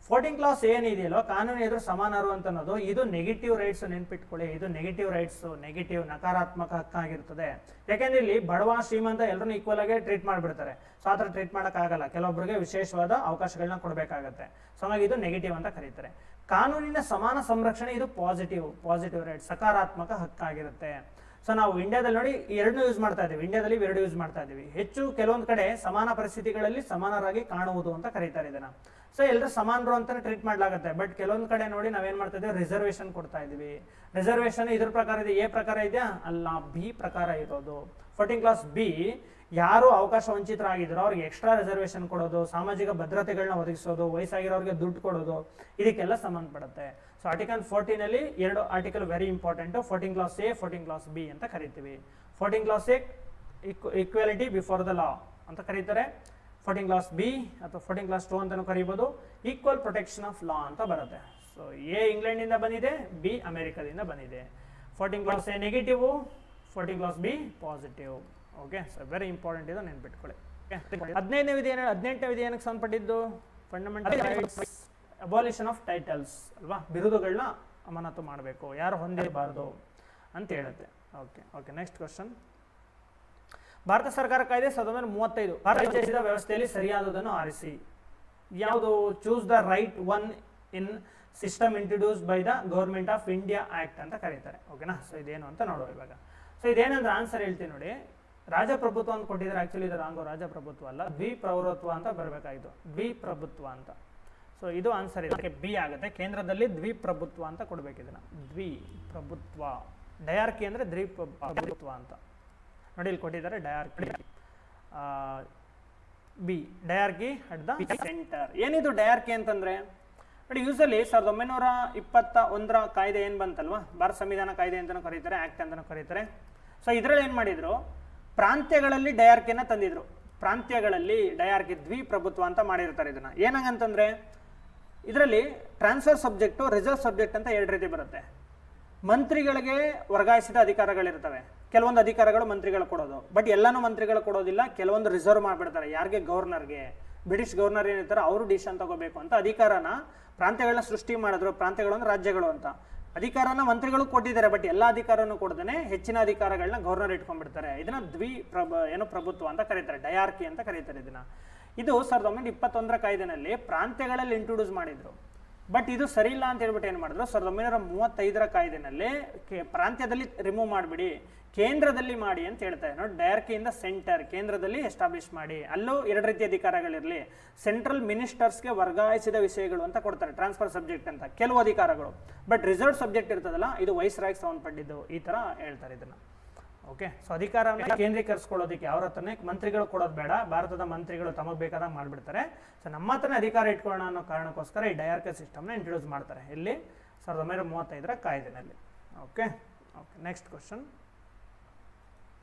A: 14 ಕ್ಲಾಸ್ ಏನಿದೆಯಲ್ವ, ಕಾನೂನು ಎದುರು ಸಮಾನರು ಅಂತ ಅನ್ನೋದು, ಇದು ನೆಗೆಟಿವ್ ರೈಟ್ಸ್, ನೆನ್ಪಿಟ್ಕೊಳ್ಳಿ, ಇದು ನೆಗೆಟಿವ್ ರೈಟ್ಸ್, ನೆಗೆಟಿವ್ ನಕಾರಾತ್ಮಕ ಹಕ್ಕಾಗಿರ್ತದೆ. ಯಾಕೆಂದ್ರೆ ಇಲ್ಲಿ ಬಡವ ಶ್ರೀಮಂತ ಎಲ್ಲರೂ ಈಕ್ವಲ್ ಆಗಿ ಟ್ರೀಟ್ ಮಾಡಿಬಿಡ್ತಾರೆ. ಸೊ ಆ ಥರ ಟ್ರೀಟ್ ಮಾಡೋಕ್ಕಾಗಲ್ಲ, ಕೆಲವೊಬ್ಬರಿಗೆ ವಿಶೇಷವಾದ ಅವಕಾಶಗಳನ್ನ ಕೊಡಬೇಕಾಗತ್ತೆ. ಸೊ ಹಾಗಾಗಿ ಇದು ನೆಗೆಟಿವ್ ಅಂತ ಕರೀತಾರೆ. ಕಾನೂನಿನ ಸಮಾನ ಸಂರಕ್ಷಣೆ ಇದು ಪಾಸಿಟಿವ್ ರೈಟ್, ಸಕಾರಾತ್ಮಕ ಹಕ್ಕಾಗಿರುತ್ತೆ. ಸೊ ನಾವು ಇಂಡಿಯಾದಲ್ಲಿ ನೋಡಿ ಎರಡನ್ನೂ ಯೂಸ್ ಮಾಡ್ತಾ ಇದೀವಿ, ಇಂಡಿಯಾದಲ್ಲಿ ಎರಡು ಯೂಸ್ ಮಾಡ್ತಾ ಇದೀವಿ. ಹೆಚ್ಚು ಕೆಲವೊಂದು ಕಡೆ ಸಮಾನ ಪರಿಸ್ಥಿತಿಗಳಲ್ಲಿ ಸಮಾನರಾಗಿ ಕಾಣುವುದು ಅಂತ ಕರೀತಾರೆ ಇದನ್ನ. ಸೊ ಎಲ್ಲರೂ ಸಮಾನರು ಅಂತಾನೆ ಟ್ರೀಟ್ ಮಾಡ್ಲಾಗುತ್ತೆ. ಬಟ್ ಕೆಲವೊಂದು ಕಡೆ ನೋಡಿ ನಾವೇನ್ ಮಾಡ್ತಾ ಇದೀವಿ, ರಿಸರ್ವೇಶನ್ ಕೊಡ್ತಾ ಇದೀವಿ. ರಿಸರ್ವೇಶನ್ ಇದ್ರ ಪ್ರಕಾರ ಇದೆ, ಎ ಪ್ರಕಾರ ಇದೆಯಾ, ಅಲ್ಲ, ಬಿ ಪ್ರಕಾರ ಇರೋದು. 14 ಕ್ಲಾಸ್ ಬಿ ಯಾರು ಅವಕಾಶ ವಂಚಿತರಾಗಿದ್ರು ಅವ್ರಿಗೆ ಎಕ್ಸ್ಟ್ರಾ ರಿಸರ್ವೇಶನ್ ಕೊಡೋದು, ಸಾಮಾಜಿಕ ಭದ್ರತೆಗಳನ್ನ ಒದಗಿಸೋದು, ವಯಸ್ಸಾಗಿರೋರಿಗೆ ದುಡ್ಡು ಕೊಡೋದು, ಇದಕ್ಕೆಲ್ಲ ಸಂಬಂಧಪಡುತ್ತೆ. ಸೊ ಆರ್ಟಿಕಲ್ 14 ಅಲ್ಲಿ 2 article very important, 14 class A, 14 class B ಅಂತ ಕರಿತೀವಿ. 14 class A equality before the law ಅಂತ ಕರೀತಾರೆ. 14 ಕ್ಲಾಸ್ ಬಿ ಅಥವಾ 14 ಕ್ಲಾಸ್ 2 ಅಂತಾನು ಕರೀಬಹುದು, ಈಕ್ವಲ್ ಪ್ರೊಟೆಕ್ಷನ್ ಆಫ್ ಲಾ ಅಂತ ಬರುತ್ತೆ. ಸೊ ಎ ಇಂಗ್ಲೆಂಡಿಂದ ಬಂದಿದೆ, ಬಿ ಅಮೆರಿಕದಿಂದ ಬಂದಿದೆ. 14 class A negative, 14 class B positive. Okay, so very important, ಇದು ನೆನ್ಪಿಟ್ಕೊಳ್ಳಿ. 18ನೇ ವಿಧಿ ಏನಕ್ಕೆ ಸಂಬಂಧಪಟ್ಟಿದ್ದು, fundamental rights, abolition of titles ಅಲ್ವಾ, ಬಿರುದುಗಳನ್ನ ಅಮಾನತು ಮಾಡಬೇಕು, ಯಾರು ಹೊಂದಿರಬಾರ್ದು ಅಂತ ಹೇಳುತ್ತೆ. Okay, next question. ಭಾರತ ಸರ್ಕಾರ ಕಾಯ್ದೆ 1935 ಭಾರತ ದೇಶದ ವ್ಯವಸ್ಥೆಯಲ್ಲಿ ಸರಿಯಾದದನ್ನು ಆರಿಸಿ. ಯಾವುದು, choose the right one in system introduced by the government of India act ಅಂತ ಕರೀತಾರೆ. ಓಕೆನಾ. ಸೊ ಇದೇನು ಅಂತ ನೋಡುವ ಇವಾಗ. ಸೊ ಇದೇನಂದ್ರೆ ಆನ್ಸರ್ ಹೇಳ್ತೀನಿ ನೋಡಿ. ರಾಜಪ್ರಭುತ್ವ ಅಂತ ಕೊಟ್ಟಿದ್ದಾರೆ, ಆಕ್ಚುಲಿ ಇದು ರಾಂಗು, ರಾಜಪ್ರಭುತ್ವ ಅಲ್ಲ, ದ್ವಿಪ್ರಭುತ್ವ ಅಂತ ಬರಬೇಕಾಗಿತ್ತು, ದ್ವಿಪ್ರಭುತ್ವ ಅಂತ. ಸೊ ಇದು ಆನ್ಸರ್ ಇದಕ್ಕೆ ಬಿ ಆಗುತ್ತೆ. ಕೇಂದ್ರದಲ್ಲಿ ದ್ವಿಪ್ರಭುತ್ವ ಅಂತ ಕೊಡ್ಬೇಕು ಇದನ್ನ, ದ್ವಿಪ್ರಭುತ್ವ. ಡಯಾರ್ಕಿ ಅಂದ್ರೆ ದ್ವಿಪ್ರಭುತ್ವ ಅಂತ ನೋಡಿ, ಇಲ್ಲಿ ಕೊಟ್ಟಿದ್ದಾರೆ diarchy. B diarchy at the centre. ಏನಿದು ಡಯಾರ್ಕಿ ಅಂತಂದ್ರೆ ನೋಡಿ, ಯೂಸಲಿ 1921 ಕಾಯ್ದೆ ಏನ್ ಬಂತಲ್ವಾ, ಭಾರತ ಸಂವಿಧಾನ ಕಾಯ್ದೆ ಅಂತಾನು ಕರೀತಾರೆ, ಆಕ್ಟ್ ಅಂತಾನು ಕರೀತಾರೆ. ಸೊ ಇದ್ರಲ್ಲಿ ಏನ್ ಮಾಡಿದ್ರು, ಪ್ರಾಂತ್ಯಗಳಲ್ಲಿ ಡಯಾರ್ಕಿನ ತಂದಿದ್ರು. ಪ್ರಾಂತ್ಯಗಳಲ್ಲಿ ಡಯಾರ್ಕಿ ದ್ವಿಪ್ರಭುತ್ವ ಅಂತ ಮಾಡಿರ್ತಾರೆ ಇದನ್ನ. ಏನಂತಂದ್ರೆ ಇದರಲ್ಲಿ ಟ್ರಾನ್ಸ್ಫರ್ ಸಬ್ಜೆಕ್ಟು, ರಿಸರ್ವ್ ಸಬ್ಜೆಕ್ಟ್ ಅಂತ 2 ರೀತಿ ಬರುತ್ತೆ. ಮಂತ್ರಿಗಳಿಗೆ ವರ್ಗಾಯಿಸಿದ ಅಧಿಕಾರಗಳಿರ್ತವೆ, ಕೆಲವೊಂದು ಅಧಿಕಾರಗಳು ಮಂತ್ರಿಗಳು ಕೊಡೋದು, ಬಟ್ ಎಲ್ಲಾನು ಮಂತ್ರಿಗಳು ಕೊಡೋದಿಲ್ಲ, ಕೆಲವೊಂದು ರಿಸರ್ವ್ ಮಾಡಿಬಿಡ್ತಾರೆ. ಯಾರಿಗೆ, ಗವರ್ನರ್ಗೆ. ಬ್ರಿಟಿಷ್ ಗವರ್ನರ್ ಏನಿರ್ತಾರೆ ಅವರು ಡಿಸಿಷನ್ ತಗೋಬೇಕು ಅಂತ ಅಧಿಕಾರನ ಪ್ರಾಂತ್ಯಗಳನ್ನ ಸೃಷ್ಟಿ ಮಾಡಿದ್ರು. ಪ್ರಾಂತ್ಯಗಳು ಅಂದ್ರೆ ರಾಜ್ಯಗಳು ಅಂತ. ಅಧಿಕಾರನ ಮಂತ್ರಿಗಳು ಕೊಟ್ಟಿದ್ದಾರೆ, ಬಟ್ ಎಲ್ಲ ಅಧಿಕಾರವನ್ನು ಕೊಡದೇನೆ ಹೆಚ್ಚಿನ ಅಧಿಕಾರಗಳನ್ನ ಗವರ್ನರ್ ಇಟ್ಕೊಂಡ್ಬಿಡ್ತಾರೆ. ಇದನ್ನ ಪ್ರಭುತ್ವ ಅಂತ ಕರೀತಾರೆ, ಡಯಾರ್ಕಿ ಅಂತ ಕರೀತಾರೆ ಇದನ್ನ. ಇದು 1921 ಕಾಯ್ದೆನಲ್ಲಿ ಪ್ರಾಂತ್ಯಗಳಲ್ಲಿ ಇಂಟ್ರೊಡ್ಯೂಸ್ ಮಾಡಿದ್ರು. ಬಟ್ ಇದು ಸರಿ ಇಲ್ಲ ಅಂತ ಹೇಳ್ಬಿಟ್ಟು ಏನು ಮಾಡಿದ್ರು, 1935 ಕಾಯ್ದೆನಲ್ಲಿ ಪ್ರಾಂತ್ಯದಲ್ಲಿ ರಿಮೂವ್ ಮಾಡಿಬಿಡಿ, ಕೇಂದ್ರದಲ್ಲಿ ಮಾಡಿ ಅಂತ ಹೇಳ್ತಾರೆ ನೋಡಿ. ಡೈರೆಕ್ಟ್ ಇಂದ ಸೆಂಟರ್, ಕೇಂದ್ರದಲ್ಲಿ ಎಸ್ಟಾಬ್ಲಿಷ್ ಮಾಡಿ, ಅಲ್ಲೂ ಎರಡು ರೀತಿಯ ಅಧಿಕಾರಗಳಿರಲಿ. ಸೆಂಟ್ರಲ್ ಮಿನಿಸ್ಟರ್ಸ್ಗೆ ವರ್ಗಾಯಿಸಿದ ವಿಷಯಗಳು ಅಂತ ಕೊಡ್ತಾರೆ, ಟ್ರಾನ್ಸ್ಫರ್ ಸಬ್ಜೆಕ್ಟ್ ಅಂತ ಕೆಲವು ಅಧಿಕಾರಗಳು. ಬಟ್ ರಿಸರ್ವ್ ಸಬ್ಜೆಕ್ಟ್ ಇರ್ತದಲ್ಲ, ಇದು ವೈಸ್ರಾಯ್ಗೆ ಸಂಬಂಧಪಟ್ಟಿದ್ದು, ಈ ಥರ ಹೇಳ್ತಾರೆ ಇದನ್ನು. ಓಕೆ, ಸೊ ಅಧಿಕಾರವನ್ನು ಕೇಂದ್ರೀಕರಿಸ್ಕೊಳ್ಳೋದಕ್ಕೆ ಅವ್ರ ಹತ್ರನೇ ಮಂತ್ರಿಗಳು ಕೊಡೋದು ಬೇಡ, ಭಾರತದ ಮಂತ್ರಿಗಳು ತಮಗೆ ಬೇಕಾದಾಗ ಮಾಡಿಬಿಡ್ತಾರೆ. ಸೊ ನಮ್ಮ ಹತ್ರನೇ ಅಧಿಕಾರ ಇಟ್ಕೊಳ್ಳೋಣ ಅನ್ನೋ ಕಾರಣಕ್ಕೋಸ್ಕರ ಈ ಡಯಾರ್ಕಿ ಸಿಸ್ಟಮ್ನ ಇಂಟ್ರೊಡ್ಯೂಸ್ ಮಾಡ್ತಾರೆ ಇಲ್ಲಿ 1935 ಕಾಯ್ದೆನಲ್ಲಿ. ಓಕೆ ಓಕೆ, ನೆಕ್ಸ್ಟ್ ಕ್ವಶನ್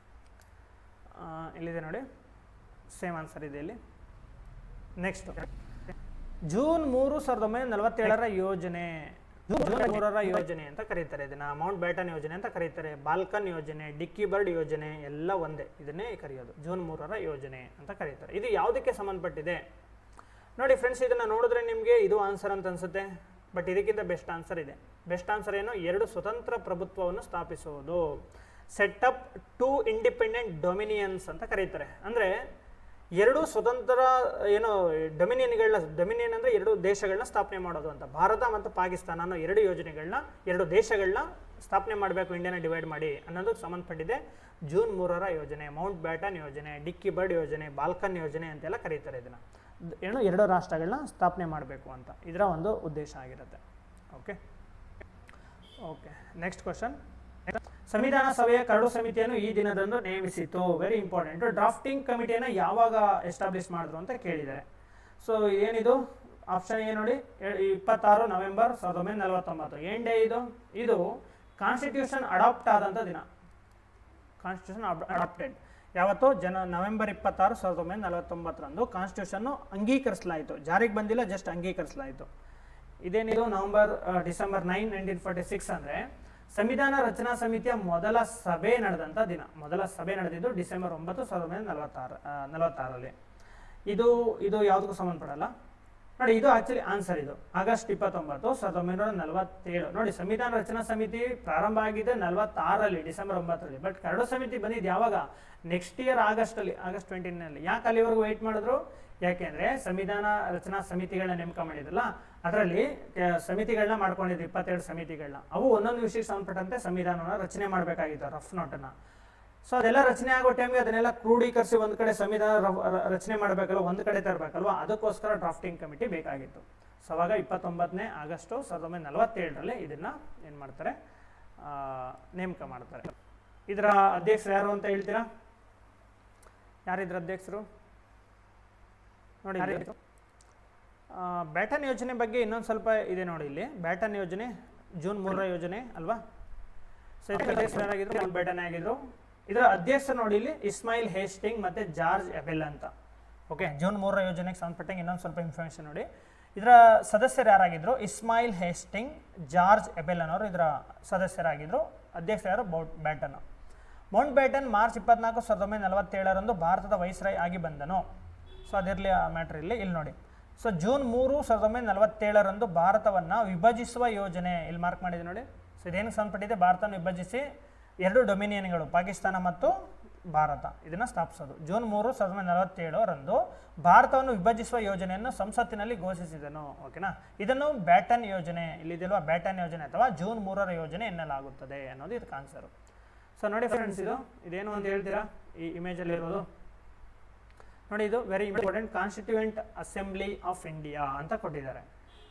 A: ಇಲ್ಲಿದೆ ನೋಡಿ, ಸೇಮ್ ಆನ್ಸರ್ ಇದೆ ಇಲ್ಲಿ. ನೆಕ್ಸ್ಟ್, ಜೂನ್ 3, 1947 ಯೋಜನೆ. ಜೂನ್ 3 ಯೋಜನೆ ಅಂತ ಕರೀತಾರೆ ಇದನ್ನ. ಮೌಂಟ್ ಬ್ಯಾಟನ್ ಯೋಜನೆ ಅಂತ ಕರೀತಾರೆ, ಬಾಲ್ಕನ್ ಯೋಜನೆ, ಡಿಕ್ಕಿ ಬರ್ಡ್ ಯೋಜನೆ ಎಲ್ಲ ಒಂದೇ, ಇದನ್ನೇ ಕರೆಯೋದು. ಜೂನ್ 3 ಯೋಜನೆ ಅಂತ ಕರೀತಾರೆ. ಇದು ಯಾವುದಕ್ಕೆ ಸಂಬಂಧಪಟ್ಟಿದೆ ನೋಡಿ ಫ್ರೆಂಡ್ಸ್, ಇದನ್ನ ನೋಡಿದ್ರೆ ನಿಮಗೆ ಇದು ಆನ್ಸರ್ ಅಂತ ಅನ್ಸುತ್ತೆ, ಬಟ್ ಇದಕ್ಕಿಂತ ಬೆಸ್ಟ್ ಆನ್ಸರ್ ಇದೆ. ಬೆಸ್ಟ್ ಆನ್ಸರ್ ಏನು, 2 ಸ್ವತಂತ್ರ ಪ್ರಭುತ್ವವನ್ನು ಸ್ಥಾಪಿಸುವುದು. ಸೆಟಪ್ 2 ಇಂಡಿಪೆಂಡೆಂಟ್ ಡೊಮಿನಿಯನ್ಸ್ ಅಂತ ಕರೀತಾರೆ. ಅಂದರೆ 2 ಸ್ವತಂತ್ರ ಏನು ಡೊಮಿನಿಯನ್ ಅಂದರೆ 2 ದೇಶಗಳನ್ನ ಸ್ಥಾಪನೆ ಮಾಡೋದು ಅಂತ. ಭಾರತ ಮತ್ತು ಪಾಕಿಸ್ತಾನ ಅನ್ನೋ 2 ಯೋಜನೆಗಳನ್ನ, 2 ದೇಶಗಳನ್ನ ಸ್ಥಾಪನೆ ಮಾಡಬೇಕು, ಇಂಡಿಯಾನ ಡಿವೈಡ್ ಮಾಡಿ ಅನ್ನೋದಕ್ಕೆ ಸಂಬಂಧಪಟ್ಟಿದೆ ಜೂನ್ 3 ಯೋಜನೆ. ಮೌಂಟ್ ಬ್ಯಾಟನ್ ಯೋಜನೆ, ಡಿಕ್ಕಿ ಬರ್ಡ್ ಯೋಜನೆ, ಬಾಲ್ಕನ್ ಯೋಜನೆ ಅಂತೆಲ್ಲ ಕರೀತಾರೆ ಇದನ್ನು. ಏನು 2 ರಾಷ್ಟ್ರಗಳನ್ನ ಸ್ಥಾಪನೆ ಮಾಡಬೇಕು ಅಂತ ಇದರ ಒಂದು ಉದ್ದೇಶ ಆಗಿರುತ್ತೆ. Okay okay, next question. ಸಂವಿಧಾನ ಸಭೆಯ ಕರಡು ಸಮಿತಿಯನ್ನು ಈ ದಿನದಂದು ನೇಮಿಸಿತು. Very important. ಡ್ರಾಫ್ಟಿಂಗ್ ಕಮಿಟಿಯನ್ನು ಯಾವಾಗ ಎಸ್ಟಾಬ್ಲಿಷ್ ಮಾಡಿದ್ರು ಅಂತ ಕೇಳಿದ್ದಾರೆ. ಸೊ ಏನಿದು ಆಪ್ಷನ್ ಏನು ನೋಡಿ, 26 ನವೆಂಬರ್ 1949. ಏನ್ ಡೇ ಇದು? ಇದು ಕಾನ್ಸ್ಟಿಟ್ಯೂಷನ್ ಅಡಾಪ್ಟ್ ಆದಂಥ ದಿನ. ಕಾನ್ಸ್ಟಿಟ್ಯೂಷನ್ ಅಡಾಪ್ಟೆಡ್ ಯಾವತ್ತು? ನವೆಂಬರ್ 26, 1949 ಕಾನ್ಸ್ಟಿಟ್ಯೂಷನ್ ಅಂಗೀಕರಿಸಲಾಯಿತು, ಜಾರಿಗೆ ಬಂದಿಲ್ಲ, ಜಸ್ಟ್ ಅಂಗೀಕರಿಸಲಾಯಿತು. ಇದೇನಿದು ಡಿಸೆಂಬರ್ 9, 1946 ಅಂದರೆ ಸಂವಿಧಾನ ರಚನಾ ಸಮಿತಿಯ ಮೊದಲ ಸಭೆ ನಡೆದಂಥ ದಿನ. ಮೊದಲ ಸಭೆ ನಡೆದಿದ್ದು ಡಿಸೆಂಬರ್ 9, 1946. ಇದು ಯಾವುದಕ್ಕೂ ಸಂಬಂಧಪಡಲ್ಲ ನೋಡಿ. ಇದು ಆಕ್ಚುಲಿ ಆನ್ಸರ್. ಇದು ಆಗಸ್ಟ್ 29, 1947. ನೋಡಿ, ಸಂವಿಧಾನ ರಚನಾ ಸಮಿತಿ ಪ್ರಾರಂಭ ಆಗಿದೆ 46ರಲ್ಲಿ, ಡಿಸೆಂಬರ್ 9ರಲ್ಲಿ. ಬಟ್ ಕರಡು ಸಮಿತಿ ಬಂದಿದ್ದು ಯಾವಾಗ? ನೆಕ್ಸ್ಟ್ ಇಯರ್ ಆಗಸ್ಟ್ 29ನಲ್ಲಿ. ಯಾಕೆ ಅಲ್ಲಿವರೆಗೂ ವೆಯ್ಟ್ ಮಾಡಿದ್ರು? ಯಾಕೆಂದ್ರೆ ಸಂವಿಧಾನ ರಚನಾ ಸಮಿತಿಗಳನ್ನ ನೇಮಕ ಮಾಡಿದ್ರಲ್ಲ, ಅದರಲ್ಲಿ ಸಮಿತಿಗಳನ್ನ ಮಾಡ್ಕೊಂಡಿದ್ರು, 22 ಸಮಿತಿಗಳನ್ನ. ಅವು ಒಂದೊಂದು ವಿಷಯಕ್ಕೆ ಸಂಬಂಧಪಟ್ಟಂತೆ ಸಂವಿಧಾನವನ್ನು ರಚನೆ ಮಾಡಬೇಕಾಗಿತ್ತು, ರಫ್ ನೋಟನ್ನ. ಸೊ ಅದೆಲ್ಲ ರಚನೆ ಆಗೋ ಟೈಮ್ಗೆ ಅದನ್ನೆಲ್ಲ ಕ್ರೋಢೀಕರಿಸಿ ಒಂದು ಕಡೆ ಸಂವಿಧಾನ ರಚನೆ ಮಾಡಬೇಕಲ್ವ, ಒಂದು ಕಡೆ ತರಬೇಕಲ್ವ, ಅದಕ್ಕೋಸ್ಕರ ಡ್ರಾಫ್ಟಿಂಗ್ ಕಮಿಟಿ ಬೇಕಾಗಿತ್ತು. ಸೊ ಅವಾಗ 29 ಆಗಸ್ಟ್ 1947ರಲ್ಲಿ ಇದನ್ನ ಏನು ಮಾಡ್ತಾರೆ, ನೇಮಕ ಮಾಡ್ತಾರೆ. ಇದರ ಅಧ್ಯಕ್ಷರು ಯಾರು ಅಂತ ಹೇಳ್ತೀರಾ? ಯಾರಿದ್ರ ಅಧ್ಯಕ್ಷರು ನೋಡಿ? ಬ್ಯಾಟನ್ ಯೋಜನೆ ಬಗ್ಗೆ ಇನ್ನೊಂದು ಸ್ವಲ್ಪ ಇದೆ ನೋಡಿ. ಇಲ್ಲಿ ಬ್ಯಾಟನ್ ಯೋಜನೆ ಜೂನ್ 3 ಯೋಜನೆ ಅಲ್ವಾ? ಸೊ ಅಧ್ಯಕ್ಷರು ಯಾರಾಗಿದ್ರು? ಮೌಂಟ್ ಬ್ಯಾಟನ್ ಆಗಿದ್ರು. ಇದರ ಅಧ್ಯಕ್ಷರು ನೋಡಿ ಇಲ್ಲಿ ಇಸ್ಮಾಯಿಲ್ ಹೇಸ್ಟಿಂಗ್ ಮತ್ತೆ ಜಾರ್ಜ್ ಎಬೆಲ್ ಅಂತ. ಓಕೆ, ಜೂನ್ 3 ಯೋಜನೆಗೆ ಸಂಬಂಧಪಟ್ಟಂಗೆ ಇನ್ನೊಂದು ಸ್ವಲ್ಪ ಇನ್ಫಾರ್ಮೇಷನ್ ನೋಡಿ. ಇದರ ಸದಸ್ಯರು ಯಾರಾಗಿದ್ರು? ಇಸ್ಮಾಯಿಲ್ ಹೇಸ್ಟಿಂಗ್, ಜಾರ್ಜ್ ಎಬೆಲ್ ಅನ್ನೋರು ಇದರ ಸದಸ್ಯರಾಗಿದ್ರು. ಅಧ್ಯಕ್ಷರು ಯಾರು? Mount baton. Mount baton March 24, 1947 ಭಾರತದ ವೈಸ್ರಾಯ್ ಆಗಿ ಬಂದನು. ಸೊ ಅದಿರಲಿ ಆ ಮ್ಯಾಟ್ರ್ ಇಲ್ಲಿ ನೋಡಿ. ಸೊ ಜೂನ್ 3, 1947 ಭಾರತವನ್ನು ವಿಭಜಿಸುವ ಯೋಜನೆ ಇಲ್ಲಿ ಮಾರ್ಕ್ ಮಾಡಿದೆ ನೋಡಿ. ಸೊ ಇದೇನು ಸಂಬಂಧಪಟ್ಟಿದೆ? ಭಾರತವನ್ನು ವಿಭಜಿಸಿ 2 ಡೊಮಿನಿಯನ್ಗಳು, ಪಾಕಿಸ್ತಾನ ಮತ್ತು ಭಾರತ, ಇದನ್ನು ಸ್ಥಾಪಿಸೋದು. ಜೂನ್ 3, 1947 ಭಾರತವನ್ನು ವಿಭಜಿಸುವ ಯೋಜನೆಯನ್ನು ಸಂಸತ್ತಿನಲ್ಲಿ ಘೋಷಿಸಿದನು. ಓಕೆನಾ? ಇದನ್ನು ಬ್ಯಾಟನ್ ಯೋಜನೆ, ಇಲ್ಲಿದೆಲ್ವಾ ಬ್ಯಾಟನ್ ಯೋಜನೆ ಅಥವಾ ಜೂನ್ 3 ಯೋಜನೆ ಎನ್ನಲಾಗುತ್ತದೆ ಅನ್ನೋದು ಇದಕ್ಕೆ ಆನ್ಸರು. ಸೊ ನೋಡಿ ಫ್ರೆಂಡ್ಸ್, ಇದೇನು ಅಂತ ಹೇಳ್ತೀರಾ? ಈ ಇಮೇಜಲ್ಲಿ ಇರೋದು ನೋಡಿ, ಇದು very important. Constituent assembly of India ಅಂತ ಕೊಟ್ಟಿದ್ದಾರೆ.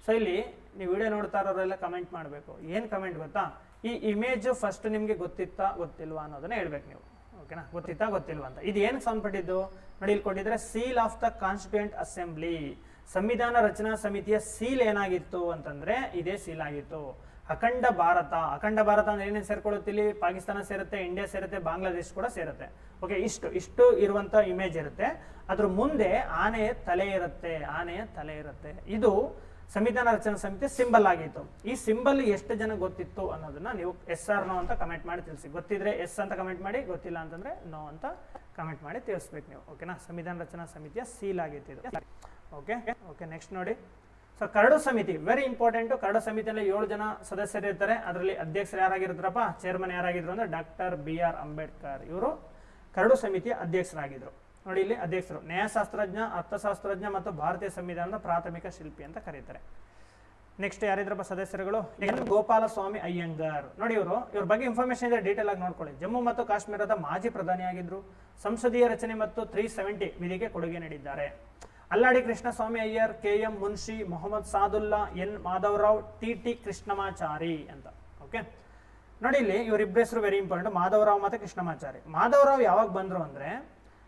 A: ಸೊ ಇಲ್ಲಿ ನೀವು ವಿಡಿಯೋ ನೋಡ್ತಾ ಇರೋರೆಲ್ಲ ಕಮೆಂಟ್ ಮಾಡಬೇಕು. ಏನು ಕಮೆಂಟ್ ಗೊತ್ತಾ? ಈ ಇಮೇಜು ಫಸ್ಟ್ ನಿಮಗೆ ಗೊತ್ತಿತ್ತಾ ಗೊತ್ತಿಲ್ವಾ ಅನ್ನೋದನ್ನ ಹೇಳ್ಬೇಕು ನೀವು. ಓಕೆನಾ? ಗೊತ್ತಿತ್ತಾ ಗೊತ್ತಿಲ್ವಾ ಅಂತ. ಇದು ಏನಕ್ಕೆ ಸಂಬಂಧಪಟ್ಟಿದ್ದು ನೋಡಿ, ಇಲ್ಲಿ ಕೊಟ್ಟಿದ್ದಾರೆ seal of the constituent assembly. ಸಂವಿಧಾನ ರಚನಾ ಸಮಿತಿಯ ಸೀಲ್ ಏನಾಗಿತ್ತು ಅಂತಂದ್ರೆ ಇದೇ ಸೀಲ್ ಆಗಿತ್ತು. ಅಖಂಡ ಭಾರತ. ಅಖಂಡ ಭಾರತ ಅಂದ್ರೆ ಏನೇನು ಸೇರ್ಕೊಳ್ಳುತ್ತೆ? ಇಲ್ಲಿ ಪಾಕಿಸ್ತಾನ ಸೇರುತ್ತೆ, ಇಂಡಿಯಾ ಸೇರುತ್ತೆ, ಬಾಂಗ್ಲಾದೇಶ್ ಕೂಡ ಸೇರುತ್ತೆ. ಓಕೆ, ಇಷ್ಟು ಇರುವಂತ ಇಮೇಜ್ ಇರುತ್ತೆ. ಅದ್ರ ಮುಂದೆ ಆನೆಯ ತಲೆ ಇರುತ್ತೆ. ಇದು ಸಂವಿಧಾನ ರಚನಾ ಸಮಿತಿ ಸಿಂಬಲ್ ಆಗಿತ್ತು. ಈ ಸಿಂಬಲ್ ಎಷ್ಟು ಜನ ಗೊತ್ತಿತ್ತು ಅನ್ನೋದನ್ನ ನೀವು ಎಸ್ ಆರ್ ನೋ ಅಂತ ಕಮೆಂಟ್ ಮಾಡಿ ತಿಳಿಸಿ. ಗೊತ್ತಿದ್ರೆ ಎಸ್ ಅಂತ ಕಮೆಂಟ್ ಮಾಡಿ, ಗೊತ್ತಿಲ್ಲ ಅಂತಂದ್ರೆ ನೋ ಅಂತ ಕಮೆಂಟ್ ಮಾಡಿ ತಿಳಿಸ್ಬೇಕು ನೀವು. ಓಕೆನಾ? ಸಂವಿಧಾನ ರಚನಾ ಸಮಿತಿಯ ಸೀಲ್ ಆಗಿತ್ತು ಇದು. ಓಕೆ, ನೆಕ್ಸ್ಟ್ ನೋಡಿ. ಸೊ ಕರಡು ಸಮಿತಿ ವೆರಿ ಇಂಪಾರ್ಟೆಂಟ್. ಕರಡು ಸಮಿತಿಯಲ್ಲಿ 7 ಜನ ಸದಸ್ಯರು ಇರ್ತಾರೆ. ಅದರಲ್ಲಿ ಅಧ್ಯಕ್ಷರು ಯಾರಾಗಿರ್ತಾರಪ್ಪ? ಚೇರ್ಮನ್ ಯಾರಾಗಿದ್ರು ಅಂದ್ರೆ ಡಾಕ್ಟರ್ BR ಅಂಬೇಡ್ಕರ್. ಇವರು ಕರಡು ಸಮಿತಿಯ ಅಧ್ಯಕ್ಷರಾಗಿದ್ರು. ನೋಡಿ, ಇಲ್ಲಿ ಅಧ್ಯಕ್ಷರು ನ್ಯಾಯಶಾಸ್ತ್ರಜ್ಞ, ಅರ್ಥಶಾಸ್ತ್ರಜ್ಞ ಮತ್ತು ಭಾರತೀಯ ಸಂವಿಧಾನದ ಪ್ರಾಥಮಿಕ ಶಿಲ್ಪಿ ಅಂತ ಕರೀತಾರೆ. ನೆಕ್ಸ್ಟ್ ಯಾರಿದ್ರಪ್ಪ ಸದಸ್ಯರುಗಳು? ಎನ್ ಗೋಪಾಲಸ್ವಾಮಿ ಅಯ್ಯಂಗಾರ್. ನೋಡಿ ಇವ್ರ ಬಗ್ಗೆ ಇನ್ಫಾರ್ಮೇಶನ್ ಇದೆ, ಡೀಟೇಲ್ ಆಗಿ ನೋಡ್ಕೊಳ್ಳಿ. ಜಮ್ಮು ಮತ್ತು ಕಾಶ್ಮೀರದ ಮಾಜಿ ಪ್ರಧಾನಿಯಾಗಿದ್ರು. ಸಂಸದೀಯ ರಚನೆ ಮತ್ತು 370 ವಿಧಿಗೆ ಕೊಡುಗೆ ನೀಡಿದ್ದಾರೆ. ಅಲ್ಲಾಡಿ Krishnaswamy Iyer, KM Munshi, Mohammed Saadulla, N Madhavrao, TT Krishnamachari ಅಂತ. ಓಕೆ, ನೋಡಿ ಇಲ್ಲಿ ಇವರಿಬ್ಬರ ಹೆಸರು ವೆರಿ ಇಂಪಾರ್ಟೆಂಟ್, ಮಾಧವರಾವ್ ಮತ್ತೆ ಕೃಷ್ಣಮಾಚಾರಿ. ಮಾಧವರಾವ್ ಯಾವಾಗ ಬಂದ್ರು ಅಂದ್ರೆ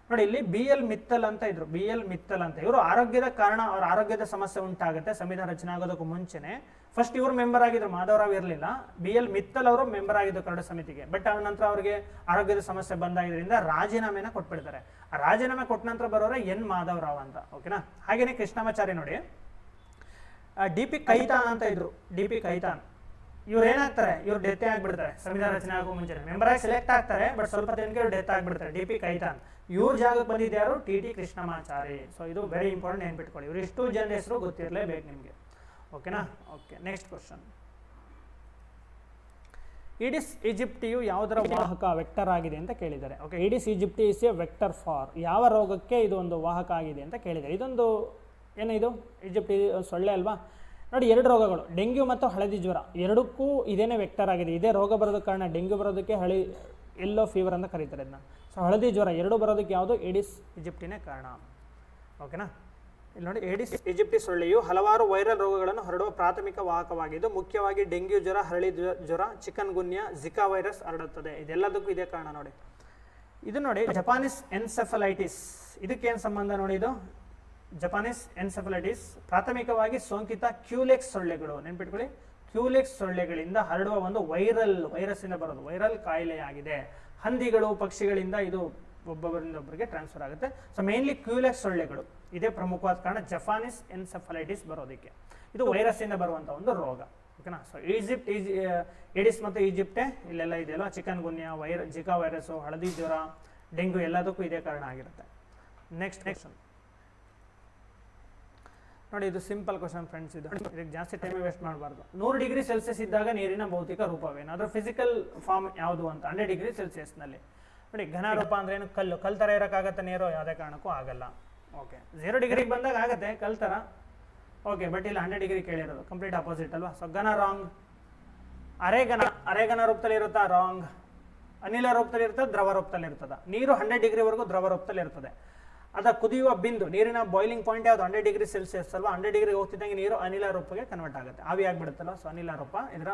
A: ನೋಡಿ ಇಲ್ಲಿ BL ಮಿತ್ತಲ್ ಅಂತ ಇದ್ರು, BL ಮಿತ್ತಲ್ ಅಂತ. ಇವರು ಆರೋಗ್ಯದ ಕಾರಣ, ಅವ್ರ ಆರೋಗ್ಯದ ಸಮಸ್ಯೆ ಉಂಟಾಗುತ್ತೆ ಸಂವಿಧಾನ ರಚನೆ ಆಗೋದಕ್ಕೂ ಮುಂಚೆನೆ. ಫಸ್ಟ್ ಇವರು ಮೆಂಬರ್ ಆಗಿದ್ರು, ಮಾಧವರಾವ್ ಇರಲಿಲ್ಲ. BL ಮಿತ್ತಲ್ ಅವರು ಮೆಂಬರ್ ಆಗಿದ್ರು ಕರಡು ಸಮಿತಿಗೆ. ಬಟ್ ಆ ನಂತರ ಅವರಿಗೆ ಆರೋಗ್ಯದ ಸಮಸ್ಯೆ ಬಂದಾಗಿದ್ರಿಂದ ರಾಜೀನಾಮೆನ ಕೊಟ್ಬಿಡ್ತಾರೆ. ಆ ರಾಜೀನಾಮೆ ಕೊಟ್ಟ ನಂತರ ಬರೋರೆ N ಮಾಧವರಾವ್ ಅಂತ. ಓಕೆನಾ? ಹಾಗೇನೆ ಕೃಷ್ಣಮಾಚಾರಿ ನೋಡಿ DP ಕೈತಾನ್ ಅಂತ ಇದ್ರು, DP ಕೈತಾನ್. ಇವ್ರು ಏನಾಗ್ತಾರೆ, ಇವ್ರು ಡೆತ್ ಆಗ್ಬಿಡ್ತಾರೆ ಸಂವಿಧಾನ ರಚನೆ ಆಗೋ ಮುಂಚೆ. ಮೆಂಬರ್ ಆಗಿ ಸೆಲೆಕ್ಟ್ ಆಗ್ತಾರೆ, ಬಟ್ ಸ್ವಲ್ಪ ದಿನಕ್ಕೆ ಇವ್ರು ಡೆತ್ ಆಗ್ಬಿಡ್ತಾರೆ. DP ಕೈತಾನ್. ಇವ್ರ ಜಾಗಕ್ಕೆ ಬಂದಿದ್ದು ಯಾರು? TT ಕೃಷ್ಣಮಾಚಾರಿ. ಸೊ ಇದು ವೆರಿ ಇಂಪಾರ್ಟೆಂಟ್, ನೆನ್ಪಿಟ್ಕೊಳ್ಳಿ. ಇವ್ರು ಇಷ್ಟು ಜನ ಹೆಸರು ಗೊತ್ತಿರಲೇಬೇಕು ನಿಮಗೆ. ಓಕೆನಾ? Okay, next question. ಈಡಿಸ್ ಈಜಿಪ್ಟಿಯು ಯಾವುದರ ವಾಹಕ ವೆಕ್ಟರ್ ಆಗಿದೆ ಅಂತ ಕೇಳಿದ್ದಾರೆ. Okay, Aedes aegypti is A vector for ಯಾವ ರೋಗಕ್ಕೆ ಇದು ಒಂದು ವಾಹಕ ಆಗಿದೆ ಅಂತ ಕೇಳಿದ್ದಾರೆ. ಇದೊಂದು ಏನಿದು ಈಜಿಪ್ಟಿ ಸೊಳ್ಳೆ ಅಲ್ವಾ? ನೋಡಿ, 2 ರೋಗಗಳು, ಡೆಂಗ್ಯೂ ಮತ್ತು ಹಳದಿ ಜ್ವರ, ಎರಡಕ್ಕೂ ಇದೇನೇ ವೆಕ್ಟರ್ ಆಗಿದೆ. ಇದೇ ರೋಗ ಬರೋದಕ್ಕೆ ಕಾರಣ. ಡೆಂಗ್ಯೂ ಬರೋದಕ್ಕೆ ಯೆಲ್ಲೋ ಫೀವರ್ ಅಂತ ಕರೀತಾರೆ ಇದನ್ನ. ಸೊ ಹಳದಿ ಜ್ವರ ಎರಡು ಬರೋದಕ್ಕೆ ಯಾವುದು? ಏಡಿಸ್ ಈಜಿಪ್ಟಿನೇ ಕಾರಣ. ಓಕೆನಾ? ಇಲ್ಲಿ ನೋಡಿ, ಏಡಿಸ್ ಈಜಿಪ್ಟಿ ಸೊಳ್ಳೆಯು ಹಲವಾರು ವೈರಲ್ ರೋಗಗಳನ್ನು ಹರಡುವ ಪ್ರಾಥಮಿಕ ವಾಹಕವಾಗಿದ್ದು ಮುಖ್ಯವಾಗಿ ಡೆಂಗ್ಯೂ ಜ್ವರ, ಹಳದಿ ಜ್ವರ, ಚಿಕನ್ ಗುನ್ಯಾ, ಜಿಕಾ ವೈರಸ್ ಹರಡುತ್ತದೆ. ಇದೆಲ್ಲದಕ್ಕೂ ಇದೇ ಕಾರಣ. ನೋಡಿ ಇದು ನೋಡಿ, ಜಪಾನೀಸ್ ಎನ್ಸೆಫಲೈಟಿಸ್. ಇದಕ್ಕೇನು ಸಂಬಂಧ ನೋಡಿ? ಇದು ಜಪಾನೀಸ್ ಎನ್ಸೆಫಲೈಟಿಸ್ ಪ್ರಾಥಮಿಕವಾಗಿ ಸೋಂಕಿತ ಕ್ಯೂಲೆಕ್ಸ್ ಸೊಳ್ಳೆಗಳು, ನೆನ್ಪಿಟ್ಕೊಳ್ಳಿ, ಕ್ಯೂಲೆಕ್ಸ್ ಸೊಳ್ಳೆಗಳಿಂದ ಹರಡುವ ಒಂದು ವೈರಸ್ ಇಂದ ಬರೋದು ವೈರಲ್ ಕಾಯಿಲೆಯಾಗಿದೆ. ಹಂದಿಗಳು, ಪಕ್ಷಿಗಳಿಂದ ಇದು ಒಬ್ಬೊಬ್ಬರಿಂದ ಒಬ್ಬರಿಗೆ ಟ್ರಾನ್ಸ್ಫರ್ ಆಗುತ್ತೆ. ಸೊ ಮೇನ್ಲಿ ಕ್ಯೂಲೆಕ್ಸ್ ಸೊಳ್ಳೆಗಳು ಇದೇ ಪ್ರಮುಖವಾದ ಕಾರಣ ಜಪಾನೀಸ್ ಎನ್ಸೆಫಲೈಟಿಸ್ ಬರೋದಕ್ಕೆ. ಇದು ವೈರಸ್ ಇಂದ ಬರುವಂತ ಒಂದು ರೋಗ. ಓಕೆನಾ? ಸೊ ಏಡಿಸ್ ಮತ್ತು ಈಜಿಪ್ಟೆ ಇಲ್ಲೆಲ್ಲ ಇದೆಯಲ್ಲ, ಚಿಕನ್ ಗುನ್ಯಾ, ಜಿಕಾ ವೈರಸ್, ಹಳದಿ ಜ್ವರ, ಡೆಂಗ್ಯೂ ಎಲ್ಲದಕ್ಕೂ ಇದೇ ಕಾರಣ ಆಗಿರುತ್ತೆ. ನೆಕ್ಸ್ಟ್ ನೋಡಿ, ಇದು ಸಿಂಪಲ್ ಕ್ವಶನ್ ಫ್ರೆಂಡ್ಸ್. ಇದಕ್ಕೆ ಜಾಸ್ತಿ ಟೈಮ್ ವೇಸ್ಟ್ ಮಾಡಬಾರ್ದು. 100 ಡಿಗ್ರಿ ಸೆಲ್ಸಿಯಸ್ ಇದ್ದಾಗ ನೀರಿನ ಭೌತಿಕ ರೂಪವೇನು? ಅದರ ಫಿಸಿಕಲ್ ಫಾರ್ಮ್ ಯಾವುದು ಅಂತ. 100 ಡಿಗ್ರಿ ಸೆಲ್ಸಿಯಸ್ನಲ್ಲಿ ನೋಡಿ, ಘನ ರೂಪ ಅಂದ್ರೆ ಏನು? ಕಲ್ ಥರ ಇರೋಕ್ಕಾಗತ್ತೆ ನೀರು? ಯಾವುದೇ ಕಾರಣಕ್ಕೂ ಆಗಲ್ಲ. ಓಕೆ, 0 ಡಿಗ್ರಿಗೆ ಬಂದಾಗ ಆಗುತ್ತೆ ಕಲ್ ಥರ. ಓಕೆ, ಬಟ್ ಇಲ್ಲಿ 100 ಡಿಗ್ರಿ ಕೇಳಿರೋದು, ಕಂಪ್ಲೀಟ್ ಅಪೋಸಿಟ್ ಅಲ್ವಾ? ಸೊ ಘನ ರಾಂಗ್. ಅರೆಘನ ರೂಪದಲ್ಲಿ ಇರುತ್ತಾ? ರಾಂಗ್. ಅನಿಲ ರೂಪದಲ್ಲಿ ಇರ್ತದೆ, ದ್ರವ ರೂಪದಲ್ಲಿ ಇರ್ತದ. ನೀರು 100 ಡಿಗ್ರಿವರೆಗೂ ದ್ರವ ರೂಪದಲ್ಲಿ ಇರ್ತದೆ. ಅದ ಕುದಿಯುವ ಬಿಂದು, ನೀರಿನ ಬಾಯ್ಲಿಂಗ್ ಪಾಯಿಂಟ್ ಯಾವುದು? 100 ಡಿಗ್ರಿ ಸೆಲ್ಸಿಯಸ್ ಅಲ್ವಾ? 100 ಡಿಗ್ರಿಗೆ ಹೋಗ್ತಿದ್ದಂಗೆ ನೀರು ಅನಿಲ ರೂಪಕ್ಕೆ ಕನ್ವರ್ಟ್ ಆಗುತ್ತೆ, ಆವಿ ಆಗಿಬಿಡುತ್ತಲ್ಲ. ಸೊ ಅನಿಲ ರೂಪ ಇದರ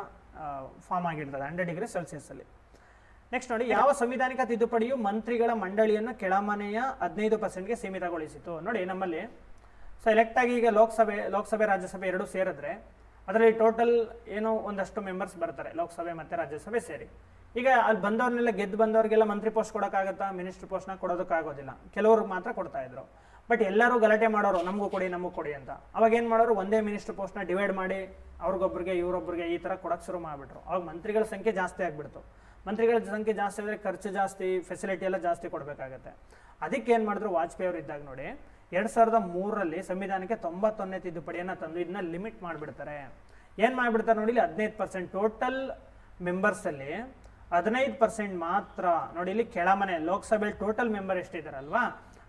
A: ಫಾರ್ಮ್ ಆಗಿರ್ತದೆ 100 ಡಿಗ್ರಿ ಸೆಲ್ಸಿಯಸ್ ಅಲ್ಲಿ. ನೆಕ್ಸ್ಟ್ ನೋಡಿ, ಯಾವ ಸಂವಿಧಾನಿಕ ತಿದ್ದುಪಡಿಯು ಮಂತ್ರಿಗಳ ಮಂಡಳಿಯನ್ನು ಕೆಳಮನೆಯ 15%ಗೆ ಸೀಮಿತಗೊಳಿಸಿತು? ನೋಡಿ, ನಮ್ಮಲ್ಲಿ ಸೊ ಎಲೆಕ್ಟ್ ಆಗಿ ಈಗ ಲೋಕಸಭೆ ರಾಜ್ಯಸಭೆ ಎರಡೂ ಸೇರಿದ್ರೆ ಅದರಲ್ಲಿ ಟೋಟಲ್ ಏನೋ ಒಂದಷ್ಟು ಮೆಂಬರ್ಸ್ ಬರ್ತಾರೆ, ಲೋಕಸಭೆ ಮತ್ತೆ ರಾಜ್ಯಸಭೆ ಸೇರಿ. ಈಗ ಅಲ್ಲಿ ಬಂದವ್ರನ್ನೆಲ್ಲ ಗೆದ್ದು ಬಂದವ್ರಿಗೆಲ್ಲ ಮಂತ್ರಿ ಪೋಸ್ಟ್ ಕೊಡೋಕ್ಕಾಗತ್ತಾ? ಮಿನಿಸ್ಟರ್ ಪೋಸ್ಟ್ನ ಕೊಡೋದಕ್ಕಾಗೋದಿಲ್ಲ. ಕೆಲವ್ರಿಗೆ ಮಾತ್ರ ಕೊಡ್ತಾ ಇದ್ರು. ಬಟ್ ಎಲ್ಲರೂ ಗಲಾಟೆ ಮಾಡೋರು, ನಮಗೂ ಕೊಡಿ ಅಂತ. ಅವಾಗ ಏನು ಮಾಡೋರು? ಒಂದೇ ಮಿನಿಸ್ಟರ್ ಪೋಸ್ಟ್ನ ಡಿವೈಡ್ ಮಾಡಿ ಅವ್ರಿಗೊಬ್ಬರಿಗೆ ಇವರೊಬ್ಬರಿಗೆ ಈ ಥರ ಕೊಡೋಕೆ ಶುರು ಮಾಡಿಬಿಟ್ರು. ಅವಾಗ ಮಂತ್ರಿಗಳ ಸಂಖ್ಯೆ ಜಾಸ್ತಿ ಆಗಿಬಿಡ್ತು. ಮಂತ್ರಿಗಳ ಸಂಖ್ಯೆ ಜಾಸ್ತಿ ಅಂದರೆ ಖರ್ಚು ಜಾಸ್ತಿ, ಫೆಸಿಲಿಟಿ ಎಲ್ಲ ಜಾಸ್ತಿ ಕೊಡಬೇಕಾಗತ್ತೆ. ಅದಕ್ಕೆ ಏನು ಮಾಡಿದ್ರು? ವಾಜಪೇಯಿ ಅವರು ಇದ್ದಾಗ ನೋಡಿ 2003ರಲ್ಲಿ ಸಂವಿಧಾನಕ್ಕೆ 91ನೇ ತಿದ್ದುಪಡಿಯನ್ನು ತಂದು ಇದನ್ನ ಲಿಮಿಟ್ ಮಾಡಿಬಿಡ್ತಾರೆ. ಏನು ಮಾಡಿಬಿಡ್ತಾರೆ ನೋಡಿ, ಇಲ್ಲಿ 15% ಟೋಟಲ್ ಮೆಂಬರ್ಸಲ್ಲಿ 15% ಮಾತ್ರ. ನೋಡಿ, ಇಲ್ಲಿ ಕೆಳಮನೆ ಲೋಕಸಭೆ ಟೋಟಲ್ ಮೆಂಬರ್ ಎಷ್ಟಿದಾರಲ್ವಾ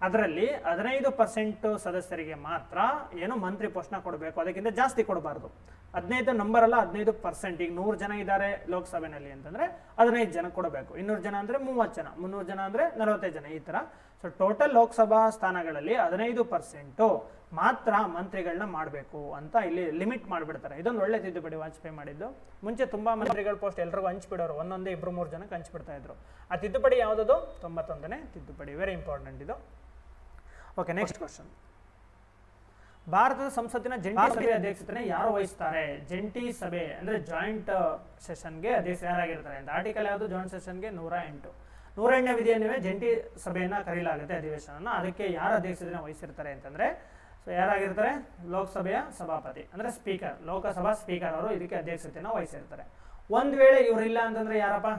A: ಅದರಲ್ಲಿ 15% ಸದಸ್ಯರಿಗೆ ಮಾತ್ರ ಏನು ಮಂತ್ರಿ ಪೋಸ್ಟ್ನ ಕೊಡಬೇಕು, ಅದಕ್ಕಿಂತ ಜಾಸ್ತಿ ಕೊಡಬಾರ್ದು. 15 ನಂಬರ್ ಅಲ್ಲ, 15%. ಈಗ 100 ಜನ ಇದ್ದಾರೆ ಲೋಕಸಭೆಯಲ್ಲಿ ಅಂತಂದ್ರೆ 15 ಜನ ಕೊಡಬೇಕು. 200 ಜನ ಅಂದ್ರೆ 30 ಜನ, 300 ಜನ ಅಂದ್ರೆ 45 ಜನ, ಈ ತರ. ಸೊ ಟೋಟಲ್ ಲೋಕಸಭಾ ಸ್ಥಾನಗಳಲ್ಲಿ 15% ಮಾತ್ರ ಮಂತ್ರಿಗಳನ್ನ ಮಾಡಬೇಕು ಅಂತ ಇಲ್ಲಿ ಲಿಮಿಟ್ ಮಾಡಿಬಿಡ್ತಾರೆ. ಇದೊಂದು ಒಳ್ಳೆ ತಿದ್ದುಪಡಿ ವಾಜಪೇಯಿ ಮಾಡಿದ್ದು. ಮುಂಚೆ ತುಂಬಾ ಮಂತ್ರಿಗಳ ಪೋಸ್ಟ್ ಎಲ್ರಿಗೂ ಹಂಚ್ಬಿಡೋರು, ಒಂದೊಂದೇ 2-3 ಜನಕ್ಕೆ ಹಂಚ್ಬಿಡ್ತಾ ಇದ್ರು. ಆ ತಿದ್ದುಪಡಿ ಯಾವುದದು? 91ನೇ ತಿದ್ದುಪಡಿ. ವೆರಿ ಇಂಪಾರ್ಟೆಂಟ್ ಇದು. Okay, next question. ಭಾರತದ ಸಂಸತ್ತಿನ ಜಂಟಿ ಸಭೆ ಅಧ್ಯಕ್ಷತೆಯನ್ನು ಯಾರು ವಹಿಸ್ತಾರೆ? ಜಂಟಿ ಸಭೆ ಅಂದ್ರೆ ಜಾಯಿಂಟ್ ಸೆಷನ್ಗೆ ಅಧ್ಯಕ್ಷ ಯಾರಾಗಿರ್ತಾರೆ ಅಂತ. ಆರ್ಟಿಕಲ್ ಯಾವುದು? ಜಾಯಿಂಟ್ ಸೆಷನ್ಗೆ 108. 108ನೇ ವಿಧಿಯನ್ನೇ ಜಂಟಿ ಸಭೆಯನ್ನ ಕರೆಯಲಾಗುತ್ತೆ, ಅಧಿವೇಶನ. ಅದಕ್ಕೆ ಯಾರು ಅಧ್ಯಕ್ಷತೆಯನ್ನು ವಹಿಸಿರ್ತಾರೆ ಅಂತಂದ್ರೆ ಸೊ ಯಾರಾಗಿರ್ತಾರೆ? ಲೋಕಸಭೆಯ ಸಭಾಪತಿ ಅಂದ್ರೆ ಸ್ಪೀಕರ್, ಲೋಕಸಭಾ ಸ್ಪೀಕರ್ ಅವರು ಇದಕ್ಕೆ ಅಧ್ಯಕ್ಷತೆಯನ್ನು ವಹಿಸಿರ್ತಾರೆ. ಒಂದ್ ವೇಳೆ ಇವರಿಲ್ಲ ಅಂತಂದ್ರೆ ಯಾರಪ್ಪ?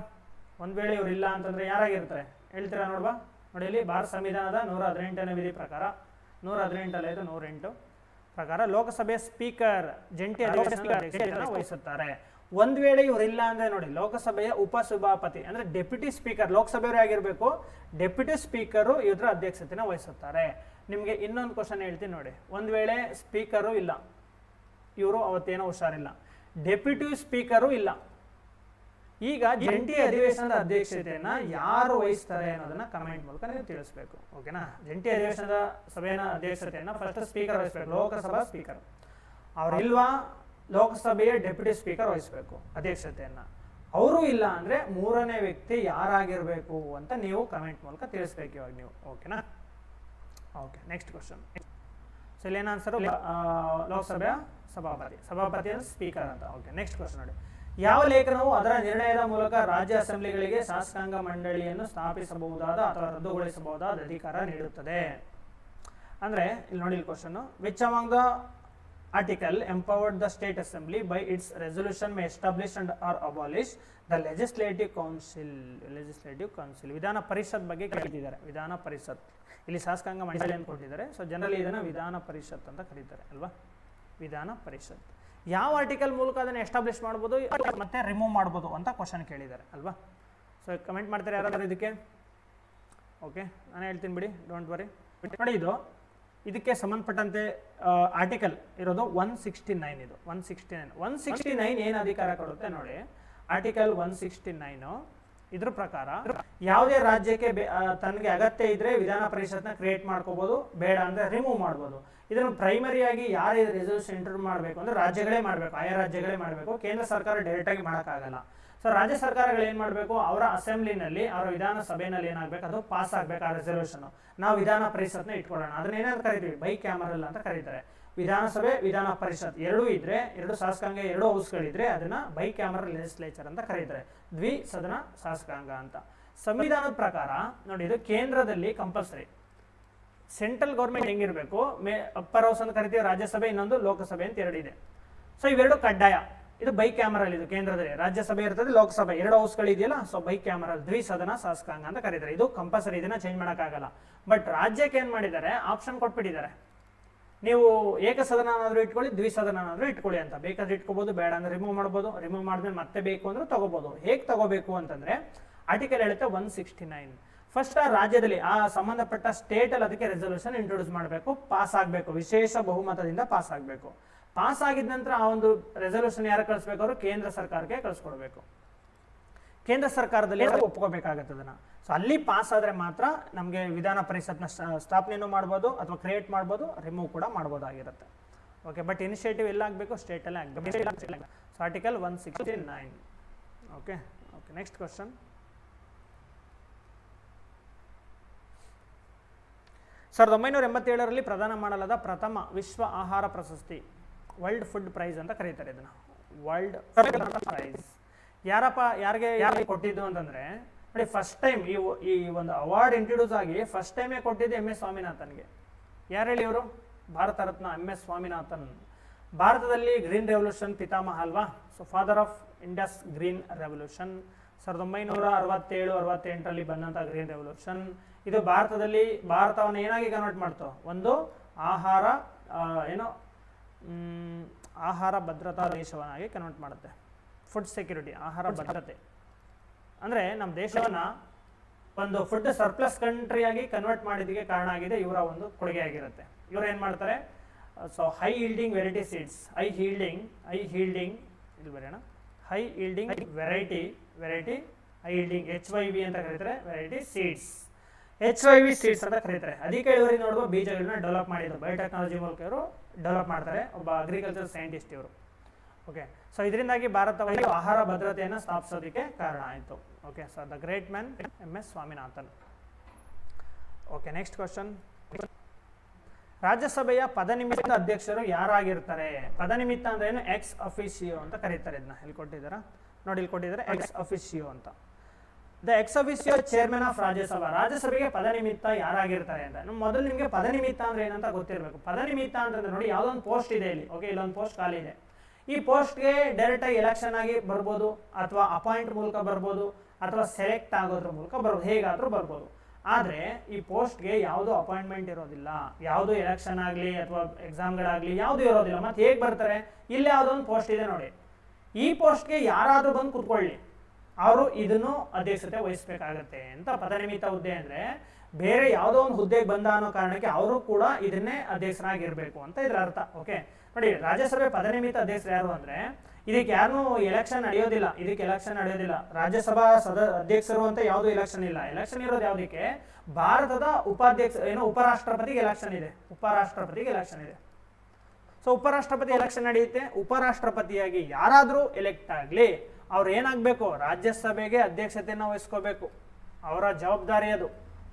A: ಒಂದ್ ವೇಳೆ ಇವರಿಲ್ಲ ಅಂತಂದ್ರೆ ಯಾರಾಗಿರ್ತಾರೆ ಹೇಳ್ತೀರಾ? ನೋಡ್ಬಾ, ನೋಡಿ ಇಲ್ಲಿ ಭಾರತ ಸಂವಿಧಾನದ 118ನೇ ವಿಧಿ ಪ್ರಕಾರ, 118 ಇದು 108 ಪ್ರಕಾರ ಲೋಕಸಭೆಯ ಸ್ಪೀಕರ್ ಜಂಟಿ ಅಧ್ಯಕ್ಷತೆಯನ್ನು ವಹಿಸುತ್ತಾರೆ. ಒಂದ್ ವೇಳೆ ಇವರಿಲ್ಲ ಅಂದ್ರೆ ನೋಡಿ, ಲೋಕಸಭೆಯ ಉಪಸಭಾಪತಿ ಅಂದ್ರೆ ಡೆಪ್ಯೂಟಿ ಸ್ಪೀಕರ್, ಲೋಕಸಭೆಯವರೇ ಆಗಿರ್ಬೇಕು, ಡೆಪ್ಯೂಟಿ ಸ್ಪೀಕರು ಇದ್ರ ಅಧ್ಯಕ್ಷತೆಯನ್ನು ವಹಿಸುತ್ತಾರೆ. ನಿಮ್ಗೆ ಇನ್ನೊಂದು ಕ್ವಶನ್ ಹೇಳ್ತೀನಿ ನೋಡಿ. ಒಂದ್ ವೇಳೆ ಸ್ಪೀಕರು ಇಲ್ಲ, ಇವರು ಅವತ್ತೇನೋ ಹುಷಾರಿಲ್ಲ. ಡೆಪ್ಯೂಟಿ ಸ್ಪೀಕರು ಇಲ್ಲ. ಈಗ ಜಂಟಿ ಅಧಿವೇಶನದ ಅಧ್ಯಕ್ಷತೆಯನ್ನ ಯಾರು ವಹಿಸ್ತಾರೆ ಅನ್ನೋದನ್ನ ಕಮೆಂಟ್ ಮೂಲಕ ನೀವು ತಿಳಿಸ್ಬೇಕು. ಓಕೆನಾ? ಜಂಟಿ ಅಧಿವೇಶನದ ಸಭೆಯ ಅಧ್ಯಕ್ಷತೆಯನ್ನ ಫಸ್ಟ್ ಸ್ಪೀಕರ್ ವಹಿಸ್ಬೇಕು, ಲೋಕಸಭಾ ಸ್ಪೀಕರ್. ಅವ್ರಿಲ್ವಾ, ಲೋಕಸಭೆಯ ಡೆಪ್ಯೂಟಿ ಸ್ಪೀಕರ್ ವಹಿಸ್ಬೇಕು ಅಧ್ಯಕ್ಷತೆಯನ್ನ. ಅವರು ಇಲ್ಲ ಅಂದ್ರೆ ಮೂರನೇ ವ್ಯಕ್ತಿ ಯಾರಾಗಿರ್ಬೇಕು ಅಂತ ನೀವು ಕಮೆಂಟ್ ಮೂಲಕ ತಿಳಿಸ್ಬೇಕು ಇವಾಗ ನೀವು. ಓಕೆನಾ? Okay, next question. ಸೊ ಇಲ್ಲೇನು ಆನ್ಸರ್? ಲೋಕಸಭೆಯ ಸಭಾಪತಿ ಸ್ಪೀಕರ್ ಅಂತ. ಓಕೆ, ನೆಕ್ಸ್ಟ್ ಕ್ವಶನ್ ನೋಡಿ. ಯಾವ ಲೇಖನವು ಅದರ ನಿರ್ಣಯದ ಮೂಲಕ ರಾಜ್ಯ ಅಸೆಂಬ್ಲಿಗಳಿಗೆ ಶಾಸಕಾಂಗ ಮಂಡಳಿಯನ್ನು ಸ್ಥಾಪಿಸಬಹುದಾದ ಅಥವಾ ರದ್ದುಗೊಳಿಸಬಹುದಾದ ಅಧಿಕಾರ ನೀಡುತ್ತದೆ? ಅಂದ್ರೆ ಇಲ್ಲಿ ನೋಡಿ question. Which among the article empowered the state assembly by its resolution may establish and or abolish the legislative council. ವಿಧಾನ ಪರಿಷತ್ ಬಗ್ಗೆ ಕೇಳ್ತಿದ್ದಾರೆ. ವಿಧಾನ ಪರಿಷತ್ ಇಲ್ಲಿ ಶಾಸಕಾಂಗ ಮಂಡಳಿ ಅಂತ ಕೊಟ್ಟಿದ್ದಾರೆ. ಸೊ ಜನರಲಿ ಇದನ್ನ ವಿಧಾನ ಪರಿಷತ್ ಅಂತ ಕರೀತಾರೆ ಅಲ್ವಾ? ವಿಧಾನ ಪರಿಷತ್ ಯಾವ ಆರ್ಟಿಕಲ್ ಮೂಲಕ ಅದನ್ನ ಎಸ್ಟಾಬ್ಲಿಷ್ ಮಾಡ್ಬೋದು ಮತ್ತೆ ರಿಮೂವ್ ಮಾಡ್ಬೋದು ಅಂತ ಕ್ವಶನ್ ಕೇಳಿದ್ದಾರೆ ಅಲ್ವಾ? ಸೊ ಕಮೆಂಟ್ ಮಾಡ್ತಾರೆ ಯಾರಾದ್ರೂ ಇದಕ್ಕೆ? ಓಕೆ, ನಾನು ಹೇಳ್ತೀನಿ ಬಿಡಿ, ಡೋಂಟ್ ವರಿ. ನೋಡಿ, ಇದಕ್ಕೆ ಸಂಬಂಧಪಟ್ಟಂತೆ ಆರ್ಟಿಕಲ್ ಇರೋದು 169. ಇದು 169 ಏನು ಅಧಿಕಾರ ಕೊಡುತ್ತೆ ನೋಡಿ. ಆರ್ಟಿಕಲ್ 169 ಇದ್ರ ಪ್ರಕಾರ ಯಾವುದೇ ರಾಜ್ಯಕ್ಕೆ ತನಗೆ ಅಗತ್ಯ ಇದ್ರೆ ವಿಧಾನ ಪರಿಷತ್ನ ಕ್ರಿಯೇಟ್ ಮಾಡ್ಕೋಬಹುದು, ಬೇಡ ಅಂದ್ರೆ ರಿಮೂವ್ ಮಾಡ್ಬೋದು. ಇದನ್ನು ಪ್ರೈಮರಿಯಾಗಿ ಯಾರು ರೆಸಲ್ಯೂಷನ್ ಇಂಟರ್ ಮಾಡಬೇಕು ಅಂದ್ರೆ ರಾಜ್ಯಗಳೇ ಮಾಡಬೇಕು, ಆಯಾ ರಾಜ್ಯಗಳೇ ಮಾಡಬೇಕು. ಕೇಂದ್ರ ಸರ್ಕಾರ ಡೈರೆಕ್ಟ್ ಆಗಿ ಮಾಡೋಕ್ಕಾಗಲ್ಲ. ಸೊ ರಾಜ್ಯ ಸರ್ಕಾರಗಳು ಏನ್ ಮಾಡಬೇಕು, ಅವರ ಅಸೆಂಬ್ಲಿನಲ್ಲಿ ಅವರ ವಿಧಾನಸಭೆಯಲ್ಲಿ ಏನಾಗಬೇಕು, ಅದು ಪಾಸ್ ಆಗ್ಬೇಕು ಆ ರೆಸಲ್ಯೂಷನ್. ನಾವು ವಿಧಾನ ಪರಿಷತ್ನ ಇಟ್ಕೊಳ್ಳೋಣ, ಅದನ್ನ ಏನಂತ ಕರಿತೀವಿ, ಬೈ ಕ್ಯಾಮರಲ್ ಅಂತ ಕರೀತಾರೆ. ವಿಧಾನಸಭೆ ವಿಧಾನ ಪರಿಷತ್ ಎರಡೂ ಇದ್ರೆ, ಎರಡು ಶಾಸಕಾಂಗ ಎರಡು ಹೌಸ್ಗಳಿದ್ರೆ ಅದನ್ನ ಬೈ ಕ್ಯಾಮರಲ್ ಲೆಜಿಸ್ಲೇಚರ್ ಅಂತ ಕರೀತಾರೆ, ದ್ವಿಸದನ ಶಾಸಕಾಂಗ ಅಂತ. ಸಂವಿಧಾನದ ಪ್ರಕಾರ ನೋಡಿ, ಇದು ಕೇಂದ್ರದಲ್ಲಿ ಕಂಪಲ್ಸರಿ. ಸೆಂಟ್ರಲ್ ಗೌರ್ಮೆಂಟ್ ಹೆಂಗಿರ್ಬೇಕು, ಅಪ್ಪರ್ ಹೌಸ್ ಅಂತ ಕರಿತೀವಿ, ರಾಜ್ಯಸಭೆ, ಇನ್ನೊಂದು ಲೋಕಸಭೆ ಅಂತ ಎರಡು ಇದೆ. ಸೊ ಇವೆರಡು ಕಡ್ಡಾಯ. ಇದು ಬೈ ಕ್ಯಾಮರಲ್. ಇದು ಕೇಂದ್ರದಲ್ಲಿ ರಾಜ್ಯಸಭೆ ಇರ್ತದೆ, ಲೋಕಸಭೆ ಎರಡು ಹೌಸ್ಗಳು ಇದೆಯಲ್ಲ, ಸೊ ಬೈ ಕ್ಯಾಮರಲ್ ದ್ವಿಸದನ ಶಾಸಕಾಂಗ ಅಂತ ಕರೀತಾರೆ. ಇದು ಕಂಪಲ್ಸರಿ, ಇದನ್ನ ಚೇಂಜ್ ಮಾಡೋಕ್ಕಾಗಲ್ಲ. ಬಟ್ ರಾಜ್ಯಕ್ಕೆ ಏನ್ ಮಾಡಿದ್ದಾರೆ, ಆಪ್ಷನ್ ಕೊಟ್ಬಿಟ್ಟಿದ್ದಾರೆ. ನೀವು ಏಕಸದನಾದ್ರೂ ಇಟ್ಕೊಳ್ಳಿ, ದ್ವಿಸದನಾದ್ರೂ ಇಟ್ಕೊಳ್ಳಿ ಅಂತ. ಬೇಕಾದ್ರೆ ಇಟ್ಕೋಬಹುದು, ಬೇಡ ಅಂದ್ರೆ ರಿಮೂವ್ ಮಾಡ್ಬೋದು. ರಿಮೂವ್ ಮಾಡಿದ್ಮೇಲೆ ಮತ್ತೆ ಬೇಕು ಅಂದ್ರೆ ತಗೋಬಹುದು. ಹೇಗೆ ತಗೋಬೇಕು ಅಂತಂದ್ರೆ ಆರ್ಟಿಕಲ್ ಹೇಳುತ್ತೆ 169. ಫಸ್ಟ್ ಆ ರಾಜ್ಯದಲ್ಲಿ ಆ ಸಂಬಂಧಪಟ್ಟ ಸ್ಟೇಟ್ ಅಲ್ಲಿ ಅದಕ್ಕೆ ರೆಸಲ್ಯೂಷನ್ ಇಂಟ್ರೊಡ್ಯೂಸ್ ಮಾಡಬೇಕು, ಪಾಸ್ ಆಗಬೇಕು, ವಿಶೇಷ ಬಹುಮತದಿಂದ ಪಾಸ್ ಆಗಬೇಕು. ಪಾಸ್ ಆಗಿದ ನಂತರ ಆ ಒಂದು ರೆಸಲ್ಯೂಷನ್ ಯಾರು ಕಳಿಸ್ಬೇಕು, ಅವರು ಕೇಂದ್ರ ಸರ್ಕಾರಕ್ಕೆ ಕಳಿಸ್ಕೊಡ್ಬೇಕು. ಕೇಂದ್ರ ಸರ್ಕಾರದಲ್ಲಿ ಒಪ್ಕೋಬೇಕಾಗತ್ತೆ ಅದನ್ನ. ಸೊ ಅಲ್ಲಿ ಪಾಸ್ ಆದ್ರೆ ಮಾತ್ರ ನಮಗೆ ವಿಧಾನ ಪರಿಷತ್ನ ಸ್ಥಾಪನೆಯನ್ನು ಮಾಡ್ಬೋದು, ಅಥವಾ ಕ್ರಿಯೇಟ್ ಮಾಡ್ಬೋದು, ರಿಮೂವ್ ಕೂಡ ಮಾಡ್ಬೋದಾಗಿರುತ್ತೆ. ಓಕೆ, ಬಟ್ ಇನಿಷಿಯೇಟಿವ್ ಎಲ್ಲ ಆಗಬೇಕು, ಸ್ಟೇಟಲ್ಲೇ ಆಗಬೇಕು. So article 169. Okay, next question. 1987ರಲ್ಲಿ ಪ್ರದಾನ ಮಾಡಲಾದ ಪ್ರಥಮ ವಿಶ್ವ ಆಹಾರ ಪ್ರಶಸ್ತಿ, ವರ್ಲ್ಡ್ ಫುಡ್ ಪ್ರೈಸ್ ಅಂತ ಕರೀತಾರೆ ಇದನ್ನ. ವರ್ಲ್ಡ್ ಪ್ರೈಸ್ ಯಾರಿಗೆ ಕೊಟ್ಟಿದ್ದು ಅಂತಂದ್ರೆ ನೋಡಿ, ಫಸ್ಟ್ ಟೈಮ್ ಈ ಒಂದು ಅವಾರ್ಡ್ ಇಂಟ್ರೊಡ್ಯೂಸ್ ಆಗಿ ಫಸ್ಟ್ ಟೈಮೇ ಕೊಟ್ಟಿದ್ದು MS ಸ್ವಾಮಿನಾಥನ್ಗೆ. ಯಾರು ಹೇಳಿ ಇವರು? ಭಾರತ ರತ್ನ MS ಸ್ವಾಮಿನಾಥನ್. ಭಾರತದಲ್ಲಿ ಗ್ರೀನ್ ರೆವಲ್ಯೂಷನ್ ಪಿತಾಮಹ ಅಲ್ವಾ? So father of India's green revolution. 1967-68ರಲ್ಲಿ ಬಂದಂತ ಗ್ರೀನ್ ರೆವಲ್ಯೂಷನ್ ಇದು ಭಾರತದಲ್ಲಿ ಭಾರತವನ್ನು ಏನಾಗಿ ಕನ್ವರ್ಟ್ ಮಾಡ್ತು, ಒಂದು ಆಹಾರ ಭದ್ರತಾ ದೇಶವನ್ನಾಗಿ ಕನ್ವರ್ಟ್ ಮಾಡುತ್ತೆ. ಫುಡ್ ಸೆಕ್ಯೂರಿಟಿ, ಆಹಾರ ಭದ್ರತೆ ಅಂದ್ರೆ ನಮ್ಮ ದೇಶವನ್ನ ಒಂದು ಫುಡ್ ಸರ್ಪ್ಲಸ್ ಕಂಟ್ರಿಯಾಗಿ ಕನ್ವರ್ಟ್ ಮಾಡಿದ್ದಕ್ಕೆ ಕಾರಣ ಆಗಿದೆ ಇವರ ಒಂದು ಕೊಡುಗೆ ಆಗಿರುತ್ತೆ. ಇವರು ಏನ್ ಮಾಡ್ತಾರೆ, so high yielding variety seeds, high yielding ಇಲ್ಲಿ ಬರೋಣ, high yielding variety high yielding HYV ಅಂತ ಕರೀತಾರೆ, ವೆರೈಟಿ ಸೀಡ್ಸ್, HYV ಸೀಡ್ಸ್ ಅಂತ ಕರೀತಾರೆ. ಅಧಿಕ ಇಳುವರಿ ನೋಡುವ ಬೀಜಗಳನ್ನ ಡೆವಲಪ್ ಮಾಡಿದ್ರು, ಬಯೋಟೆಕ್ನಾಲಜಿ ಮೂಲಕ ಇವರು ಡೆವಲಪ್ ಮಾಡ್ತಾರೆ, ಒಬ್ಬ ಅಗ್ರಿಕಲ್ಚರ್ ಸೈಂಟಿಸ್ಟ್ ಇವರು. ಓಕೆ, ಸೊ ಇದರಿಂದಾಗಿ ಭಾರತದಲ್ಲಿ ಆಹಾರ ಭದ್ರತೆಯನ್ನು ಸ್ಥಾಪಿಸೋದಕ್ಕೆ ಕಾರಣ ಆಯಿತು. Okay, so the great man MS Swaminathan. Okay, next question. ರಾಜ್ಯಸಭೆಯ ಪದನಿಮಿತ್ತ ಅಧ್ಯಕ್ಷರು ಯಾರಾಗಿರ್ತಾರೆ? ಪದನಿಮಿತ್ತ ಅಂದ್ರೆ ಏನು? ಎಕ್ಸ್ ಅಫಿಷಿಯೋ ಅಂತ ಕರೀತಾರೆ. ಇದನ್ನ ಇಲ್ಲಿ ಕೊಟ್ಟಿದ್ದಾರೆ ನೋಡಿ, ಇಲ್ಲಿ ಕೊಟ್ಟಿದ್ದಾರೆ ಎಕ್ಸ್ ಅಫಿಷಿಯೋ ಅಂತ. The X officio chairman of Rajya Sabha. ರಾಜ್ಯಸಭೆಗೆ ಪದನಿಮಿತ್ತ ಯಾರಾಗಿರ್ತಾರೆ ಅಂತ ಮೊದಲು ನಿಮಗೆ ಪದನಿಮಿತ್ತ ಅಂದ್ರೆ ಏನಂತ ಗೊತ್ತಿರಬೇಕು. ಪದನಿಮಿತ್ತ ಅಂತಂದ್ರೆ ನೋಡಿ, ಯಾವುದೊಂದು ಪೋಸ್ಟ್ ಇದೆ ಇಲ್ಲಿ. ಓಕೆ, ಇಲ್ಲೊಂದು ಪೋಸ್ಟ್ ಖಾಲಿ ಇದೆ. ಈ ಪೋಸ್ಟ್ಗೆ ಡೈರೆಕ್ಟ್ ಆಗಿ ಎಲೆಕ್ಷನ್ ಆಗಿ ಬರ್ಬೋದು, ಅಥವಾ ಅಪಾಯಿಂಟ್ ಮೂಲಕ ಬರ್ಬೋದು, ಅಥವಾ ಸೆಲೆಕ್ಟ್ ಆಗೋದ್ರ ಮೂಲಕ ಬರ್ಬೋದು, ಹೇಗಾದ್ರೂ ಬರ್ಬೋದು. ಆದ್ರೆ ಈ ಪೋಸ್ಟ್ಗೆ ಯಾವುದು ಅಪಾಯಿಂಟ್ಮೆಂಟ್ ಇರೋದಿಲ್ಲ, ಯಾವುದು ಎಲೆಕ್ಷನ್ ಆಗಲಿ ಅಥವಾ ಎಕ್ಸಾಮ್ಗಳಾಗಲಿ ಯಾವುದು ಇರೋದಿಲ್ಲ. ಮತ್ತೆ ಹೇಗೆ ಬರ್ತಾರೆ? ಇಲ್ಲಿ ಯಾವುದೊಂದು ಪೋಸ್ಟ್ ಇದೆ ನೋಡಿ, ಈ ಪೋಸ್ಟ್ಗೆ ಯಾರಾದ್ರೂ ಬಂದು ಕೂತ್ಕೊಳ್ಳಿ, ಅವರು ಇದನ್ನು ಅಧ್ಯಕ್ಷತೆ ವಹಿಸಬೇಕಾಗತ್ತೆ ಅಂತ. ಪದನಿಮಿತ್ತ ಹುದ್ದೆ ಅಂದ್ರೆ ಬೇರೆ ಯಾವುದೋ ಒಂದು ಹುದ್ದೆಗೆ ಬಂದ ಅನ್ನೋ ಕಾರಣಕ್ಕೆ ಅವರು ಕೂಡ ಇದನ್ನೇ ಅಧ್ಯಕ್ಷರಾಗಿರ್ಬೇಕು ಅಂತ ಇದ್ರ ಅರ್ಥ. ಓಕೆ, ನೋಡಿ ರಾಜ್ಯಸಭೆ ಪದನಿಮಿತ್ತ ಅಧ್ಯಕ್ಷರು ಯಾರು ಅಂದ್ರೆ ಇದಕ್ಕೆ ಯಾರು ಎಲೆಕ್ಷನ್ ನಡೆಯೋದಿಲ್ಲ. ರಾಜ್ಯಸಭಾ ಅಧ್ಯಕ್ಷರು ಅಂತ ಯಾವುದು ಎಲೆಕ್ಷನ್ ಇಲ್ಲ. ಎಲೆಕ್ಷನ್ ಇರೋದು ಯಾವುದಕ್ಕೆ? ಭಾರತದ ಉಪರಾಷ್ಟ್ರಪತಿಗೆ ಎಲೆಕ್ಷನ್ ಇದೆ. ಸೊ ಉಪರಾಷ್ಟ್ರಪತಿ ಎಲೆಕ್ಷನ್ ನಡೆಯುತ್ತೆ. ಉಪರಾಷ್ಟ್ರಪತಿಯಾಗಿ ಯಾರಾದರೂ ಎಲೆಕ್ಟ್ ಆಗಲಿ, ಅವ್ರು ಏನಾಗಬೇಕು? ರಾಜ್ಯಸಭೆಗೆ ಅಧ್ಯಕ್ಷತೆಯನ್ನು ವಹಿಸ್ಕೋಬೇಕು. ಅವರ ಜವಾಬ್ದಾರಿ ಅದು.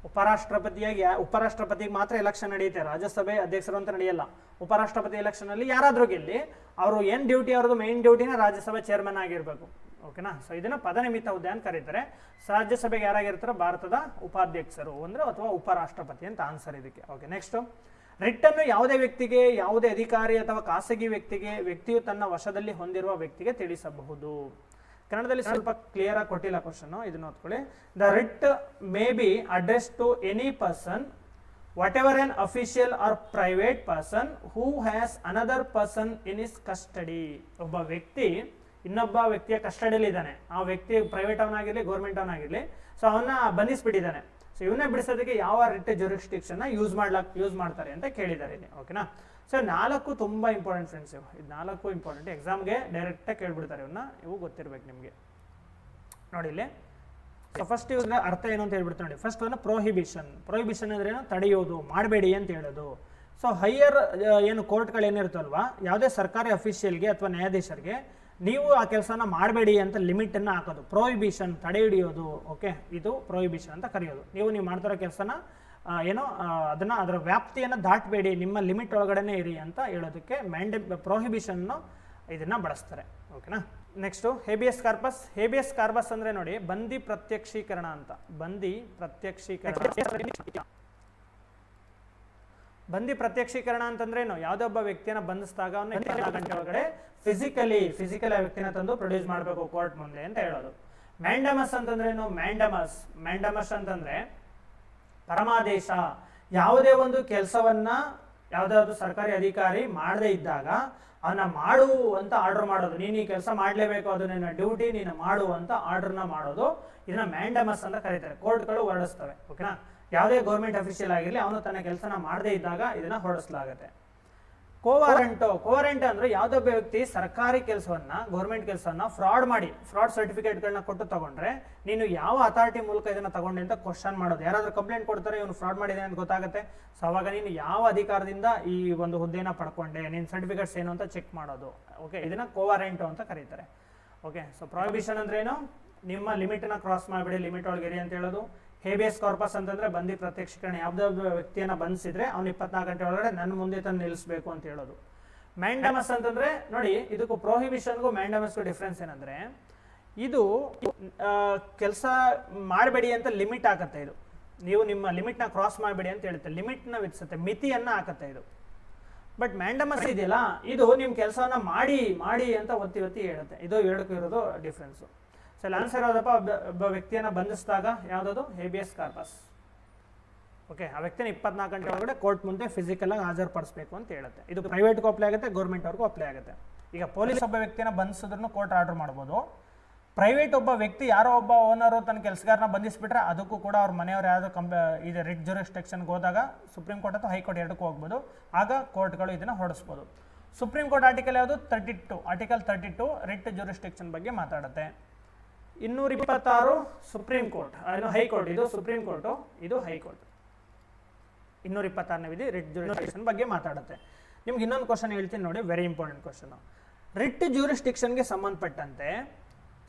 A: ಉಪರಾಷ್ಟ್ರಪತಿಗೆ ಮಾತ್ರ ಎಲೆಕ್ಷನ್ ನಡೆಯುತ್ತೆ. ರಾಜ್ಯಸಭೆ ಅಧ್ಯಕ್ಷರು ಅಂತ ನಡೆಯಲ್ಲ. ಉಪರಾಷ್ಟ್ರಪತಿ ಎಲೆಕ್ಷನ್ ಅಲ್ಲಿ ಯಾರಾದ್ರೂ ಗೆಲ್ಲಿ, ಅವರು ಏನ್ ಡ್ಯೂಟಿ, ಅವ್ರದ್ದು ಮೈನ್ ಡ್ಯೂಟಿನ ರಾಜ್ಯಸಭೆ ಚೇರ್ಮನ್ ಆಗಿರ್ಬೇಕು. ಓಕೆನಾ? ಸೊ ಇದನ್ನ ಪದನಿಮಿತ್ತ ಹುದ್ದೆ ಅಂತ ಕರೀತಾರೆ. ರಾಜ್ಯಸಭೆಗೆ ಯಾರಾಗಿರ್ತಾರೋ ಭಾರತದ ಉಪಾಧ್ಯಕ್ಷರು ಅಥವಾ ಉಪರಾಷ್ಟ್ರಪತಿ ಅಂತ ಆನ್ಸರ್ ಇದಕ್ಕೆ. ಓಕೆ, ನೆಕ್ಸ್ಟ್, ರಿಟ್ ಅನ್ನು ಯಾವುದೇ ವ್ಯಕ್ತಿಗೆ, ಯಾವುದೇ ಅಧಿಕಾರಿ ಅಥವಾ ಖಾಸಗಿ ವ್ಯಕ್ತಿಯು ತನ್ನ ವಶದಲ್ಲಿ ಹೊಂದಿರುವ ವ್ಯಕ್ತಿಗೆ ತಿಳಿಸಬಹುದು. ಕನ್ನಡದಲ್ಲಿ ಸ್ವಲ್ಪ ಕ್ಲಿಯರ್ ಆಗಿ ಕೊಟ್ಟಿಲ್ಲ ಕ್ವಶನ್, ಇದನ್ನ ಓದ್ಕೊಳ್ಳಿ. The writ may be addressed to any person whatever an official or private person who has another person in his custody. ಒಬ್ಬ ವ್ಯಕ್ತಿ ಇನ್ನೊಬ್ಬ ವ್ಯಕ್ತಿಯ ಕಸ್ಟಡಿಯಲ್ಲಿ ಇದ್ದಾನೆ. ಆ ವ್ಯಕ್ತಿ ಪ್ರೈವೇಟ್ ಅವನಾಗಿರ್ಲಿ, ಗೌರ್ಮೆಂಟ್ ಅವನಾಗಿರ್ಲಿ, ಸೊ ಅವನ್ನ ಬಂಧಿಸ್ಬಿಟ್ಟಿದ್ದಾನೆ. ಸೊ ಇವನ್ನ ಬಿಡಿಸೋದಕ್ಕೆ ಯಾವ ರಿಟ್ ಜುರಿಸ್ಡಿಕ್ಷನ್ ಯೂಸ್ ಮಾಡ್ತಾರೆ ಅಂತ ಕೇಳಿದ್ದಾರೆ ಇಲ್ಲಿ. ಓಕೆನಾ? ಸೊ 4 ತುಂಬಾ ಇಂಪಾರ್ಟೆಂಟ್ ಫ್ರೆಂಡ್ಸ್. ಇದು 4 ಇಂಪಾರ್ಟೆಂಟ್, ಎಕ್ಸಾಮ್ಗೆ ಡೈರೆಕ್ಟಾಗಿ ಕೇಳ್ಬಿಡ್ತಾರೆ. ಇವು ಗೊತ್ತಿರ್ಬೇಕು ನಿಮಗೆ. ನೋಡಿ ಇಲ್ಲಿ. ಸೊ ಫಸ್ಟ್ ಇವ್ರ ಅರ್ಥ ಏನು ಅಂತ ಹೇಳ್ಬಿಡ್ತಾರೆ ನೋಡಿ. ಫಸ್ಟ್ ಒಂದು ಪ್ರೊಹಿಬಿಷನ್ ಅಂದ್ರೆ ಏನು? ತಡೆಯೋದು, ಮಾಡಬೇಡಿ ಅಂತ ಹೇಳೋದು. ಸೊ ಹೈಯರ್ ಏನು ಕೋರ್ಟ್ಗಳು ಏನಿರುತ್ತಲ್ವಾ, ಯಾವುದೇ ಸರ್ಕಾರಿ ಅಫಿಷಿಯಲ್ಗೆ ಅಥವಾ ನ್ಯಾಯಾಧೀಶರಿಗೆ ನೀವು ಆ ಕೆಲಸನ ಮಾಡಬೇಡಿ ಅಂತ ಲಿಮಿಟ್ ಅನ್ನು ಹಾಕೋದು. ಪ್ರೊಹಿಬಿಷನ್, ತಡೆ ಹಿಡಿಯೋದು. ಓಕೆ, ಇದು ಪ್ರೊಹಿಬಿಷನ್ ಅಂತ ಕರೆಯೋದು. ನೀವು ಮಾಡ್ತಿರೋ ಕೆಲಸನ ಅದರ ವ್ಯಾಪ್ತಿಯನ್ನು ದಾಟಬೇಡಿ, ನಿಮ್ಮ ಲಿಮಿಟ್ ಒಳಗಡೆನೆ ಇರಿ ಅಂತ ಹೇಳೋದಕ್ಕೆ ಪ್ರೊಹಿಬಿಷನ್ ಇದನ್ನ ಬಳಸ್ತಾರೆ. ಓಕೆನಾ? ನೆಕ್ಸ್ಟ್, ಹೇಬಿಯಸ್ ಕಾರ್ಪಸ್ ಅಂದ್ರೆ ನೋಡಿ, ಬಂದಿ ಪ್ರತ್ಯಕ್ಷೀಕರಣ ಅಂತ. ಬಂದಿ ಪ್ರತ್ಯಕ್ಷೀಕರಣ ಅಂತಂದ್ರೆ ಏನು? ಯಾವುದೋ ಒಬ್ಬ ವ್ಯಕ್ತಿಯನ್ನ ಬಂಧಿಸಿದಾಗ ಅವನ್ನ 24 ಗಂಟೆ ಒಳಗಡೆ ಫಿಸಿಕಲಿ ಆ ವ್ಯಕ್ತಿನ ತಂದು ಪ್ರೊಡ್ಯೂಸ್ ಮಾಡಬೇಕು ಕೋರ್ಟ್ ಮುಂದೆ ಅಂತ ಹೇಳೋದು. ಮ್ಯಾಂಡಮಸ್ ಅಂತಂದ್ರೆ ಏನು? ಮ್ಯಾಂಡಮಸ್ ಅಂತಂದ್ರೆ ಪರಮಾದೇಶ. ಯಾವುದೇ ಒಂದು ಕೆಲಸವನ್ನ ಯಾವುದಾದ್ರು ಸರ್ಕಾರಿ ಅಧಿಕಾರಿ ಮಾಡದೇ ಇದ್ದಾಗ ಅವನ್ನ ಮಾಡು ಅಂತ ಆರ್ಡರ್ ಮಾಡೋದು. ನೀನು ಈ ಕೆಲಸ ಮಾಡಲೇಬೇಕು, ಅದು ನಿನ್ನ ಡ್ಯೂಟಿ, ನೀನು ಮಾಡು ಅಂತ ಆರ್ಡರ್ನ ಮಾಡೋದು. ಇದನ್ನ ಮ್ಯಾಂಡಮಸ್ ಅಂತ ಕರೀತಾರೆ. ಕೋರ್ಟ್ಗಳು ಹೊರಡಿಸ್ತವೆ. ಓಕೆನಾ? ಯಾವುದೇ ಗೌರ್ಮೆಂಟ್ ಅಫಿಷಿಯಲ್ ಆಗಿರಲಿ, ಅವನು ತನ್ನ ಕೆಲಸನ ಮಾಡದೇ ಇದ್ದಾಗ ಇದನ್ನ ಹೊರಡಿಸಲಾಗುತ್ತೆ. ಕೋವಾರೆಂಟ್ ಅಂದ್ರೆ ಯಾವುದೊಬ್ಬ ವ್ಯಕ್ತಿ ಸರ್ಕಾರಿ ಕೆಲಸವನ್ನ, ಗೌರ್ಮೆಂಟ್ ಕೆಲಸವನ್ನ ಫ್ರಾಡ್ ಸರ್ಟಿಫಿಕೇಟ್ಗಳನ್ನ ಕೊಟ್ಟು ತಗೊಂಡ್ರೆ, ನೀನು ಯಾವ ಅಥಾರಿಟಿ ಮೂಲಕ ಇದನ್ನ ತಗೊಂಡೆ ಅಂತ ಕ್ವಶನ್ ಮಾಡೋದು. ಯಾರಾದ್ರೂ ಕಂಪ್ಲೇಂಟ್ ಕೊಡ್ತಾರೆ, ಇವನು ಫ್ರಾಡ್ ಮಾಡಿದೆ ಅಂತ ಗೊತ್ತಾಗುತ್ತೆ. ಸೊ ಅವಾಗ ನೀನು ಯಾವ ಅಧಿಕಾರದಿಂದ ಈ ಒಂದು ಹುದ್ದೆನ ಪಡ್ಕೊಂಡೆ, ನಿನ್ನ ಸರ್ಟಿಫಿಕೇಟ್ಸ್ ಏನು ಅಂತ ಚೆಕ್ ಮಾಡೋದು. ಓಕೆ, ಇದನ್ನ ಕೋವಾರೆಂಟ್ ಅಂತ ಕರೀತಾರೆ. ಓಕೆ, ಸೊ ಪ್ರೊಹಿಬಿಷನ್ ಅಂದ್ರೆ ಏನು? ನಿಮ್ಮ ಲಿಮಿಟ್ ನ ಕ್ರಾಸ್ ಮಾಡಬೇಡಿ, ಲಿಮಿಟ್ ಒಳಗೆ ಅಂತ ಹೇಳೋದು. ಹೇಬಿಯಸ್ ಕಾರ್ಪಸ್ ಅಂತಂದ್ರೆ ಬಂದಿ ಪ್ರತ್ಯಕ್ಷೀಕರಣ. ಯಾವುದೋ ವ್ಯಕ್ತಿಯನ್ನ ಬಂಧಿಸಿದ್ರೆ ಅವ್ನು 24 ಗಂಟೆ ಒಳಗಡೆ ನನ್ನ ಮುಂದೆ ತಂದು ನಿಲ್ಲಿಸಬೇಕು ಅಂತ ಹೇಳೋದು. ಮ್ಯಾಂಡಮಸ್ ಅಂತಂದ್ರೆ ನೋಡಿ, ಇದಕ್ಕೂ ಪ್ರೊಹಿಬಿಷನ್ಗೂ ಮ್ಯಾಂಡಮಸ್ಗೂ ಡಿಫ್ರೆನ್ಸ್ ಏನಂದ್ರೆ, ಇದು ಕೆಲಸ ಮಾಡಬೇಡಿ ಅಂತ ಲಿಮಿಟ್ ಹಾಕತ್ತೆ. ಇದು ನೀವು ನಿಮ್ಮ ಲಿಮಿಟ್ ನ ಕ್ರಾಸ್ ಮಾಡಬೇಡಿ ಅಂತ ಹೇಳುತ್ತೆ, ಲಿಮಿಟ್ ನ ವಿಧಿಸುತ್ತೆ, ಮಿತಿಯನ್ನ ಹಾಕತ್ತೆ ಇದು. ಬಟ್ ಮ್ಯಾಂಡಮಸ್ ಇದೆಯಲ್ಲ, ಇದು ನಿಮ್ ಕೆಲಸವನ್ನ ಮಾಡಿ ಅಂತ ಒತ್ತಿ ಹೇಳುತ್ತೆ. ಇದು ಎರಡಕ್ಕೂ ಇರೋದು ಡಿಫ್ರೆನ್ಸ್. ಸೊ ಆನ್ಸರ್ ಯಾವುದಪ್ಪ? ಒಬ್ಬ ವ್ಯಕ್ತಿಯನ್ನ ಬಂಧಿಸಿದಾಗ ಯಾವುದದು? Habeas corpus. ಓಕೆ, ಆ ವ್ಯಕ್ತಿನ 24 ಗಂಟೆ ಒಳಗಡೆ ಕೋರ್ಟ್ ಮುಂದೆ ಫಿಸಿಕಲ್ ಆಗಿ ಹಾಜರುಪಡಿಸಬೇಕು ಅಂತ ಹೇಳುತ್ತೆ. ಇದು ಪ್ರೈವೇಟ್ಗೂ ಅಪ್ಲೈ ಆಗುತ್ತೆ, ಗೌರ್ಮೆಂಟ್ ಅವ್ರಿಗೂ ಅಪ್ಲೈ ಆಗುತ್ತೆ. ಈಗ ಪೊಲೀಸ್ ಒಬ್ಬ ವ್ಯಕ್ತಿಯನ್ನ ಬಂಧಿಸಿದ್ರು ಕೋರ್ಟ್ ಆರ್ಡರ್ ಮಾಡ್ಬೋದು. ಪ್ರೈವೇಟ್ ಒಬ್ಬ ವ್ಯಕ್ತಿ, ಯಾರೋ ಒಬ್ಬ ಓನರು ತನ್ನ ಕೆಲಸಗಾರನ ಬಂಧಿಸಿಬಿಟ್ರೆ ಅದಕ್ಕೂ ಕೂಡ ಅವ್ರ ಮನೆಯವರು ಯಾವ್ದು ಇದು ರಿಟ್ ಜುರಿಸ್ಡಿಕ್ಷನ್ಗೆ ಹೋದಾಗ ಸುಪ್ರೀಂ ಕೋರ್ಟ್ ಅಥವಾ ಹೈಕೋರ್ಟ್ ಎರಡಕ್ಕೂ ಹೋಗ್ಬೋದು. ಆಗ ಕೋರ್ಟ್ಗಳು ಇದನ್ನ ಹೊರಡಿಸ್ಬೋದು. ಸುಪ್ರೀಂ ಕೋರ್ಟ್ ಆರ್ಟಿಕಲ್ ಯಾವುದು? ಆರ್ಟಿಕಲ್ 32 ರಿಟ್ ಜುರಿಸ್ಡಿಕ್ಷನ್ ಬಗ್ಗೆ ಮಾತಾಡುತ್ತೆ. 226 ಸುಪ್ರೀಂ ಕೋರ್ಟ್, ಹೈಕೋರ್ಟ್. ಇದು ಸುಪ್ರೀಂ ಕೋರ್ಟ್, ಇದು ಹೈಕೋರ್ಟ್. 226ನೇ ವಿಧಿ ರಿಟ್ ಜುರಿಸ್ಡಿಕ್ಷನ್ ಬಗ್ಗೆ ಮಾತಾಡುತ್ತೆ. ನಿಮ್ಗೆ ಇನ್ನೊಂದು ಕ್ವಶನ್ ಹೇಳ್ತೀನಿ ನೋಡಿ, ವೆರಿ ಇಂಪಾರ್ಟೆಂಟ್ ಕ್ವಶನ್. ರಿಟ್ ಜುರಿಸ್ಡಿಕ್ಷನ್ಗೆ ಸಂಬಂಧಪಟ್ಟಂತೆ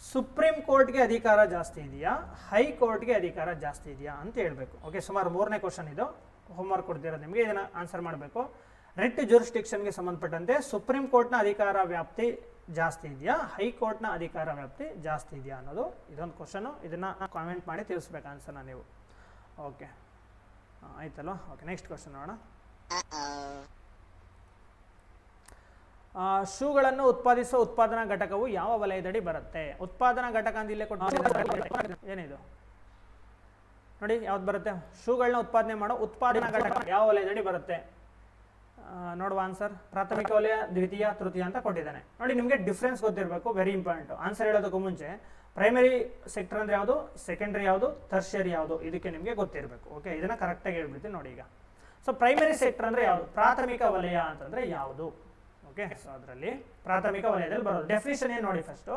A: ಸುಪ್ರೀಂ ಕೋರ್ಟ್ಗೆ ಅಧಿಕಾರ ಜಾಸ್ತಿ ಇದೆಯಾ, ಹೈಕೋರ್ಟ್ಗೆ ಅಧಿಕಾರ ಜಾಸ್ತಿ ಇದೆಯಾ ಅಂತ ಹೇಳ್ಬೇಕು. ಓಕೆ, ಸುಮಾರು 3ನೇ ಕ್ವಶನ್ ಇದು. ಹೋಮ್ವರ್ಕ್ ಕೊಡ್ತಿರೋದು ನಿಮಗೆ, ಇದನ್ನ ಆನ್ಸರ್ ಮಾಡಬೇಕು. ರಿಟ್ ಜುರಿಸ್ಡಿಕ್ಷನ್ಗೆ ಸಂಬಂಧಪಟ್ಟಂತೆ ಸುಪ್ರೀಂ ಕೋರ್ಟ್ನ ಅಧಿಕಾರ ವ್ಯಾಪ್ತಿ ಜಾಸ್ತಿ ಇದೆಯಾ, ಹೈಕೋರ್ಟ್ನ ಅಧಿಕಾರ ವ್ಯಾಪ್ತಿ ಜಾಸ್ತಿ ಇದೆಯಾ ಅನ್ನೋದು ಇದೊಂದು ಕ್ವಶನು. ಇದನ್ನ ಕಾಮೆಂಟ್ ಮಾಡಿ ತಿಳಿಸ್ಬೇಕು ಆನ್ಸರ್ನ ನೀವು. ಓಕೆ, ಆಯ್ತಲ್ವಾ? ಓಕೆ, ನೆಕ್ಸ್ಟ್ ಕ್ವಶನ್ ನೋಡೋಣ. ಶೂಗಳನ್ನು ಉತ್ಪಾದಿಸುವ ಉತ್ಪಾದನಾ ಘಟಕವು ಯಾವ ವಲಯದಡಿ ಬರುತ್ತೆ? ಉತ್ಪಾದನಾ ಘಟಕ ಅಂತ ಇಲ್ಲೇ ಕೊಟ್ಟು ಏನಿದು ನೋಡಿ, ಯಾವ್ದು ಬರುತ್ತೆ? ಶೂಗಳನ್ನ ಉತ್ಪಾದನೆ ಮಾಡೋ ಉತ್ಪಾದನಾ ಘಟಕ ಯಾವ ವಲಯದಡಿ ಬರುತ್ತೆ ನೋಡುವ ಆನ್ಸರ್. ಪ್ರಾಥಮಿಕ ವಲಯ, ದ್ವಿತೀಯ, ತೃತೀಯ ಅಂತ ಕೊಟ್ಟಿದ್ದಾನೆ ನೋಡಿ. ನಿಮಗೆ ಡಿಫ್ರೆನ್ಸ್ ಗೊತ್ತಿರಬೇಕು, ವೆರಿ ಇಂಪಾರ್ಟೆಂಟ್. ಆನ್ಸರ್ ಹೇಳೋದಕ್ಕೂ ಮುಂಚೆ ಪ್ರೈಮರಿ ಸೆಕ್ಟರ್ ಅಂದರೆ ಯಾವುದು, ಸೆಕೆಂಡರಿ ಯಾವುದು, ಟರ್ಷರಿ ಯಾವುದು, ಇದಕ್ಕೆ ನಿಮಗೆ ಗೊತ್ತಿರಬೇಕು. ಓಕೆ, ಇದನ್ನು ಕರೆಕ್ಟಾಗಿ ಹೇಳ್ಬಿಡ್ತೀನಿ ನೋಡಿ ಈಗ. ಸೊ ಪ್ರೈಮರಿ ಸೆಕ್ಟರ್ ಅಂದರೆ ಯಾವುದು, ಪ್ರಾಥಮಿಕ ವಲಯ ಅಂತಂದರೆ ಯಾವುದು. ಓಕೆ, ಸೊ ಅದರಲ್ಲಿ ಪ್ರಾಥಮಿಕ ವಲಯದಲ್ಲಿ ಬರೋದು. ಡೆಫಿನಿಷನ್ ಏನು ನೋಡಿ first.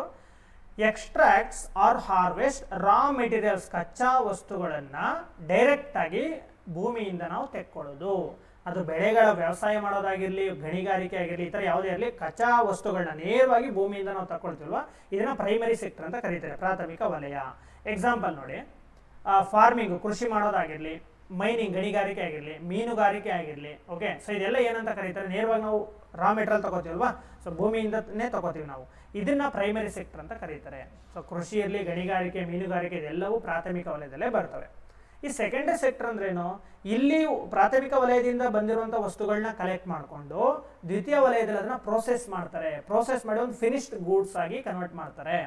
A: Extracts or harvest raw materials, ಕಚ್ಚಾ ವಸ್ತುಗಳನ್ನು ಡೈರೆಕ್ಟಾಗಿ ಭೂಮಿಯಿಂದ ನಾವು ತೆಕ್ಕೊಳ್ಳೋದು. ಅದು ಬೆಳೆಗಳ ವ್ಯವಸಾಯ ಮಾಡೋದಾಗಿರಲಿ, ಗಣಿಗಾರಿಕೆ ಆಗಿರಲಿ, ಈ ಥರ ಯಾವುದೇ ಇರಲಿ, ಕಚ್ಚಾ ವಸ್ತುಗಳನ್ನ ನೇರವಾಗಿ ಭೂಮಿಯಿಂದ ನಾವು ತಗೊಳ್ತೀವಲ್ವ, ಇದನ್ನ ಪ್ರೈಮರಿ ಸೆಕ್ಟರ್ ಅಂತ ಕರೀತಾರೆ, ಪ್ರಾಥಮಿಕ ವಲಯ. ಎಕ್ಸಾಂಪಲ್ ನೋಡಿ, ಫಾರ್ಮಿಂಗ್ ಕೃಷಿ ಮಾಡೋದಾಗಿರಲಿ, ಮೈನಿಂಗ್ ಗಣಿಗಾರಿಕೆ ಆಗಿರಲಿ, ಮೀನುಗಾರಿಕೆ ಆಗಿರಲಿ. ಓಕೆ, ಸೊ ಇದೆಲ್ಲ ಏನಂತ ಕರೀತಾರೆ, ನೇರವಾಗಿ ನಾವು ರಾ ಮೆಟೀರಿಯಲ್ ತಗೋತೀವಲ್ವಾ, ಸೊ ಭೂಮಿಯಿಂದನೇ ತಗೋತೀವಿ ನಾವು, ಇದನ್ನ ಪ್ರೈಮರಿ ಸೆಕ್ಟರ್ ಅಂತ ಕರೀತಾರೆ. ಸೊ ಕೃಷಿ ಇರಲಿ, ಗಣಿಗಾರಿಕೆ, ಮೀನುಗಾರಿಕೆ ಇದೆಲ್ಲವೂ ಪ್ರಾಥಮಿಕ ವಲಯದಲ್ಲೇ ಬರ್ತವೆ. ಈ ಸೆಕೆಂಡರಿ ಸೆಕ್ಟರ್ ಅಂದ್ರೇನು, ಇಲ್ಲಿ ಪ್ರಾಥಮಿಕ ವಲಯದಿಂದ ಬಂದಿರುವಂಥ ವಸ್ತುಗಳನ್ನ ಕಲೆಕ್ಟ್ ಮಾಡಿಕೊಂಡು ದ್ವಿತೀಯ ವಲಯದಲ್ಲಿ ಅದನ್ನ ಪ್ರೋಸೆಸ್ ಮಾಡ್ತಾರೆ. ಪ್ರೋಸೆಸ್ ಮಾಡಿ ಒಂದು ಫಿನಿಶ್ಡ್ ಗೂಡ್ಸ್ ಆಗಿ ಕನ್ವರ್ಟ್ ಮಾಡ್ತಾರೆ.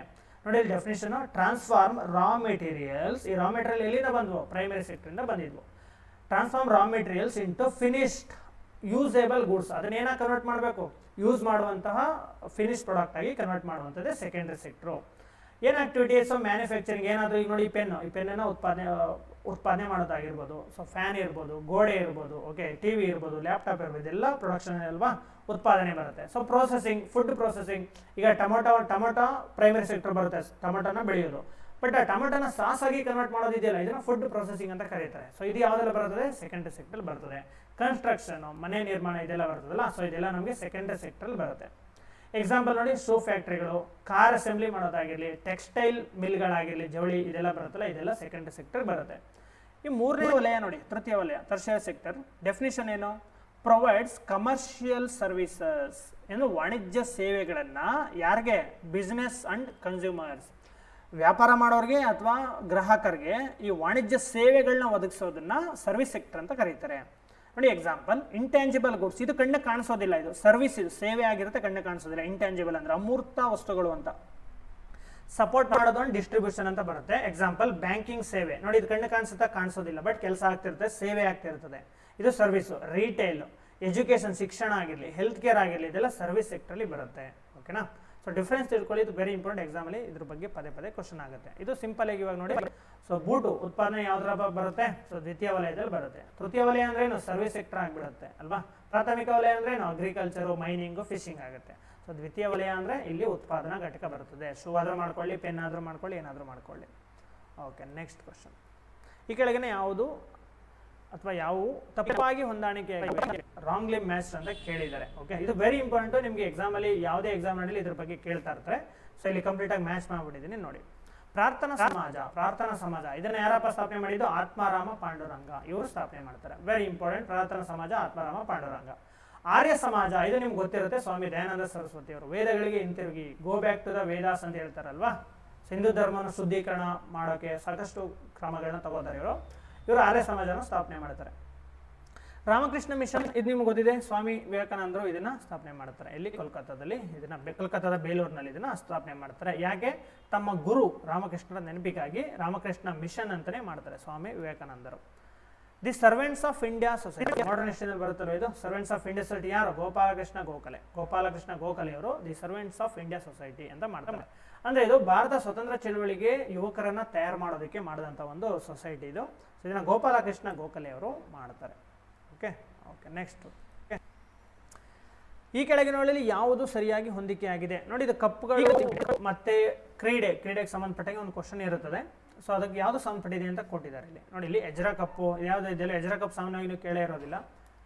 A: ನೋಡಿ ಇಲ್ಲಿ ಡೆಫಿನೇಷನ್, ಟ್ರಾನ್ಸ್ಫಾರ್ಮ್ ರಾ ಮೆಟೀರಿಯಲ್ಸ್. ಈ ರಾ ಮೆಟೀರಿಯಲ್ ಎಲ್ಲಿಂದ ಬಂದ್ವು, ಪ್ರೈಮರಿ ಸೆಕ್ಟರಿಂದ ಬಂದಿದ್ವು. Transform raw materials into finished usable goods. ಅದನ್ನೇನ ಕನ್ವರ್ಟ್ ಮಾಡಬೇಕು, ಯೂಸ್ ಮಾಡುವಂತಹ ಫಿನಿಶ್ ಪ್ರಾಡಕ್ಟ್ ಆಗಿ ಕನ್ವರ್ಟ್ ಮಾಡುವಂಥದ್ದೇ ಸೆಕೆಂಡರಿ ಸೆಕ್ಟರ್. ಏನು ಆಕ್ಟಿವಿಟೀಸ್, ಮ್ಯಾನುಫ್ಯಾಕ್ಚರಿಂಗ್, ಏನಾದರೂ ಈಗ ನೋಡಿ ಈ ಪೆನ್ನನ್ನು ಉತ್ಪಾದನೆ ಮಾಡೋದಾಗಿರ್ಬೋದು. ಸೊ ಫ್ಯಾನ್ ಇರ್ಬೋದು, ಗೋಡೆ ಇರ್ಬೋದು, ಓಕೆ, ಟಿವಿ ಇರ್ಬೋದು, ಲ್ಯಾಪ್ಟಾಪ್ ಇರ್ಬೋದು, ಇದೆಲ್ಲ ಪ್ರೊಡಕ್ಷನ್ ಅಲ್ವಾ, ಉತ್ಪಾದನೆ ಬರುತ್ತೆ. So processing, food processing. ಈಗ ಟೊಮೊಟೊ ಪ್ರೈಮರಿ ಸೆಕ್ಟರ್ ಬರುತ್ತೆ, ಟೊಮೊಟೊನ ಬೆಳೆಯೋದು. ಬಟ್ ಆ ಟೊಮೊಟೊನ ಸಾಸಾಗಿ ಕನ್ವರ್ಟ್ ಮಾಡೋದಿದೆಯಲ್ಲ, ಇದನ್ನ ಫುಡ್ ಪ್ರೊಸೆಸಿಂಗ್ ಅಂತ ಕರೀತಾರೆ. ಸೊ ಇದು ಯಾವುದೆಲ್ಲ ಬರ್ತದೆ, ಸೆಕೆಂಡರಿ ಸೆಕ್ಟರ್ ಬರ್ತದೆ. ಕನ್ಸ್ಟ್ರಕ್ಷನ್, ಮನೆ ನಿರ್ಮಾಣ, ಇದೆಲ್ಲ ಬರ್ತದಲ್ಲ, ಸೊ ಇದೆಲ್ಲ ನಮಗೆ ಸೆಕೆಂಡರಿ ಸೆಕ್ಟರ್ ಬರುತ್ತೆ. ಎಕ್ಸಾಂಪಲ್ ನೋಡಿ, ಶೂ ಫ್ಯಾಕ್ಟ್ರಿಗಳು, ಕಾರ್ ಅಸೆಂಬ್ಲಿ ಮಾಡೋದಾಗಿರಲಿ, ಟೆಕ್ಸ್ಟೈಲ್ ಮಿಲ್ಗಳಾಗಿರಲಿ, ಜವಳಿ, ಇದೆಲ್ಲ ಬರುತ್ತಲ್ಲ, ಇದೆಲ್ಲ ಸೆಕೆಂಡರಿ ಸೆಕ್ಟರ್ ಬರುತ್ತೆ. ಈ ಮೂರನೇ ವಲಯ ನೋಡಿ, ತೃತೀಯ ವಲಯ, ಟರ್ಷಿಯರಿ ಸೆಕ್ಟರ್. ಡೆಫಿನಿಷನ್ ಏನು, ಪ್ರೊವೈಡ್ಸ್ ಕಮರ್ಷಿಯಲ್ ಸರ್ವಿಸಸ್, ಏನು ವಾಣಿಜ್ಯ ಸೇವೆಗಳನ್ನು ಯಾರಿಗೆ, ಬಿಸ್ನೆಸ್ ಅಂಡ್ ಕನ್ಸ್ಯೂಮರ್ಸ್, ವ್ಯಾಪಾರ ಮಾಡೋರಿಗೆ ಅಥವಾ ಗ್ರಾಹಕರಿಗೆ ಈ ವಾಣಿಜ್ಯ ಸೇವೆಗಳನ್ನ ಒದಗಿಸೋದನ್ನ ಸರ್ವಿಸ್ ಸೆಕ್ಟರ್ ಅಂತ ಕರೀತಾರೆ. ನೋಡಿ ಎಕ್ಸಾಂಪಲ್, ಇಂಟ್ಯಾಂಜಿಬಲ್ ಗುಡ್ಸ್, ಇದು ಕಣ್ಣು ಕಾಣಿಸೋದಿಲ್ಲ, ಇದು ಸರ್ವಿಸ್, ಇದು ಸೇವೆ ಆಗಿರುತ್ತೆ, ಕಣ್ಣು ಕಾಣಿಸೋದಿಲ್ಲ. ಇಂಟ್ಯಾಂಜಿಬಲ್ ಅಂದ್ರೆ ಅಮೂರ್ತ ವಸ್ತುಗಳು ಅಂತ. ಸಪೋರ್ಟ್ ಮಾಡೋದು ಡಿಸ್ಟ್ರಿಬ್ಯೂಷನ್ ಅಂತ ಬರುತ್ತೆ. ಎಕ್ಸಾಂಪಲ್, ಬ್ಯಾಂಕಿಂಗ್ ಸೇವೆ, ನೋಡಿ ಇದು ಕಣ್ಣು ಕಾಣಿಸುತ್ತಾ, ಕಾಣಿಸೋದಿಲ್ಲ, ಬಟ್ ಕೆಲಸ ಆಗ್ತಿರ್ತದೆ, ಸೇವೆ ಆಗ್ತಿರ್ತದೆ, ಇದು ಸರ್ವಿಸು. ರಿಟೇಲ್, ಎಜುಕೇಷನ್, ಶಿಕ್ಷಣ ಆಗಿರಲಿ, ಹೆಲ್ತ್ ಕೇರ್ ಆಗಿರಲಿ, ಇದೆಲ್ಲ ಸರ್ವಿಸ್ ಸೆಕ್ಟರ್ಲಿ ಬರುತ್ತೆ. ಓಕೆನಾ. ಸೊ ಡಿಫ್ರೆನ್ಸ್ ತಿಳ್ಕೊಳ್ಳಿ, ಇದು ವೆರಿ ಇಂಪಾರ್ಟೆಂಟ್. ಎಕ್ಸಾಮಲ್ಲಿ ಇದ್ರ ಬಗ್ಗೆ ಪದೇ ಪದೇ ಕ್ವಶನ್ ಆಗುತ್ತೆ. ಇದು ಸಿಂಪಲ್ ಆಗಿ ಇವಾಗ ನೋಡಿ. ಸೊ ಬೂಟು ಉತ್ಪಾದನೆ ಯಾವ್ದ್ರ ಬರುತ್ತೆ, ಸೊ ದ್ವಿತೀಯ ವಲಯದಲ್ಲಿ ಬರುತ್ತೆ. ತೃತೀಯ ವಲಯ ಅಂದ್ರೆ ಏನು, ಸರ್ವಿಸ್ ಸೆಕ್ಟರ್ ಆಗಿಬಿಡುತ್ತೆ ಅಲ್ವಾ. ಪ್ರಾಥಮಿಕ ವಲಯ ಅಂದ್ರೆ ಏನು, ಅಗ್ರಿಕಲ್ಚರು, ಮೈನಿಂಗು, ಫಿಶಿಂಗ್ ಆಗುತ್ತೆ. ಸೊ ದ್ವಿತೀಯ ವಲಯ ಅಂದ್ರೆ ಇಲ್ಲಿ ಉತ್ಪಾದನಾ ಘಟಕ ಬರುತ್ತದೆ. ಶೂ ಆದ್ರೂ ಮಾಡ್ಕೊಳ್ಳಿ, ಪೆನ್ ಆದ್ರೂ ಮಾಡ್ಕೊಳ್ಳಿ, ಏನಾದರೂ ಮಾಡ್ಕೊಳ್ಳಿ. Okay, next question. ಈ ಕೆಳಗಿನ ಯಾವುದು ಅಥವಾ ಯಾವುವು ತಪ್ಪಾಗಿ ಹೊಂದಾಣಿಕೆ ರಾಂಗ್ಲಿ ಮ್ಯಾಚ್ ಅಂತ ಕೇಳಿದ್ದಾರೆ. ಓಕೆ, ಇದು ವೆರಿ ಇಂಪಾರ್ಟೆಂಟ್. ನಿಮಗೆ ಎಕ್ಸಾಮಲ್ಲಿ ಯಾವುದೇ ಎಕ್ಸಾಮ್ ನಲ್ಲಿ ಇದ್ರ ಬಗ್ಗೆ ಕೇಳ್ತಾ ಇರ್ತಾರೆ. ಸೊ ಇಲ್ಲಿ ಕಂಪ್ಲೀಟ್ ಆಗಿ ಮ್ಯಾಚ್ ಮಾಡ್ಬಿಟ್ಟಿದ್ದೀನಿ ನೋಡಿ. ಪ್ರಾರ್ಥನಾ ಸಮಾಜ ಇದನ್ನ ಯಾರಪ್ಪ ಸ್ಥಾಪನೆ ಮಾಡಿದ್ದು, ಆತ್ಮಾರಾಮ ಪಾಂಡುರಂಗ ಇವರು ಸ್ಥಾಪನೆ ಮಾಡ್ತಾರೆ. Very important. ಪ್ರಾರ್ಥನಾ ಸಮಾಜ, ಆತ್ಮಾರಾಮ ಪಾಂಡುರಂಗ. ಆರ್ಯ ಸಮಾಜ, ಇದು ನಿಮ್ಗೆ ಗೊತ್ತಿರುತ್ತೆ, ಸ್ವಾಮಿ ದಯಾನಂದ ಸರಸ್ವತಿ ಅವರು. ವೇದಗಳಿಗೆ ಹಿಂತಿರುಗಿ, go back to the Vedas ಅಂತ ಹೇಳ್ತಾರಲ್ವಾ. ಹಿಂದೂ ಧರ್ಮನ ಶುದ್ಧೀಕರಣ ಮಾಡೋಕೆ ಸಾಕಷ್ಟು ಕ್ರಮಗಳನ್ನ ತಗೋತಾರೆ ಇವರು ಆರ್ಯ ಸಮಾಜನ ಸ್ಥಾಪನೆ ಮಾಡ್ತಾರೆ. ರಾಮಕೃಷ್ಣ ಮಿಷನ್, ಇದು ನಿಮ್ಗೆ ಗೊತ್ತಿದೆ, ಸ್ವಾಮಿ ವಿವೇಕಾನಂದರು ಇದನ್ನ ಸ್ಥಾಪನೆ ಮಾಡ್ತಾರೆ. ಇಲ್ಲಿ ಕೋಲ್ಕತ್ತಾದಲ್ಲಿ, ಇದನ್ನ ಕೋಲ್ಕತ್ತಾದ ಬೇಲೂರಿನಲ್ಲಿ ಇದನ್ನ ಸ್ಥಾಪನೆ ಮಾಡ್ತಾರೆ. ಯಾಕೆ, ತಮ್ಮ ಗುರು ರಾಮಕೃಷ್ಣರ ನೆನಪಿಗಾಗಿ ರಾಮಕೃಷ್ಣ ಮಿಷನ್ ಅಂತಾನೆ ಮಾಡ್ತಾರೆ ಸ್ವಾಮಿ ವಿವೇಕಾನಂದರು. The servants of India society, modern ಹಿಸ್ಟರಿಯಲ್ಲಿ ಬರುತ್ತಲ್ಲ ಇದು. ಸರ್ವೆಂಟ್ಸ್ ಆಫ್ ಇಂಡಿಯಾ ಸೊಸೈಟಿ ಯಾರು, ಗೋಪಾಲಕೃಷ್ಣ ಗೋಖಲೆ ಅವರು the servants of India society ಅಂತ ಮಾಡ್ತಾರೆ. ಅಂದ್ರೆ ಇದು ಭಾರತ ಸ್ವತಂತ್ರ ಚಳವಳಿಗೆ ಯುವಕರನ್ನ ತಯಾರು ಮಾಡೋದಕ್ಕೆ ಮಾಡಿದಂಥ ಒಂದು ಸೊಸೈಟಿ ಇದು. ಇದನ್ನ ಗೋಪಾಲಕೃಷ್ಣ ಗೋಖಲೆ ಅವರು ಮಾಡ್ತಾರೆ. Okay, next. ಈ ಕೆಳಗಿನಲ್ಲಿ ಯಾವುದು ಸರಿಯಾಗಿ ಹೊಂದಿಕೆ ಆಗಿದೆ ನೋಡಿ. ಇದು ಕಪ್ಪುಗಳು ಮತ್ತೆ ಕ್ರೀಡೆಗೆ ಸಂಬಂಧಪಟ್ಟಾಗ ಒಂದು ಕ್ವಶನ್ ಇರುತ್ತದೆ. ಸೊ ಅದಕ್ಕೆ ಯಾವುದು ಸಂಬಂಧಪಟ್ಟಿದೆ ಅಂತ ಕೊಟ್ಟಿದ್ದಾರೆ ಇಲ್ಲಿ ನೋಡಿ. ಇಲ್ಲಿ ಎಜ್ರಾ ಕಪ್ಪು ಯಾವುದು ಇದೆಯಲ್ಲ, ಎಜ್ರಾ ಕಪ್ ಸಾಮಾನ್ಯವಾಗಿ ನೀವು ಕೇಳೇ ಇರೋದಿಲ್ಲ.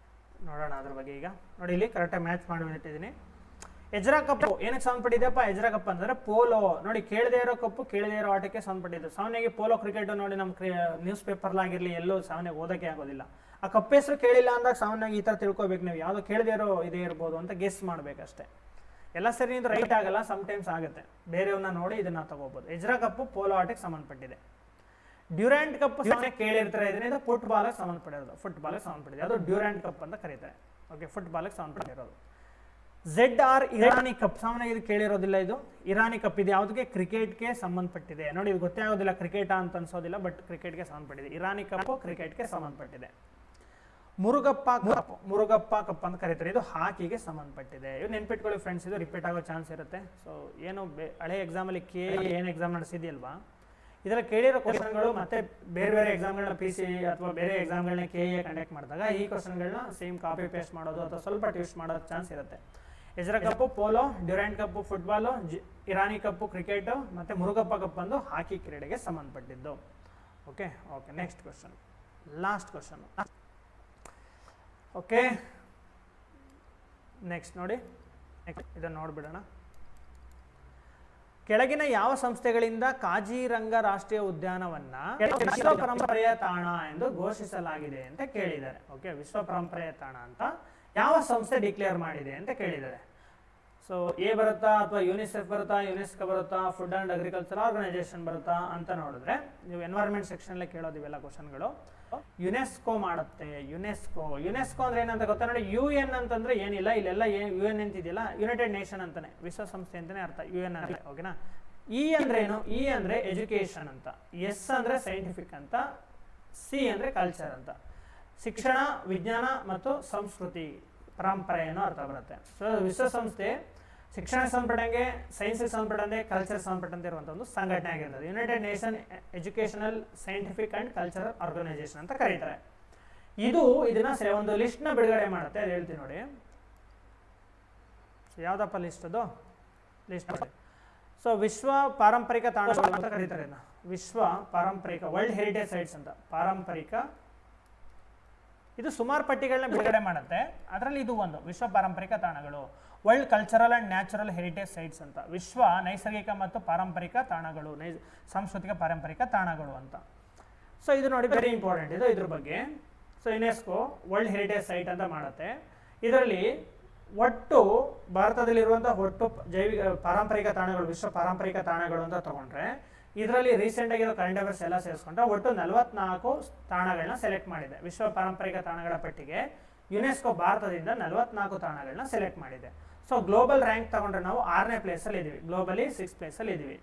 A: ನೋಡೋಣ ಅದ್ರ ಬಗ್ಗೆ ಈಗ ನೋಡಿ. ಇಲ್ಲಿ ಕರೆಕ್ಟಾಗಿ ಮ್ಯಾಚ್ ಮಾಡಿಬಿಟ್ಟಿದ್ದೀನಿ. ಎಜ್ರಾ ಕಪ್ಪು ಏನಕ್ಕೆ ಸಂಬಂಧಪಟ್ಟಿದೆಯಪ್ಪ, ಎಜ್ರಾ ಕಪ್ ಅಂತಂದ್ರೆ ಪೋಲೋ ನೋಡಿ. ಕೇಳದೇ ಇರೋ ಕಪ್ಪು, ಕೇಳದೇ ಇರೋ ಆಟಕ್ಕೆ ಸಂಬಂಧಪಟ್ಟಿದ್ದು. ಸಾಮಾನ್ಯವಾಗಿ ಪೋಲೋ ಕ್ರಿಕೆಟ್ ನೋಡಿ, ನಮ್ಮ ನ್ಯೂಸ್ ಪೇಪರ್ಲಾಗಿರಲಿ ಎಲ್ಲೂ ಸಾಮಾನ್ಯವಾಗಿ ಓದೋಕ್ಕೆ ಆಗೋದಿಲ್ಲ. ಆ ಕಪ್ ಹೆಸರು ಕೇಳಿಲ್ಲ ಅಂದಾಗ ಸಾಮಾನ್ಯವಾಗಿ ಈ ಥರ ತಿಳ್ಕೊಬೇಕು ನೀವು, ಯಾವುದು ಕೇಳದೇ ಇರೋ ಇದೇ ಇರ್ಬೋದು ಅಂತ ಗೆಸ್ ಮಾಡಬೇಕಷ್ಟೇ. ಎಲ್ಲ ಸರಿ ಇದು ರೈಟ್ ಆಗಲ್ಲ, ಸಮ್ಟೈಮ್ಸ್ ಆಗುತ್ತೆ. ಬೇರೆಯವ್ರನ್ನ ನೋಡಿ ಇದನ್ನ ತಗೋಬಹುದು. ಎಜ್ರಾ ಕಪ್ಪು ಪೋಲೋ ಆಟಕ್ಕೆ ಸಂಬಂಧಪಟ್ಟಿದೆ. ಡ್ಯೂರಾಂಟ್ ಕಪ್ ಕೇಳಿರ್ತಾರೆ, ಇದರಿಂದ ಫುಟ್ಬಾಲ್ಗೆ ಸಂಬಂಧಪಟ್ಟಿದೆ. ಅದು ಡ್ಯೂರಾಂಟ್ ಕಪ್ ಅಂತ ಕರೀತಾರೆ. ಓಕೆ, ಫುಟ್ಬಾಲ್ಗೆ ಸಂಬಂಧಪಟ್ಟಿರೋದು. ZR ಇರಾನಿ ಕಪ್, ಸಾಮಾನ್ಯವಾಗಿ ಇದು ಕೇಳಿರೋದಿಲ್ಲ. ಇದು ಇರಾನಿ ಕಪ್, ಇದು ಯಾವುದಕ್ಕೆ, ಕ್ರಿಕೆಟ್ಗೆ ಸಂಬಂಧಪಟ್ಟಿದೆ ನೋಡಿ. ಇದು ಗೊತ್ತೇ ಆಗೋದಿಲ್ಲ, ಕ್ರಿಕೆಟ್ ಅಂತ ಅನ್ಸೋದಿಲ್ಲ, ಬಟ್ ಕ್ರಿಕೆಟ್ಗೆ ಸಂಬಂಧಪಟ್ಟಿದೆ. ಇರಾನಿ ಕಪ್ ಕ್ರಿಕೆಟ್ಗೆ ಸಂಬಂಧಪಟ್ಟಿದೆ. ಮುರುಗಪ್ಪ ಕಪ್ ಅಂತ ಕರೀತಾರೆ. ಇದು ಹಾಕಿಗೆ ಸಂಬಂಧಪಟ್ಟಿದೆ. ಇದು ನೆನ್ಪಿಟ್ಕೊಳ್ಳಿ ಫ್ರೆಂಡ್ಸ್, ಇದು ರಿಪೀಟ್ ಆಗೋ ಚಾನ್ಸ್ ಇರುತ್ತೆ. ಸೊ ಏನು ಹಳೆ ಎಕ್ಸಾಮಲ್ಲಿ ಏನು ಎಕ್ಸಾಮ್ ನಡೆಸಿದೆಯಲ್ವಾ, ಇದರಲ್ಲಿ ಕೇಳಿರೋ ಕ್ವಶನ್ಗಳು ಮತ್ತೆ ಬೇರೆ ಬೇರೆ ಎಕ್ಸಾಮ್ಗಳನ್ನ PC ಅಥವಾ ಬೇರೆ ಎಕ್ಸಾಮ್ಗಳನ್ನ KE ಕಂಡಕ್ಟ್ ಮಾಡಿದಾಗ ಈ ಕ್ವಶನ್ಗಳನ್ನ ಸೇಮ್ ಕಾಪಿ ಪೇಸ್ಟ್ ಮಾಡೋದು ಅಥವಾ ಸ್ವಲ್ಪ ಟ್ವಿಸ್ಟ್ ಮಾಡೋ ಚಾನ್ಸ್ ಇರುತ್ತೆ. ಎಜ್ರಾ ಕಪ್ಪು ಪೋಲೋ, ಡ್ಯೂರೆಂಟ್ ಕಪ್ಪು ಫುಟ್ಬಾಲು, ಇರಾನಿ ಕಪ್ಪು ಕ್ರಿಕೆಟು, ಮತ್ತು ಮುರುಗಪ್ಪ ಕಪ್ ಬಂದು ಹಾಕಿ ಕ್ರೀಡೆಗೆ ಸಂಬಂಧಪಟ್ಟಿದ್ದು. Okay, next question, last question. Okay, next ನೋಡಿ, ಇದನ್ನು ನೋಡಿಬಿಡೋಣ. ಕೆಳಗಿನ ಯಾವ ಸಂಸ್ಥೆಗಳಿಂದ ಕಾಜಿರಂಗ ರಾಷ್ಟ್ರೀಯ ಉದ್ಯಾನವನ್ನ ವಿಶ್ವ ಪರಂಪರೆಯ ತಾಣ ಎಂದು ಘೋಷಿಸಲಾಗಿದೆ ಅಂತ ಕೇಳಿದ್ದಾರೆ. ಓಕೆ, ವಿಶ್ವ ಪರಂಪರೆಯ ತಾಣ ಅಂತ ಯಾವ ಸಂಸ್ಥೆ ಡಿಕ್ಲೇರ್ ಮಾಡಿದೆ ಅಂತ ಕೇಳಿದ್ದಾರೆ. ಸೊ ಎ ಬರುತ್ತಾ ಅಥವಾ ಯುನಿಸೆಫ್ ಬರುತ್ತಾ, ಯುನೆಸ್ಕೋ ಬರುತ್ತಾ, ಫುಡ್ ಅಂಡ್ ಅಗ್ರಿಕಲ್ಚರ್ ಆರ್ಗನೈಸೇಷನ್ ಬರುತ್ತಾ ಅಂತ ನೋಡಿದ್ರೆ ನೀವು ಎನ್ವೈರ್ಮೆಂಟ್ ಸೆಕ್ಷನ್ ಕೇಳೋದು ಇವೆಲ್ಲ ಕ್ವಶನ್ಗಳು. ಯುನೆಸ್ಕೋ ಮಾಡುತ್ತೆ. ಯುನೆಸ್ಕೋ ಅಂದ್ರೆ ಏನಂತ ಗೊತ್ತಾ ನೋಡಿ. UN ಅಂತಂದ್ರೆ ಏನಿಲ್ಲ, ಇಲ್ಲೆಲ್ಲ UN ಅಂತಿದೆಯಲ್ಲ, ಯುನೈಟೆಡ್ ನೇಷನ್ ಅಂತಾನೆ, ವಿಶ್ವಸಂಸ್ಥೆ ಅಂತಾನೆ ಅರ್ಥ UN ಅಂದ್ರೆ. ಓಕೆನಾ. E ಅಂದ್ರೆ ಏನು? E ಅಂದ್ರೆ ಎಜುಕೇಶನ್ ಅಂತ, S ಅಂದ್ರೆ ಸೈಂಟಿಫಿಕ್ ಅಂತ, C ಅಂದ್ರೆ ಕಲ್ಚರ್ ಅಂತ. ಶಿಕ್ಷಣ, ವಿಜ್ಞಾನ ಮತ್ತು ಸಂಸ್ಕೃತಿ, ಪರಂಪರೆ ಅನ್ನೋ ಅರ್ಥ ಬರುತ್ತೆ. ಸೊ ವಿಶ್ವಸಂಸ್ಥೆ ಶಿಕ್ಷಣಕ್ಕೆ ಸಂಬಂಧಪಟ್ಟಂಗೆ, ಸೈನ್ಸ್ಗೆ ಸಂಬಂಧಪಟ್ಟಂತೆ, ಕಲ್ಚರ್ ಸಂಬಂಧಪಟ್ಟಂತೆ ಇರುವಂಥ ಒಂದು ಸಂಘಟನೆ ಆಗಿರ್ತದೆ. United Nation Educational, Scientific and Cultural Organisation ಅಂತ ಕರೀತಾರೆ. ಇದನ್ನ ಒಂದು ಲಿಸ್ಟ್ನ ಬಿಡುಗಡೆ ಮಾಡುತ್ತೆ, ಅದು ಹೇಳ್ತೀನಿ ನೋಡಿ. ಯಾವ್ದಪ್ಪ ಲಿಸ್ಟ್? ಅದು ಲಿಸ್ಟ್ ನೋಡಿ. ಸೊ ವಿಶ್ವ ಪಾರಂಪರಿಕ ತಾಣಗಳು ಅಂತ ಕರೀತಾರೆ ಇದನ್ನ. ವಿಶ್ವ ಪಾರಂಪರಿಕ, ವರ್ಲ್ಡ್ ಹೆರಿಟೇಜ್ ಸೈಟ್ಸ್ ಅಂತ. ಪಾರಂಪರಿಕ, ಇದು ಸುಮಾರು ಪಟ್ಟಿಗಳನ್ನ ಬಿಡುಗಡೆ ಮಾಡುತ್ತೆ. ಅದರಲ್ಲಿ ಇದು ಒಂದು ವಿಶ್ವ ಪಾರಂಪರಿಕ ತಾಣಗಳು. World cultural and natural heritage sites ಅಂತ. ವಿಶ್ವ ನೈಸರ್ಗಿಕ ಮತ್ತು ಪಾರಂಪರಿಕ ತಾಣಗಳು, ಸಾಂಸ್ಕೃತಿಕ ಪಾರಂಪರಿಕ ತಾಣಗಳು ಅಂತ. ಸೊ ಇದು ನೋಡಿ ವೆರಿ ಇಂಪಾರ್ಟೆಂಟ್ ಇದು, ಇದ್ರ ಬಗ್ಗೆ. So UNESCO world heritage site ಅಂತ ಮಾಡುತ್ತೆ. ಇದರಲ್ಲಿ ಒಟ್ಟು ಭಾರತದಲ್ಲಿರುವಂಥ ಒಟ್ಟು ಜೈವಿಕ ಪಾರಂಪರಿಕ ತಾಣಗಳು, ವಿಶ್ವ ಪಾರಂಪರಿಕ ತಾಣಗಳು ಅಂತ ತಗೊಂಡ್ರೆ, ಇದರಲ್ಲಿ ರೀಸೆಂಟ್ ಆಗಿರೋ ಕರೆಂಟ್ ಅಫೇರ್ಸ್ ಎಲ್ಲ ಸೇರಿಸ್ಕೊಂಡ್ರೆ ಒಟ್ಟು 44 ತಾಣಗಳನ್ನ ಸೆಲೆಕ್ಟ್ ಮಾಡಿದೆ. ವಿಶ್ವ ಪಾರಂಪರಿಕ ತಾಣಗಳ ಪಟ್ಟಿಗೆ ಯುನೆಸ್ಕೋ ಭಾರತದಿಂದ 44 ತಾಣಗಳನ್ನ ಸೆಲೆಕ್ಟ್ ಮಾಡಿದೆ. ಸೊ ಗ್ಲೋಬಲ್ ರ್ಯಾಂಕ್ ತಗೊಂಡ್ರೆ ನಾವು 6ನೇ ಪ್ಲೇಸಲ್ಲಿ ಇದ್ದೀವಿ, ಗ್ಲೋಬಲಿ 6th ಪ್ಲೇಸಲ್ಲಿ ಇದ್ದೀವಿ.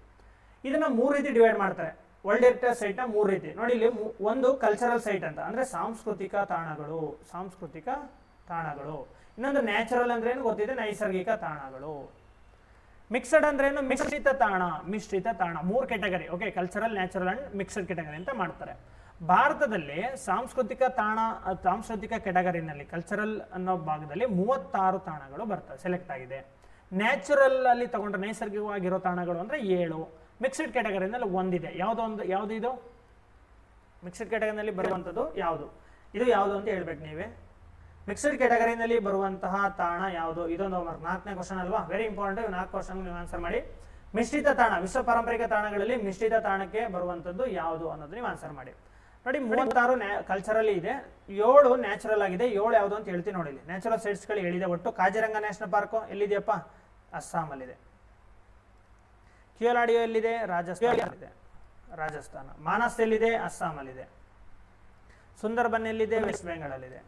A: ಇದನ್ನ 3 ರೀತಿ ಡಿವೈಡ್ ಮಾಡ್ತಾರೆ. ವರ್ಲ್ಡ್ ಹೆರಿಟೇಜ್ ಸೈಟ್ನ 3 ರೀತಿ ನೋಡಿ. ಇಲ್ಲಿ ಒಂದು ಕಲ್ಚರಲ್ ಸೈಟ್ ಅಂತ, ಅಂದರೆ ಸಾಂಸ್ಕೃತಿಕ ತಾಣಗಳು. ಇನ್ನೊಂದು ನ್ಯಾಚುರಲ್ ಅಂದ್ರೆ ಏನು ಗೊತ್ತಿದೆ, ನೈಸರ್ಗಿಕ ತಾಣಗಳು. ಮಿಕ್ಸಡ್ ಅಂದ್ರೆ ಏನು, ಮಿಶ್ರಿತ ತಾಣ. 3 category. Okay, cultural, natural and mixed category ಅಂತ ಮಾಡ್ತಾರೆ. ಭಾರತದಲ್ಲಿ ಸಾಂಸ್ಕೃತಿಕ ಕ್ಯಾಟಗರಿನಲ್ಲಿ, ಕಲ್ಚರಲ್ ಅನ್ನೋ ಭಾಗದಲ್ಲಿ 36 ತಾಣಗಳು ಬರ್ತವೆ, ಸೆಲೆಕ್ಟ್ ಆಗಿದೆ. ನ್ಯಾಚುರಲ್ ಅಲ್ಲಿ ತಗೊಂಡ್ರೆ ನೈಸರ್ಗಿಕವಾಗಿರೋ ತಾಣಗಳು ಅಂದ್ರೆ 7. ಮಿಕ್ಸ್ಡ್ ಕ್ಯಾಟಗರಿನಲ್ಲಿ ಒಂದಿದೆ. ಯಾವುದು ಇದು ಮಿಕ್ಸ್ಡ್ ಕ್ಯಾಟಗರಿನಲ್ಲಿ ಬರುವಂಥದ್ದು ಯಾವುದು? ಇದು ಯಾವುದು ಅಂತ ಹೇಳ್ಬೇಕು ನೀವೇ. ಮಿಕ್ಸ್ಡ್ ಕ್ಯಾಟಗರಿನಲ್ಲಿ ಬರುವಂತಹ ತಾಣ ಯಾವುದು? ಇದೊಂದು 4ನೇ ಕ್ವಶನ್ ಅಲ್ವಾ, ವೆರಿ ಇಂಪಾರ್ಟೆಂಟ್. 4 ಕ್ವಶನ್ ನೀವು ಆನ್ಸರ್ ಮಾಡಿ. ಮಿಶ್ರಿತ ತಾಣ, ವಿಶ್ವ ಪಾರಂಪರಿಕ ತಾಣಗಳಲ್ಲಿ ಮಿಶ್ರಿತ ತಾಣಕ್ಕೆ ಬರುವಂಥದ್ದು ಯಾವುದು ಅನ್ನೋದು ನೀವು ಆನ್ಸರ್ ಮಾಡಿ. ನೋಡಿ 36 ಕಲ್ಚರಲ್ಲಿ ಇದೆ, 7 ನ್ಯಾಚುರಲ್ ಆಗಿದೆ. 7 ಯಾವುದು ಅಂತ ಹೇಳ್ತೀನಿ ನೋಡಿ. ನ್ಯಾಚುರಲ್ ಸೈಟ್ಸ್ಗಳು ಹೇಳಿದೆ ಒಟ್ಟು. ಕಾಜಿರಂಗ ನ್ಯಾಷನಲ್ ಪಾರ್ಕ್ ಎಲ್ಲಿದೆಯಪ್ಪ? ಅಸ್ಸಾಮಲ್ಲಿದೆ. ಕಿಯೋಲಾಡಿಯೋ ಎಲ್ಲಿದೆ? ರಾಜಸ್ಥಾನ. ಮಾನಸ್ ಎಲ್ಲಿದೆ? ಅಸ್ಸಾಮಲ್ಲಿದೆ. ಸುಂದರ್ಬನ್ ಎಲ್ಲಿದೆ? ವೆಸ್ಟ್ ಬೆಂಗಾಳಲ್ಲಿದೆ.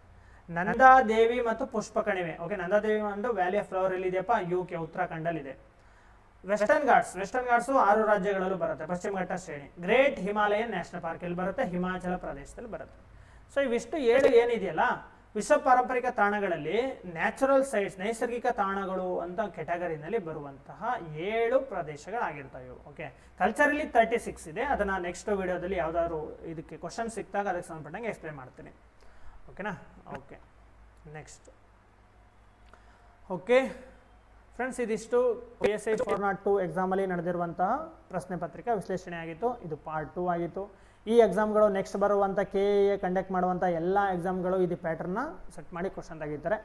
A: ನಂದಾದೇವಿ ಮತ್ತು ಪುಷ್ಪ ಕಣಿವೆ. ಓಕೆ, ನಂದಾದೇವಿ ಒಂದು valley of flower ಎಲ್ಲಿದೆಯಪ್ಪ? UK, ಉತ್ತರಾಖಂಡಲ್ಲಿದೆ. Western Ghats 6 ರಾಜ್ಯಗಳಲ್ಲೂ ಬರುತ್ತೆ, ಪಶ್ಚಿಮ ಘಟ್ಟ ಶ್ರೇಣಿ. ಗ್ರೇಟ್ ಹಿಮಾಲಯನ್ ನ್ಯಾಷನಲ್ ಪಾರ್ಕ್ ಎಲ್ಲಿ ಬರುತ್ತೆ? ಹಿಮಾಚಲ ಪ್ರದೇಶದಲ್ಲಿ ಬರುತ್ತೆ. ಸೊ ಇವಿಷ್ಟು 7 ಏನಿದೆಯಲ್ಲ ವಿಶ್ವ ಪಾರಂಪರಿಕ ತಾಣಗಳಲ್ಲಿ ನ್ಯಾಚುರಲ್ ಸೈಟ್ಸ್, ನೈಸರ್ಗಿಕ ತಾಣಗಳು ಅಂತ ಕ್ಯಾಟಗರಿನಲ್ಲಿ ಬರುವಂತಹ 7 ಪ್ರದೇಶಗಳಾಗಿರ್ತವೆ. ಓಕೆ, ಕಲ್ಚರಲ್ಲಿ 36 ಇದೆ. ಅದನ್ನ ನೆಕ್ಸ್ಟ್ ವಿಡಿಯೋದಲ್ಲಿ ಯಾವ್ದಾದ್ರು ಇದಕ್ಕೆ ಕ್ವಶನ್ ಸಿಕ್ತಾಗ ಅದಕ್ಕೆ ಸಂಬಂಧಪಟ್ಟಂಗೆ ಎಕ್ಸ್ಪ್ಲೇನ್ ಮಾಡ್ತೀನಿ. ಓಕೆನಾ? Okay, next. ಓಕೆ ಫ್ರೆಂಡ್ಸ್, ಇದಿಷ್ಟು PSI 402 ಎಕ್ಸಾಮಲ್ಲಿ ನಡೆದಿರುವಂತಹ ಪ್ರಶ್ನೆ ಪತ್ರಿಕಾ ವಿಶ್ಲೇಷಣೆ ಆಗಿತ್ತು. ಇದು ಪಾರ್ಟ್ 2 ಆಗಿತ್ತು. ಈ ಎಕ್ಸಾಮ್ಗಳು ನೆಕ್ಸ್ಟ್ ಬರುವಂಥ KAA ಕಂಡಕ್ಟ್ ಮಾಡುವಂಥ ಎಲ್ಲ ಎಕ್ಸಾಮ್ಗಳು ಇದು ಪ್ಯಾಟರ್ನ್ನ ಸೆಟ್ ಮಾಡಿ ಕ್ವಶನ್ ತೆಗಿತಾರೆ.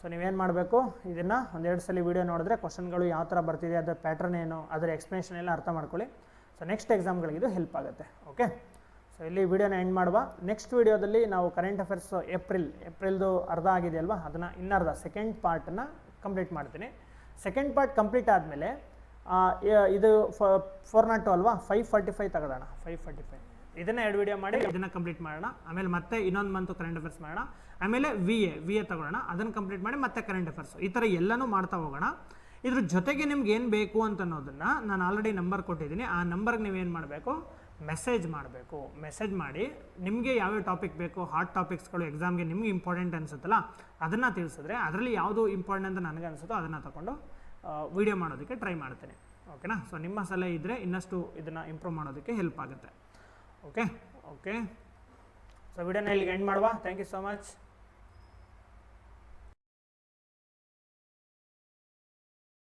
A: ಸೊ ನೀವೇನು ಮಾಡಬೇಕು, ಇದನ್ನು 1-2 ಸಲ ವೀಡಿಯೋ ನೋಡಿದ್ರೆ ಕ್ವಶನ್ಗಳು ಯಾವ ಥರ ಬರ್ತಿದೆ, ಅದರ ಪ್ಯಾಟರ್ನ್ ಏನು, ಅದರ ಎಕ್ಸ್ಪ್ಲನೇಷನ್ ಎಲ್ಲ ಅರ್ಥ ಮಾಡ್ಕೊಳ್ಳಿ. ಸೊ ನೆಕ್ಸ್ಟ್ ಎಕ್ಸಾಮ್ಗಳಿಗೆ ಇದು ಹೆಲ್ಪ್ ಆಗುತ್ತೆ. ಓಕೆ, ಸೊ ಇಲ್ಲಿ ವಿಡಿಯೋನ ಎಂಡ್ ಮಾಡುವ. ನೆಕ್ಸ್ಟ್ ವಿಡಿಯೋದಲ್ಲಿ ನಾವು ಕರೆಂಟ್ ಅಫೇರ್ಸ್ ಏಪ್ರಿಲ್ದು ಅರ್ಧ ಆಗಿದೆ ಅಲ್ವಾ, ಅದನ್ನು ಇನ್ನರ್ಧ ಸೆಕೆಂಡ್ ಪಾರ್ಟನ್ನು ಕಂಪ್ಲೀಟ್ ಮಾಡ್ತೀನಿ. ಸೆಕೆಂಡ್ ಪಾರ್ಟ್ ಕಂಪ್ಲೀಟ್ ಆದಮೇಲೆ ಇದು 402 ಅಲ್ವಾ, 545 ತೆಗೆದೋಣ. 545 ಇದನ್ನ 2 ವಿಡಿಯೋ ಮಾಡಿ ಇದನ್ನು ಕಂಪ್ಲೀಟ್ ಮಾಡೋಣ. ಆಮೇಲೆ ಮತ್ತೆ ಇನ್ನೊಂದು ಮಂತು ಕರೆಂಟ್ ಅಫೇರ್ಸ್ ಮಾಡೋಣ. ಆಮೇಲೆ VA ತಗೊಳ್ಳೋಣ, ಅದನ್ನು ಕಂಪ್ಲೀಟ್ ಮಾಡಿ ಮತ್ತೆ ಕರೆಂಟ್ ಅಫೇರ್ಸ್. ಈ ಥರ ಎಲ್ಲನೂ ಮಾಡ್ತಾ ಹೋಗೋಣ. ಇದ್ರ ಜೊತೆಗೆ ನಿಮ್ಗೆ ಏನು ಬೇಕು ಅಂತ ಅನ್ನೋದನ್ನು ನಾನು ಆಲ್ರೆಡಿ ನಂಬರ್ ಕೊಟ್ಟಿದ್ದೀನಿ. ಆ ನಂಬರ್ಗೆ ನೀವೇನು ಮಾಡಬೇಕು, ಮೆಸೇಜ್ ಮಾಡಬೇಕು. ಮೆಸೇಜ್ ಮಾಡಿ ನಿಮಗೆ ಯಾವ್ಯಾವ ಟಾಪಿಕ್ ಬೇಕು, ಹಾಟ್ ಟಾಪಿಕ್ಸ್ಗಳು ಎಕ್ಸಾಮ್ಗೆ ನಿಮ್ಗೆ ಇಂಪಾರ್ಟೆಂಟ್ ಅನಿಸುತ್ತಲ್ಲ ಅದನ್ನು ತಿಳಿಸಿದ್ರೆ ಅದರಲ್ಲಿ ಯಾವುದು ಇಂಪಾರ್ಟೆಂಟ್ ಅಂತ ನನಗೆ ಅನಿಸುತ್ತೋ ಅದನ್ನು ತಗೊಂಡು ವೀಡಿಯೋ ಮಾಡೋದಕ್ಕೆ ಟ್ರೈ ಮಾಡ್ತೇನೆ. ಓಕೆನಾ? ಸೊ ನಿಮ್ಮ ಸಲಹೆ ಇದ್ದರೆ ಇನ್ನಷ್ಟು ಇದನ್ನು ಇಂಪ್ರೂವ್ ಮಾಡೋದಕ್ಕೆ ಹೆಲ್ಪ್ ಆಗುತ್ತೆ. ಓಕೆ. ಸೊ ವಿಡಿಯೋನ ಇಲ್ಲಿಗೆ ಎಂಡ್ ಮಾಡುವ. Thank you so much.